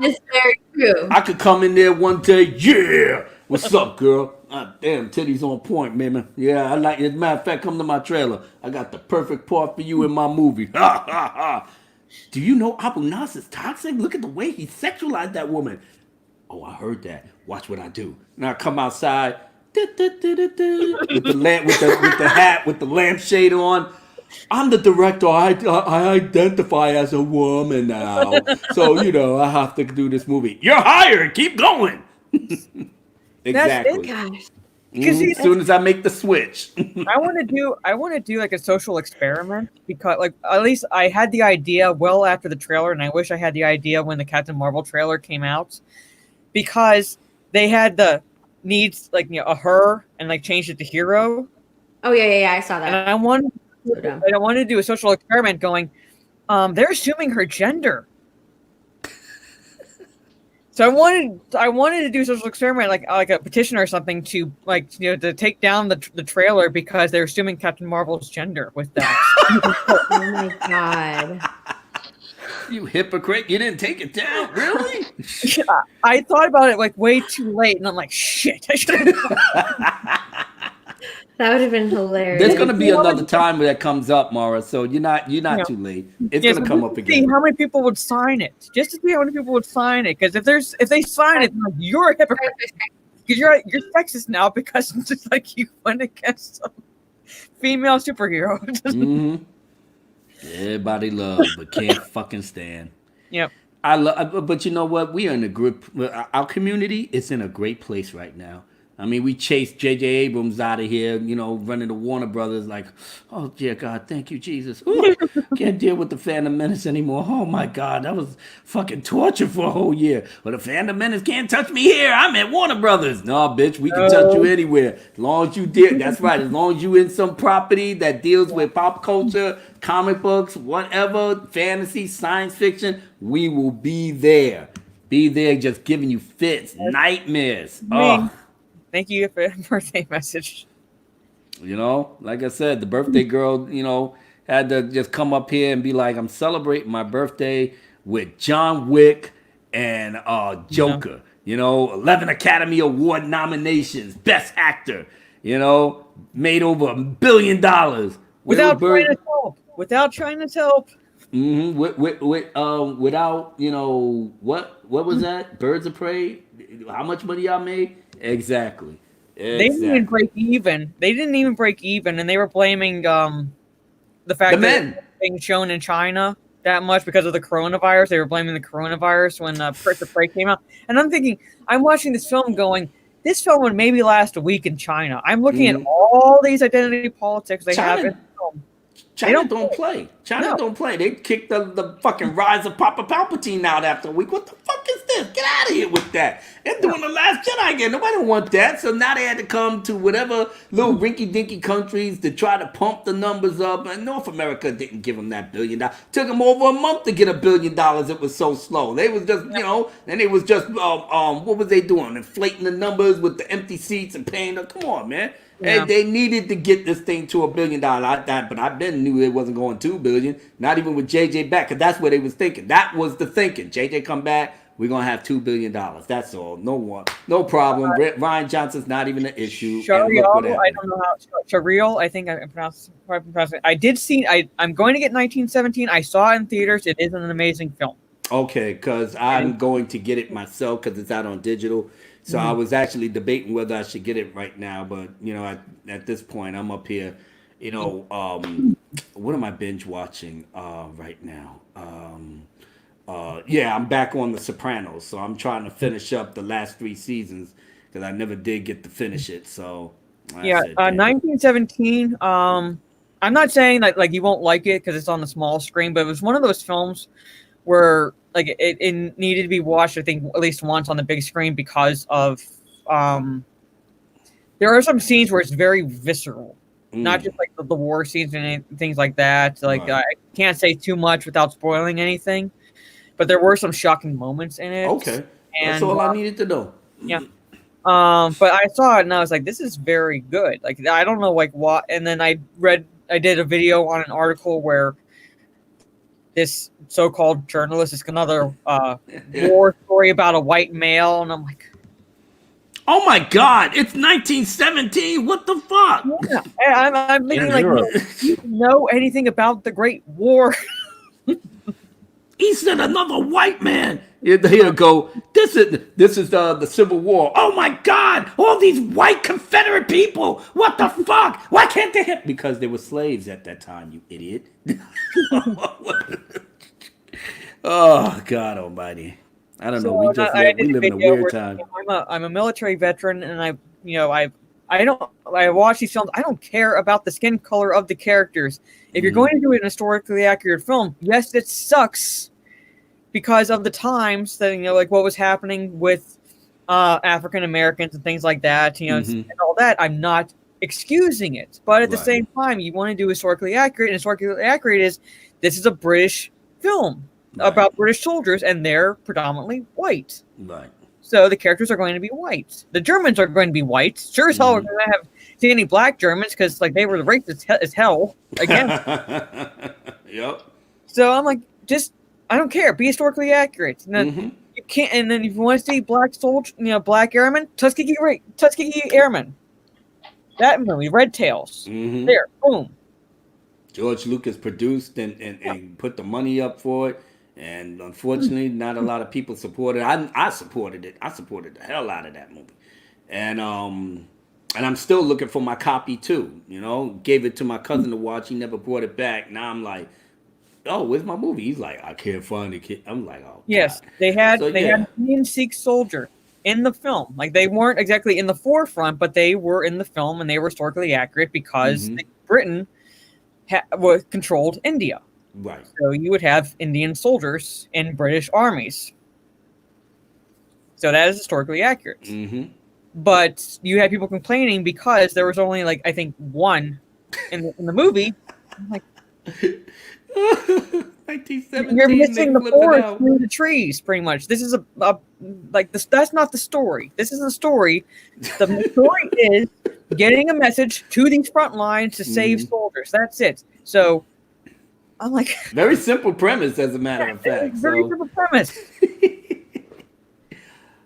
is very true. I could come in there one day, yeah. What's up, girl? Damn, titties on point, man. Yeah, I like it. As a matter of fact, come to my trailer. I got the perfect part for you in my movie. Ha ha ha. Do you know Abu Nas is toxic? Look at the way he sexualized that woman. Oh, I heard that. Watch what I do. Now I come outside with the lamp, with the hat, with the lampshade on. I'm the director. I identify as a woman now, so I have to do this movie. You're hired. Keep going. Exactly. As soon as I make the switch. I want to do like a social experiment, because like at least I had the idea well after the trailer, and I wish I had the idea when the Captain Marvel trailer came out, because they had the needs like a her and like changed it to hero. Oh yeah, I saw that. And I wanted to do a social experiment going, they're assuming her gender. So I wanted to do a social experiment, like a petition or something, to to take down the trailer because they're assuming Captain Marvel's gender with that. Oh my god! You hypocrite! You didn't take it down, really? I thought about it like way too late, and I'm like, shit, I should have. That would have been hilarious. There's gonna be another time where that comes up, Mara. So you're not too late. It's gonna come up again. See how many people would sign it, just to see how many people would sign it. Because if they sign it, like, you're a hypocrite. Because you're sexist now because it's just like you went against some female superhero. Mm-hmm. Everybody loves, but can't fucking stand. Yep. I love, but you know what? We are in a group. Our community is in a great place right now. I mean, we chased J.J. Abrams out of here, running to Warner Brothers like, oh, dear God, thank you, Jesus. Ooh, can't deal with the Phantom Menace anymore. Oh, my God, that was fucking torture for a whole year. But the Phantom Menace can't touch me here. I'm at Warner Brothers. No, bitch, we can touch you anywhere. As long as you did. That's right. As long as you in some property that deals with pop culture, comic books, whatever, fantasy, science fiction, we will be there. Be there just giving you fits, nightmares. Oh. Thank you for the birthday message. Like I said, the birthday girl, had to just come up here and be like, I'm celebrating my birthday with John Wick and Joker. 11 Academy Award nominations, Best Actor. Made over $1 billion. Without trying to help. Without trying to help. Mm-hmm. Without, what was that? Birds of Prey? How much money y'all made? Exactly. They didn't even break even. And they were blaming the fact that being shown in China that much because of the coronavirus. They were blaming the coronavirus when Birds of Prey came out. And I'm thinking, I'm watching this film going, this film would maybe last a week in China. I'm looking at all these identity politics they have in the film. China don't play. Don't play. They kicked the fucking Rise of Papa Palpatine out after a week. What the fuck is this? Get out of here with that. They're doing the Last Jedi again. Nobody want that. So now they had to come to whatever little rinky-dinky countries to try to pump the numbers up. And North America didn't give them that $1 billion. Took them over a month to get $1 billion. It was so slow. They was just, and it was just, what was they doing? Inflating the numbers with the empty seats and paying them. Come on, man. Yeah. They needed to get this thing to $1 billion. But I then knew it wasn't going $2 billion. Not even with JJ back, because that's what they was thinking. That was the thinking. JJ come back, we're gonna have $2 billion. That's all. No problem. Ryan Johnson's not even an issue. Shariel, I don't know how. Shariel, I think I pronounced it. I did see. I'm going to get 1917. I saw it in theaters. It is an amazing film. Okay, because I'm going to get it myself because it's out on digital. So I was actually debating whether I should get it right now, but at this point I'm up here. What am I binge watching right now? I'm back on The Sopranos, so I'm trying to finish up the last 3 seasons because I never did get to finish it. So 1917. I'm not saying that like you won't like it because it's on the small screen, but it was one of those films where like it needed to be watched, I think, at least once on the big screen because of there are some scenes where it's very visceral, not just like the war scenes and things like that. Like I can't say too much without spoiling anything, but there were some shocking moments in it. Okay, that's all I needed to know. Yeah. But I saw it and I was like, this is very good. Like I don't know like what, and then I did a video on an article where this so-called journalist is another war story about a white male, and I'm like, oh my God, it's 1917. What the fuck? Yeah. I'm thinking like, do you know anything about the Great War? He said another white man. Here go. This is the Civil War. Oh my God! All these white Confederate people. What the fuck? Why can't they hit? Because they were slaves at that time. You idiot. Oh God Almighty! I don't know. We live in a weird time. I'm a military veteran, and I watch these films. I don't care about the skin color of the characters. If you're going to do an historically accurate film, yes, it sucks because of the times that like what was happening with African Americans and things like that. And all that. I'm not excusing it, but at the same time, you want to do historically accurate, and historically accurate is this is a British film. about British soldiers, and they're predominantly white. Right. So the characters are going to be white. The Germans are going to be white. Sure as hell, we're going to have see any black Germans because like they were racist as hell again. Yep. So I'm like, just I don't care. Be historically accurate. And then you can't. And then if you want to see black soldier, black airmen, Tuskegee Airmen. That movie, Red Tails. There, boom. George Lucas produced and put the money up for it. And unfortunately, not a lot of people supported it. I supported it. I supported the hell out of that movie. And I'm still looking for my copy too. Gave it to my cousin to watch. He never brought it back. Now I'm like, oh, where's my movie? He's like, I can't find it. I'm like, oh. Yes, God. they had an Indian Sikh soldier in the film. Like they weren't exactly in the forefront, but they were in the film, and they were historically accurate because Britain controlled India. Right. So you would have Indian soldiers in British armies. So that is historically accurate. But you had people complaining because there was only like I think one in the movie. I'm like, 1917. You're missing the forest through the trees, pretty much. This is that's not the story. This is the story. The story is getting a message to these front lines to save soldiers. That's it. So I'm like, very simple premise, as a matter of fact. Very simple premise.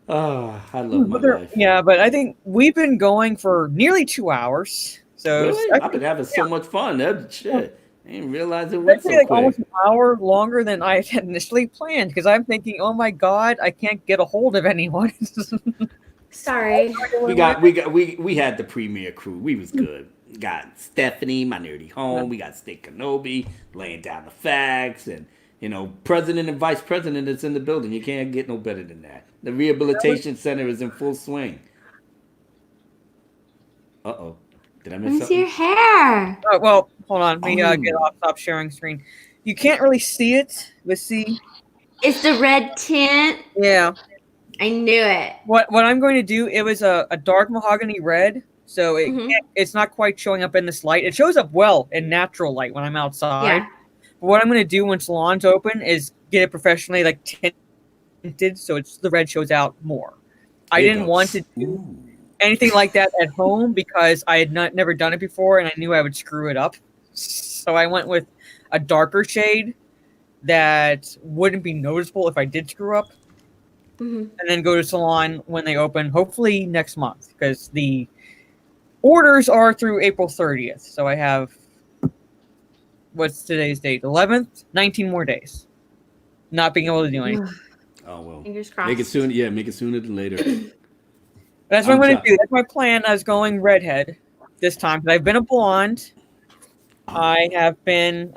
Oh, I love my life. Yeah, but I think we've been going for nearly 2 hours. So really? I've been having so much fun. That shit. I didn't realize it went so quick. Almost an hour longer than I had initially planned because I'm thinking, oh my god, I can't get a hold of anyone. Sorry. We had the premiere crew. We was good. Got Stephanie, my nerdy home. We got Stick Kenobi laying down the facts, and president and vice president that's in the building. You can't get no better than that. The rehabilitation center is in full swing. Uh-oh. Did I miss something? Your hair. Oh, well, hold on. Let me get off. Stop sharing screen. You can't really see it. Let's see. It's the red tint. Yeah. I knew it. What I'm going to do, it was a dark mahogany red, so it's not quite showing up in this light. It shows up well in natural light when I'm outside. Yeah. But what I'm going to do when salon's open is get it professionally like tinted so the red shows out more. I didn't want to do anything like that at home because I had never done it before and I knew I would screw it up. So I went with a darker shade that wouldn't be noticeable if I did screw up. And then go to salon when they open, hopefully next month, because the orders are through April 30th. So I have, what's today's date? 11th? 19 more days. Not being able to do anything. Oh, well. Fingers crossed. Make it soon. Yeah, make it sooner than later. That's what I'm going to do. That's my plan. I was going redhead this time because I've been a blonde. I have been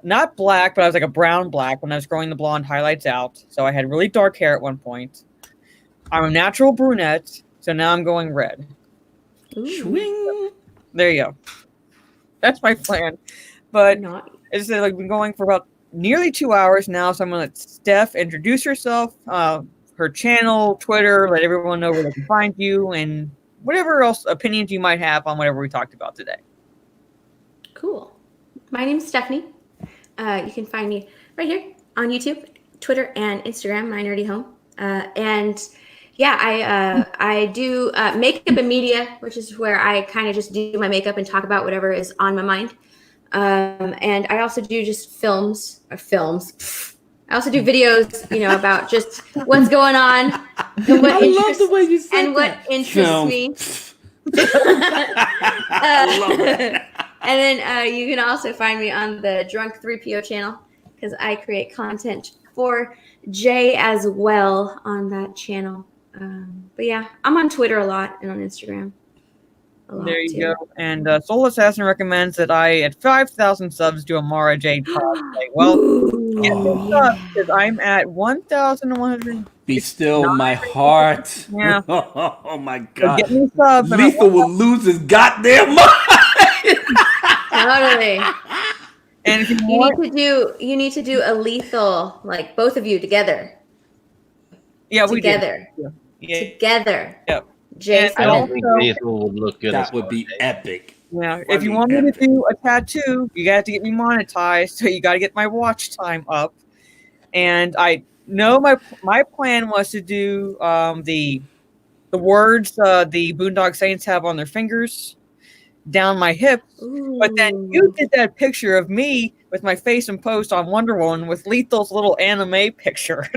not black, but I was like a brown black when I was growing the blonde highlights out. So I had really dark hair at one point. I'm a natural brunette, so now I'm going red. Swing. There you go. That's my plan. But it's like been going for about nearly 2 hours now. So I'm going to let Steph introduce herself, her channel, Twitter, let everyone know where they can find you, and whatever else opinions you might have on whatever we talked about today. Cool. My name's Stephanie. You can find me right here on YouTube, Twitter, and Instagram, My Nerdy Home. And yeah, I do makeup and media, which is where I kind of just do my makeup and talk about whatever is on my mind. And I also do just films. I also do videos, about just what's going on. And what I love the way you said and what interests me. I love that. And then you can also find me on the Drunk 3PO channel because I create content for Jay as well on that channel. But yeah, I'm on Twitter a lot and on Instagram. There you go. And Soul Assassin recommends that I, at 5,000 subs, do a Mara Jade cosplay. Well, get me subs because I'm at 1,100. Be still my heart. Yeah. Oh my God. So get me subs. Lethal will lose his goddamn mind. Totally. And if you need to do a lethal, like both of you together. Yeah, we together. Yeah. Together. Yep. Jason. I don't think lethal would look good. That would be epic. Yeah. If you want me to do a tattoo, you got to get me monetized. So you got to get my watch time up. and I know my plan was to do the words the Boondock Saints have on their fingers down my hip, but then you did that picture of me with my face imposed on Wonder Woman with Lethal's little anime picture.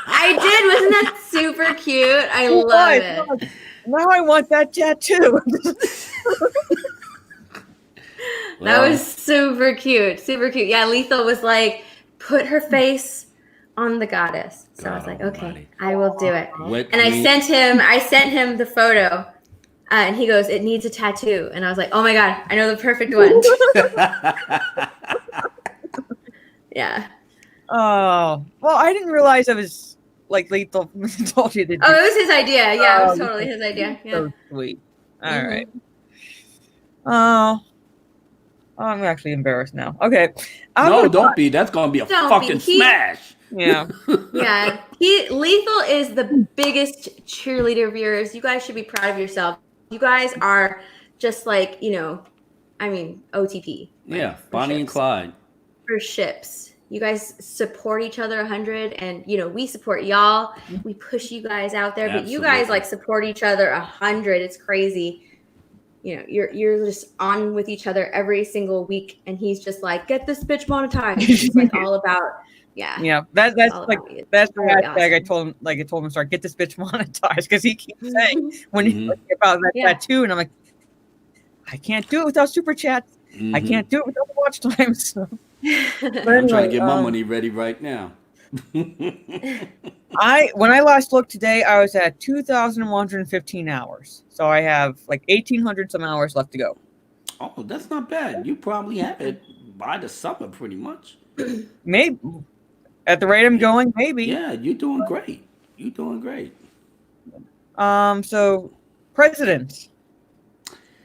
I did. Wasn't that super cute? I love it. Now I want that tattoo. That was super cute. Super cute. Yeah, Lethal was like, put her face on the goddess. So I was like, okay, I will do it. And I sent him the photo. And he goes, it needs a tattoo. And I was like, oh my God, I know the perfect one. Yeah. Oh, well, I didn't realize I was like Lethal told you to do. Oh, it was his idea. Yeah, it was totally his idea. Yeah. So sweet. All right. Oh, I'm actually embarrassed now. Okay. No, don't be. That's going to be a fucking smash. Yeah. Yeah. Lethal is the biggest cheerleader of yours. You guys should be proud of yourself. You guys are just like, OTP. Yeah, Bonnie and Clyde. For ships. You guys support each other 100, and we support y'all. We push you guys out there, but you guys like support each other 100. It's crazy. You're just on with each other every single week, and he's just like, get this bitch monetized. It's like all about that's the hashtag. I told him to start, get this bitch monetized, because he keeps saying when he's about that tattoo, and I'm like, I can't do it without super chats. I can't do it without the watch times. So. I'm trying to get my money ready right now. When I last looked today, I was at 2,115 hours. So I have like 1,800 some hours left to go. Oh, that's not bad. You probably have it by the summer, pretty much. Maybe. At the rate I'm going, maybe. Yeah, you're doing great. You're doing great. So, presidents.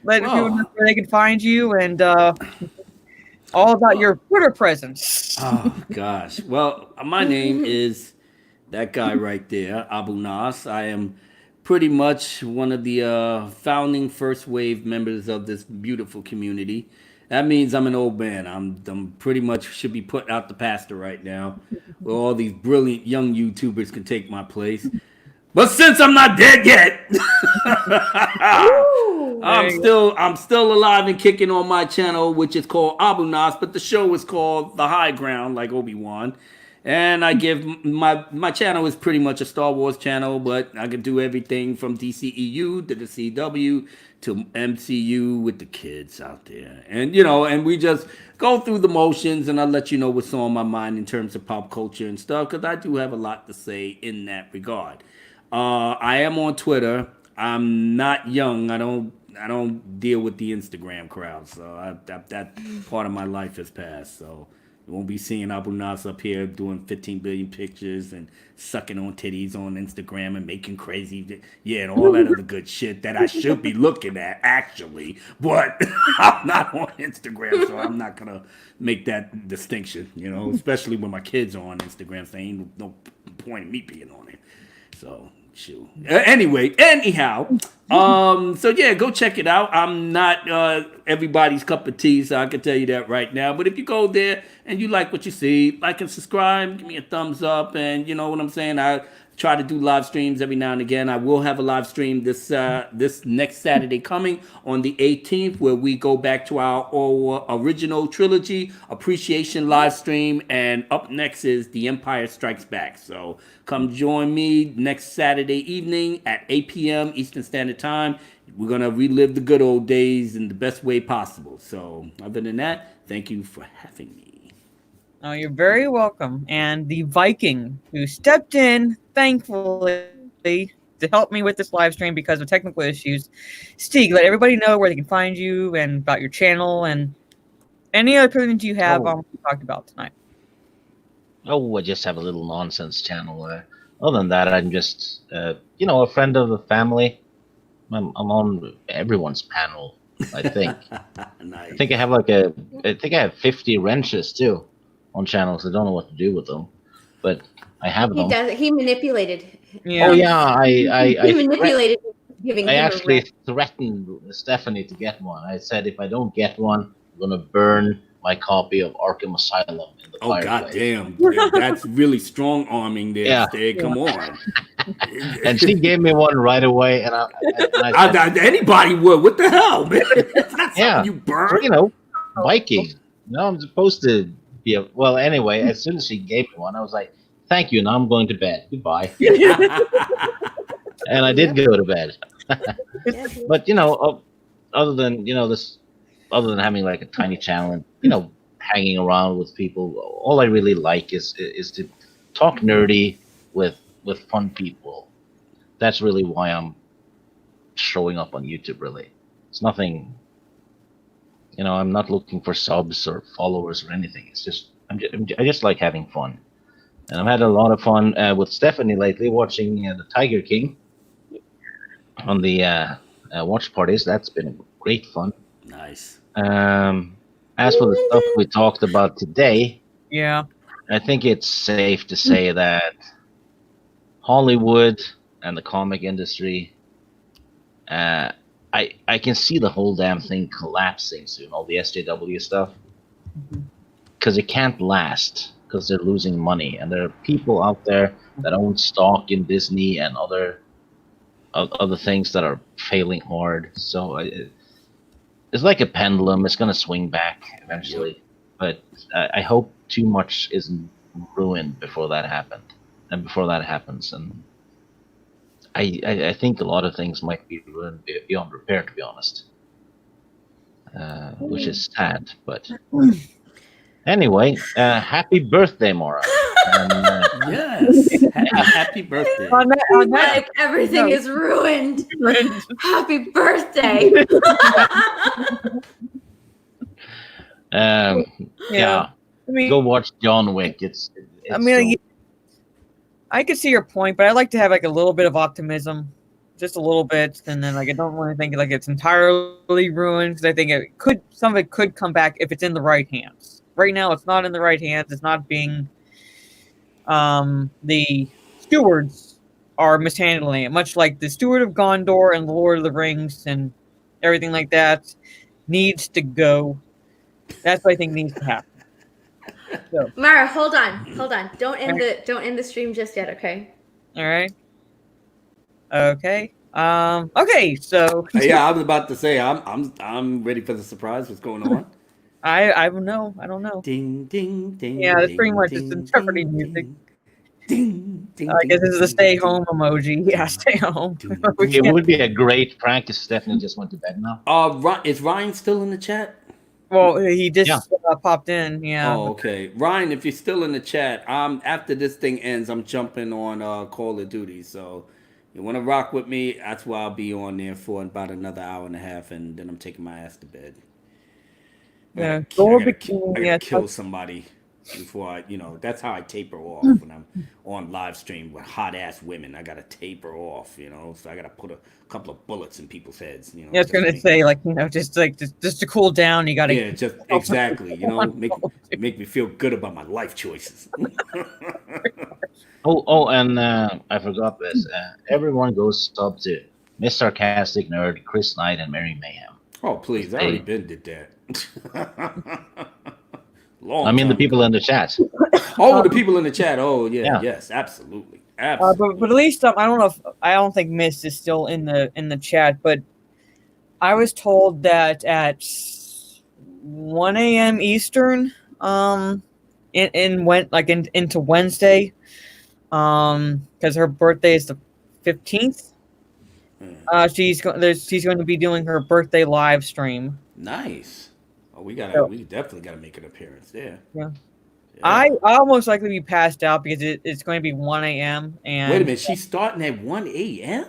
Let people know where they can find you and all about your Twitter presence. Oh, gosh. Well, my name is that guy right there, Abu Nas. I am pretty much one of the founding first wave members of this beautiful community. That means I'm an old man. I'm pretty much should be put out the pasture right now, where all these brilliant young YouTubers can take my place. But since I'm not dead yet, I'm still alive and kicking on my channel, which is called Abu Nas, but the show is called The High Ground, like Obi-Wan. And I give my channel is pretty much a Star Wars channel, but I can do everything from DCEU to the CW to MCU with the kids out there. And and we just go through the motions, and I'll let you know what's on my mind in terms of pop culture and stuff, because I do have a lot to say in that regard. I am on Twitter. I'm not young. I don't deal with the Instagram crowd, so that part of my life has passed. So you won't be seeing Abu Nas up here doing 15 billion pictures and sucking on titties on Instagram and making crazy, and all that other good shit that I should be looking at, actually. But I'm not on Instagram, so I'm not going to make that distinction, especially when my kids are on Instagram, so ain't no point in me being on it. So, shoot. Anyhow, so yeah, go check it out. I'm not everybody's cup of tea, so I can tell you that right now. But if you go there and you like what you see, like and subscribe, give me a thumbs up, and you know what I'm saying. I try to do live streams every now and again. I will have a live stream this next Saturday coming on the 18th, where we go back to our original trilogy appreciation live stream, and up next is The Empire Strikes Back. So come join me next Saturday evening at 8 p.m. Eastern Standard Time. We're going to relive the good old days in the best way possible. So other than that, thank you for having me. Oh, you're very welcome. And the Viking who stepped in, thankfully, to help me with this live stream because of technical issues. Stieg, let everybody know where they can find you and about your channel and any other things you have on what we talked about tonight. Oh, I just have a little nonsense channel. Other than that, I'm just, a friend of the family. I'm on everyone's panel, I think. Nice. I think I have 50 wrenches too on channels. I don't know what to do with them, but I have them. He manipulated. Yeah. Oh yeah, he manipulated. I actually threatened Stephanie to get one. I said if I don't get one, I'm gonna burn my copy of Arkham Asylum in the Oh fireplace. goddamn! Yeah, that's really strong arming there, Yeah. Stay. Come on. And she gave me one right away, and I said, Anybody would. What the hell, man? It's not something you burn. so, you know, Viking. No, I'm supposed to be a. Well, anyway, as soon as she gave me one, I was like, "Thank you." Now I'm going to bed. Goodbye. And I did go to bed. But other than other than having like a tiny channel and hanging around with people, all I really like is to talk nerdy with fun people. That's really why I'm showing up on YouTube. Really, it's nothing. I'm not looking for subs or followers or anything. It's just I just like having fun, and I've had a lot of fun with Stephanie lately watching the Tiger King on the watch parties. That's been great fun. Nice. As for the stuff we talked about today, Yeah. I think it's safe to say that Hollywood and the comic industry, I can see the whole damn thing collapsing soon. All the SJW stuff, because it can't last because they're losing money, and there are people out there that own stock in Disney and other things that are failing hard. So it's like a pendulum. It's gonna swing back eventually, but I hope too much isn't ruined before that happens. And I think a lot of things might be ruined beyond repair, to be honest, which is sad. But anyway, happy birthday, Mara. Yes, happy birthday. On that, Like everything is ruined. Happy birthday. Yeah. I mean, Go watch John Wick. It's I mean, I could see your point, but I like to have like a little bit of optimism, just a little bit, and then like I don't want to think like it's entirely ruined, because I think some of it could come back if it's in the right hands. Right now, it's not in the right hands. It's not being. The stewards are mishandling it, much like the Steward of Gondor and the Lord of the Rings and everything like that needs to go. That's what I think needs to happen. So. Mara, hold on. Don't end the stream just yet, okay? All right. Okay. Okay. So. Yeah, I was about to say I'm ready for the surprise. What's going on? I don't know. I don't know. Ding ding ding. Yeah, that's pretty much ding, just Jeopardy ding, music. Ding, ding, I guess this is the stay ding, home emoji. Yeah, stay home. It would be a great prank if Stephanie just went to bed now. Is Ryan still in the chat? Well, he just popped in. Yeah. Oh, okay. Ryan, if you're still in the chat, after this thing ends, I'm jumping on Call of Duty. So you want to rock with me? That's why I'll be on there for about another hour and a half, and then I'm taking my ass to bed. Yeah, I gotta kill somebody before that's how I taper off when I'm on live stream with hot ass women. I gotta taper off, so I gotta put a couple of bullets in people's heads. Yeah, I was gonna say just to cool down, you gotta. Yeah, just exactly. Make me feel good about my life choices. And I forgot this. Everyone goes sub to Miss Sarcastic Nerd, Chris Knight, and Mary Mayhem. Oh please, I already did that. The people in the chat. The people in the chat. Oh yeah. Yes, absolutely. But at least I don't think Miss is still in the chat. But I was told that at 1 a.m. Eastern, into Wednesday, because her birthday is the 15th. She's going to be doing her birthday live stream. Nice. Oh, we definitely gotta make an appearance there. Yeah. I'll most likely be passed out because it's going to be 1 a.m. and wait a minute, she's starting at 1 a.m.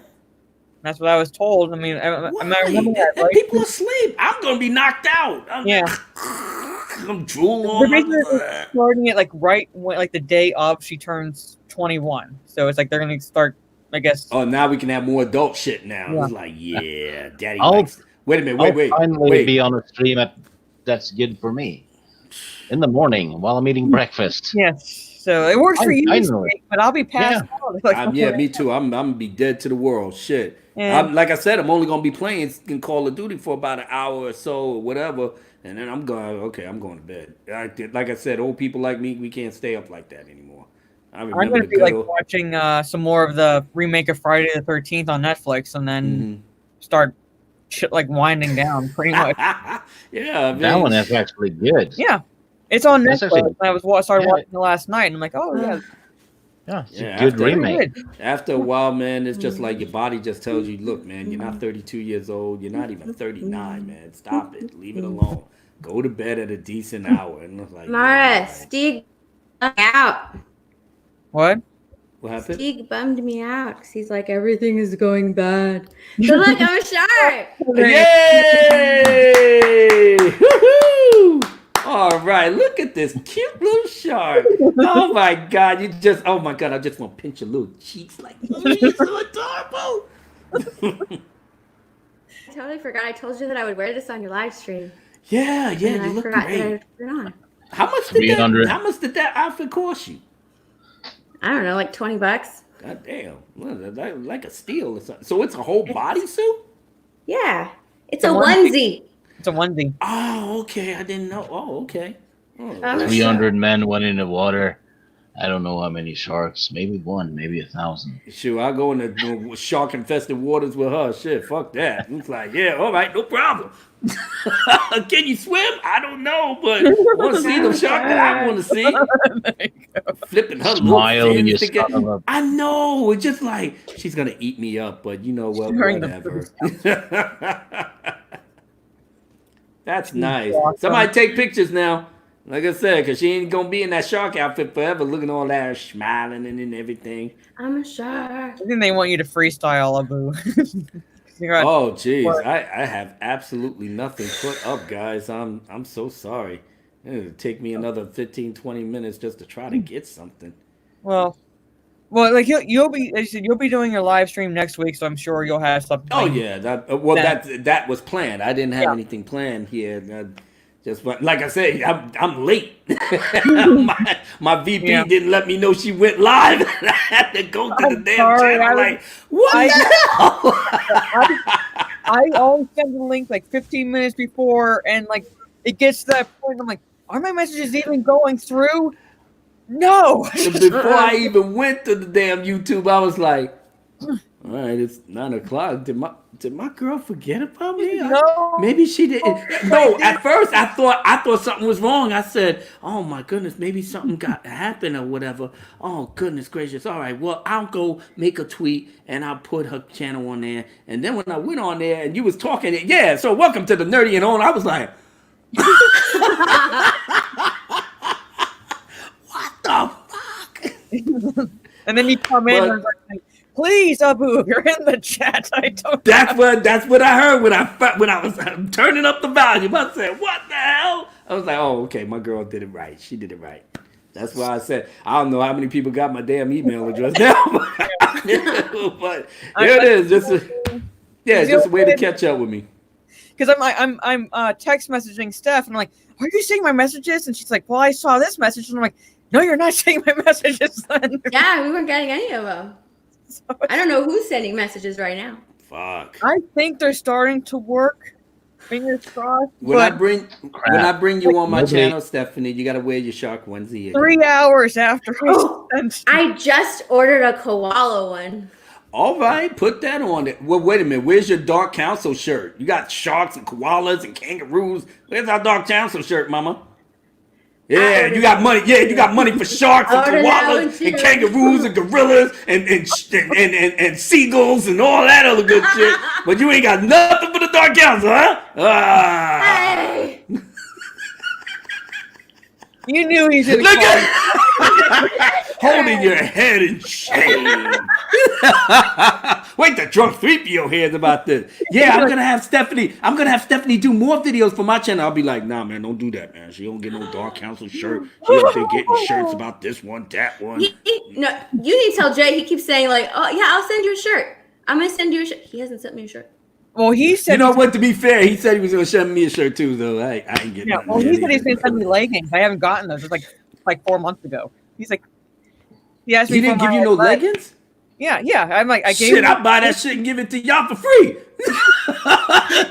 That's what I was told. I mean, I remember that, right? People asleep. I'm gonna be knocked out. I'm drooling. They're basically starting it right when, the day of she turns 21. So it's they're gonna start. I guess. Oh, now we can have more adult shit now. Yeah. It's like, yeah, daddy likes. Wait a minute, wait. I'll finally be on a stream that's good for me in the morning while I'm eating breakfast. Yes. So it works for you, know it. but I'll be passed out. Like, Yeah, me too. I'm gonna be dead to the world. Shit. And- Like I said, I'm only gonna be playing in Call of Duty for about an hour or so, or whatever, and then I'm going. Okay, I'm going to bed. Like I said, old people like me, we can't stay up like that anymore. I'm going to be like watching some more of the remake of Friday the 13th on Netflix, and then start like winding down pretty much. Yeah, that one is actually good. Yeah, it's on Netflix. Actually, I started watching it last night, and I'm like, oh yeah. Yeah, it's a good remake. After a while, man, it's just like your body just tells you, look, man, you're not 32 years old. You're not even 39, man. Stop it. Leave it alone. Go to bed at a decent hour. And it's like, Mara, Steve bummed me out. What? What happened? Steve bummed me out because he's like, everything is going bad. So look, I'm a shark. Yay! Woo-hoo! All right, look at this cute little shark. Oh my God, oh my God, I just want to pinch your little cheeks like, oh, you're so adorable. I totally forgot. I told you that I would wear this on your live stream. Yeah, you I look forgot great. that I put it on. How much did that outfit cost you? I don't know, like $20. God damn, like a steal or something. So it's a whole bodysuit? Yeah, it's a onesie. It's a onesie. Oh, okay. I didn't know. Oh, okay. 300 men went in the water. I don't know how many sharks. Maybe one, maybe 1,000. Sure, I'll go in the shark-infested waters with her. Shit, fuck that. It's like, yeah, all right, no problem. Can you swim? I don't know, but I want to see the shark that I want to see. Flipping her Smile, little you fins son of together. a- I know. It's just like, she's going to eat me up, but you know what? Whatever. That's nice. Somebody take pictures now. Like I said, because she ain't going to be in that shark outfit forever, looking all that, smiling and everything. I'm a shark. I think they want you to freestyle, Abu. Oh, jeez. I have absolutely nothing put up, guys. I'm so sorry. It'll take me another 15, 20 minutes just to try to get something. Well, like you'll be, as you said, you'll be doing your live stream next week, so I'm sure you'll have something. Oh yeah, that was planned. I didn't have anything planned here. Like I said, I'm late. my VP didn't let me know she went live. I had to go to the damn channel. What the hell? I always send the link like 15 minutes before, and like it gets to that point. I'm like, are my messages even going through? No. Before I even went to the damn YouTube, I was like, all right, it's 9:00. Did my girl forget about me? No. Maybe she didn't. No, at first I thought something was wrong. I said, oh my goodness, maybe something happened or whatever. Oh goodness gracious. All right, well, I'll go make a tweet and I'll put her channel on there. And then when I went on there and you was talking, so welcome to the Nerdy and On. I was like, what the fuck? And then you come in and I was like, please, Abu, if you're in the chat, I don't. That's what I heard when I was turning up the volume. I said, "What the hell?" I was like, "Oh, okay, my girl did it right. She did it right." That's why I said I don't know how many people got my damn email address now, but there it is. Just a way to catch up with me. Because I'm text messaging Steph, and I'm like, "Are you seeing my messages?" And she's like, "Well, I saw this message," and I'm like, "No, you're not seeing my messages." Then. Yeah, we weren't getting any of them. I don't know who's sending messages right now. Fuck. I think they're starting to work. Fingers crossed. When I bring you on my channel, Stephanie, you gotta wear your shark onesie. 3 hours after I just ordered a koala one. All right, put that on it. Well, wait a minute. Where's your Dark Council shirt? You got sharks and koalas and kangaroos. Where's our Dark Council shirt, Mama? Yeah, you got money. Yeah, you got money for sharks and koalas and kangaroos and gorillas and seagulls and all that other good shit. But you ain't got nothing for the Dark Council, huh? Hey. You knew he should Look at holding your head in shame. Wait, the drunk 3PO hears about this. Yeah, I'm gonna have Stephanie do more videos for my channel. I'll be like, nah, man, don't do that, man. She don't get no Dark Council shirt. She out there getting shirts about this one, that one. No, you need to tell Jay. He keeps saying like, oh yeah, I'll send you a shirt. I'm gonna send you a shirt. He hasn't sent me a shirt. Well, he said. You know what? To be fair, he said he was gonna send me a shirt too, though. I ain't getting. Yeah, well, he said he's gonna send me leggings. I haven't gotten those. It's like 4 months ago. He's like, He asked me He didn't for give my you no address. leggings? Yeah. I'm like, I gave Shit, him I'll buy that shit and give it to y'all for free.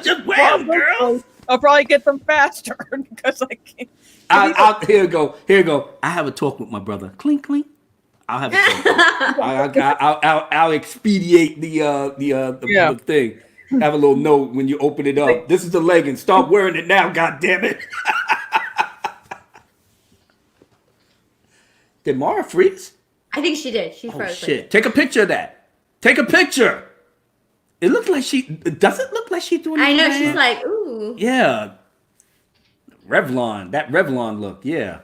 Just wear them, girls. I'll probably get them faster because I can't. Here you go. I have a talk with my brother. Clink, clink. I'll have a talk. I'll expedite the thing. Have a little note when you open it up. This is the leggings. Start wearing it now, goddammit. Did Mara freeze? I think she did. She froze. Shit. Take a picture of that. Take a picture. It looks like does it look like she's doing it? I know, she's like, ooh. Yeah. Revlon. That Revlon look. Yeah.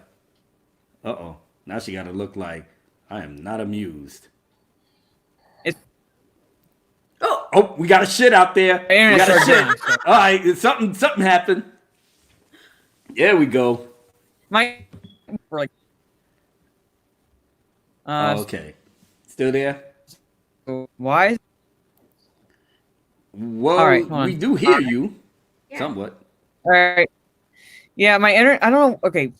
Uh-oh. Now she got to look like, I am not amused. Oh, we got a shit out there. We got a shit. All right, something happened. There we go. Okay. Still there? Why? Well, all right, we do hear you. Somewhat. All right. Yeah, my internet. I don't know. Okay,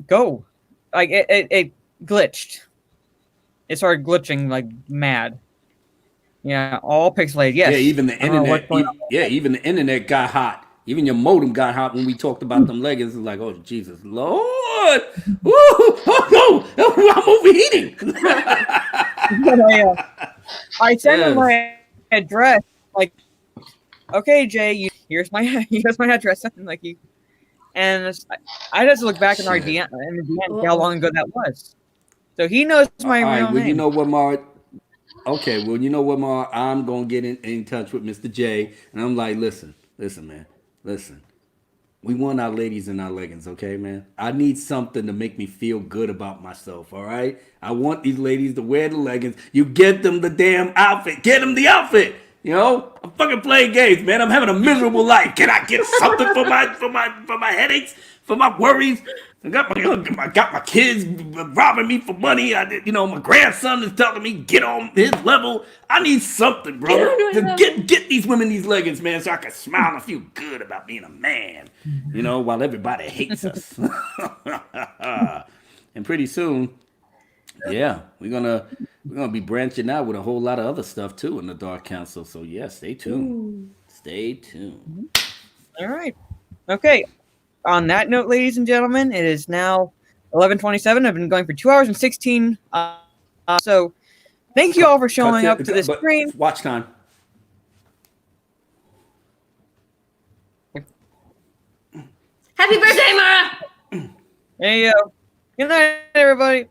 go. Like it glitched. It started glitching like mad. Yeah, all pixelated. Yes. Yeah, even the internet. Even the internet got hot. Even your modem got hot when we talked about them leggings. It's like, oh Jesus, Lord! Woo! Oh no! I'm overheating. I sent him my address. Like, okay, Jay, here's my address. Like you, and I just look back in our DM and see how long ago that was. So he knows my real name. You know what, Mar? Okay, well, you know what, Mar? I'm gonna get in touch with Mr. J, and I'm like, listen, man, listen. We want our ladies in our leggings, okay, man? I need something to make me feel good about myself, all right? I want these ladies to wear the leggings. You get them the damn outfit. Get them the outfit. You know, I'm fucking playing games, man. I'm having a miserable life. Can I get something for my headaches, for my worries? I got my kids robbing me for money. My grandson is telling me get on his level. I need something, brother, to get these women these leggings, man, so I can smile and feel good about being a man. You know, while everybody hates us. And pretty soon, yeah, we're gonna be branching out with a whole lot of other stuff too in the Dark Council. So yeah, stay tuned. Stay tuned. All right. Okay. On that note, ladies and gentlemen, it is now 11:27. I've been going for 2 hours and 16. So thank you all for showing up to this stream. Watch time. Happy birthday, Mara! There you go. Good night, everybody.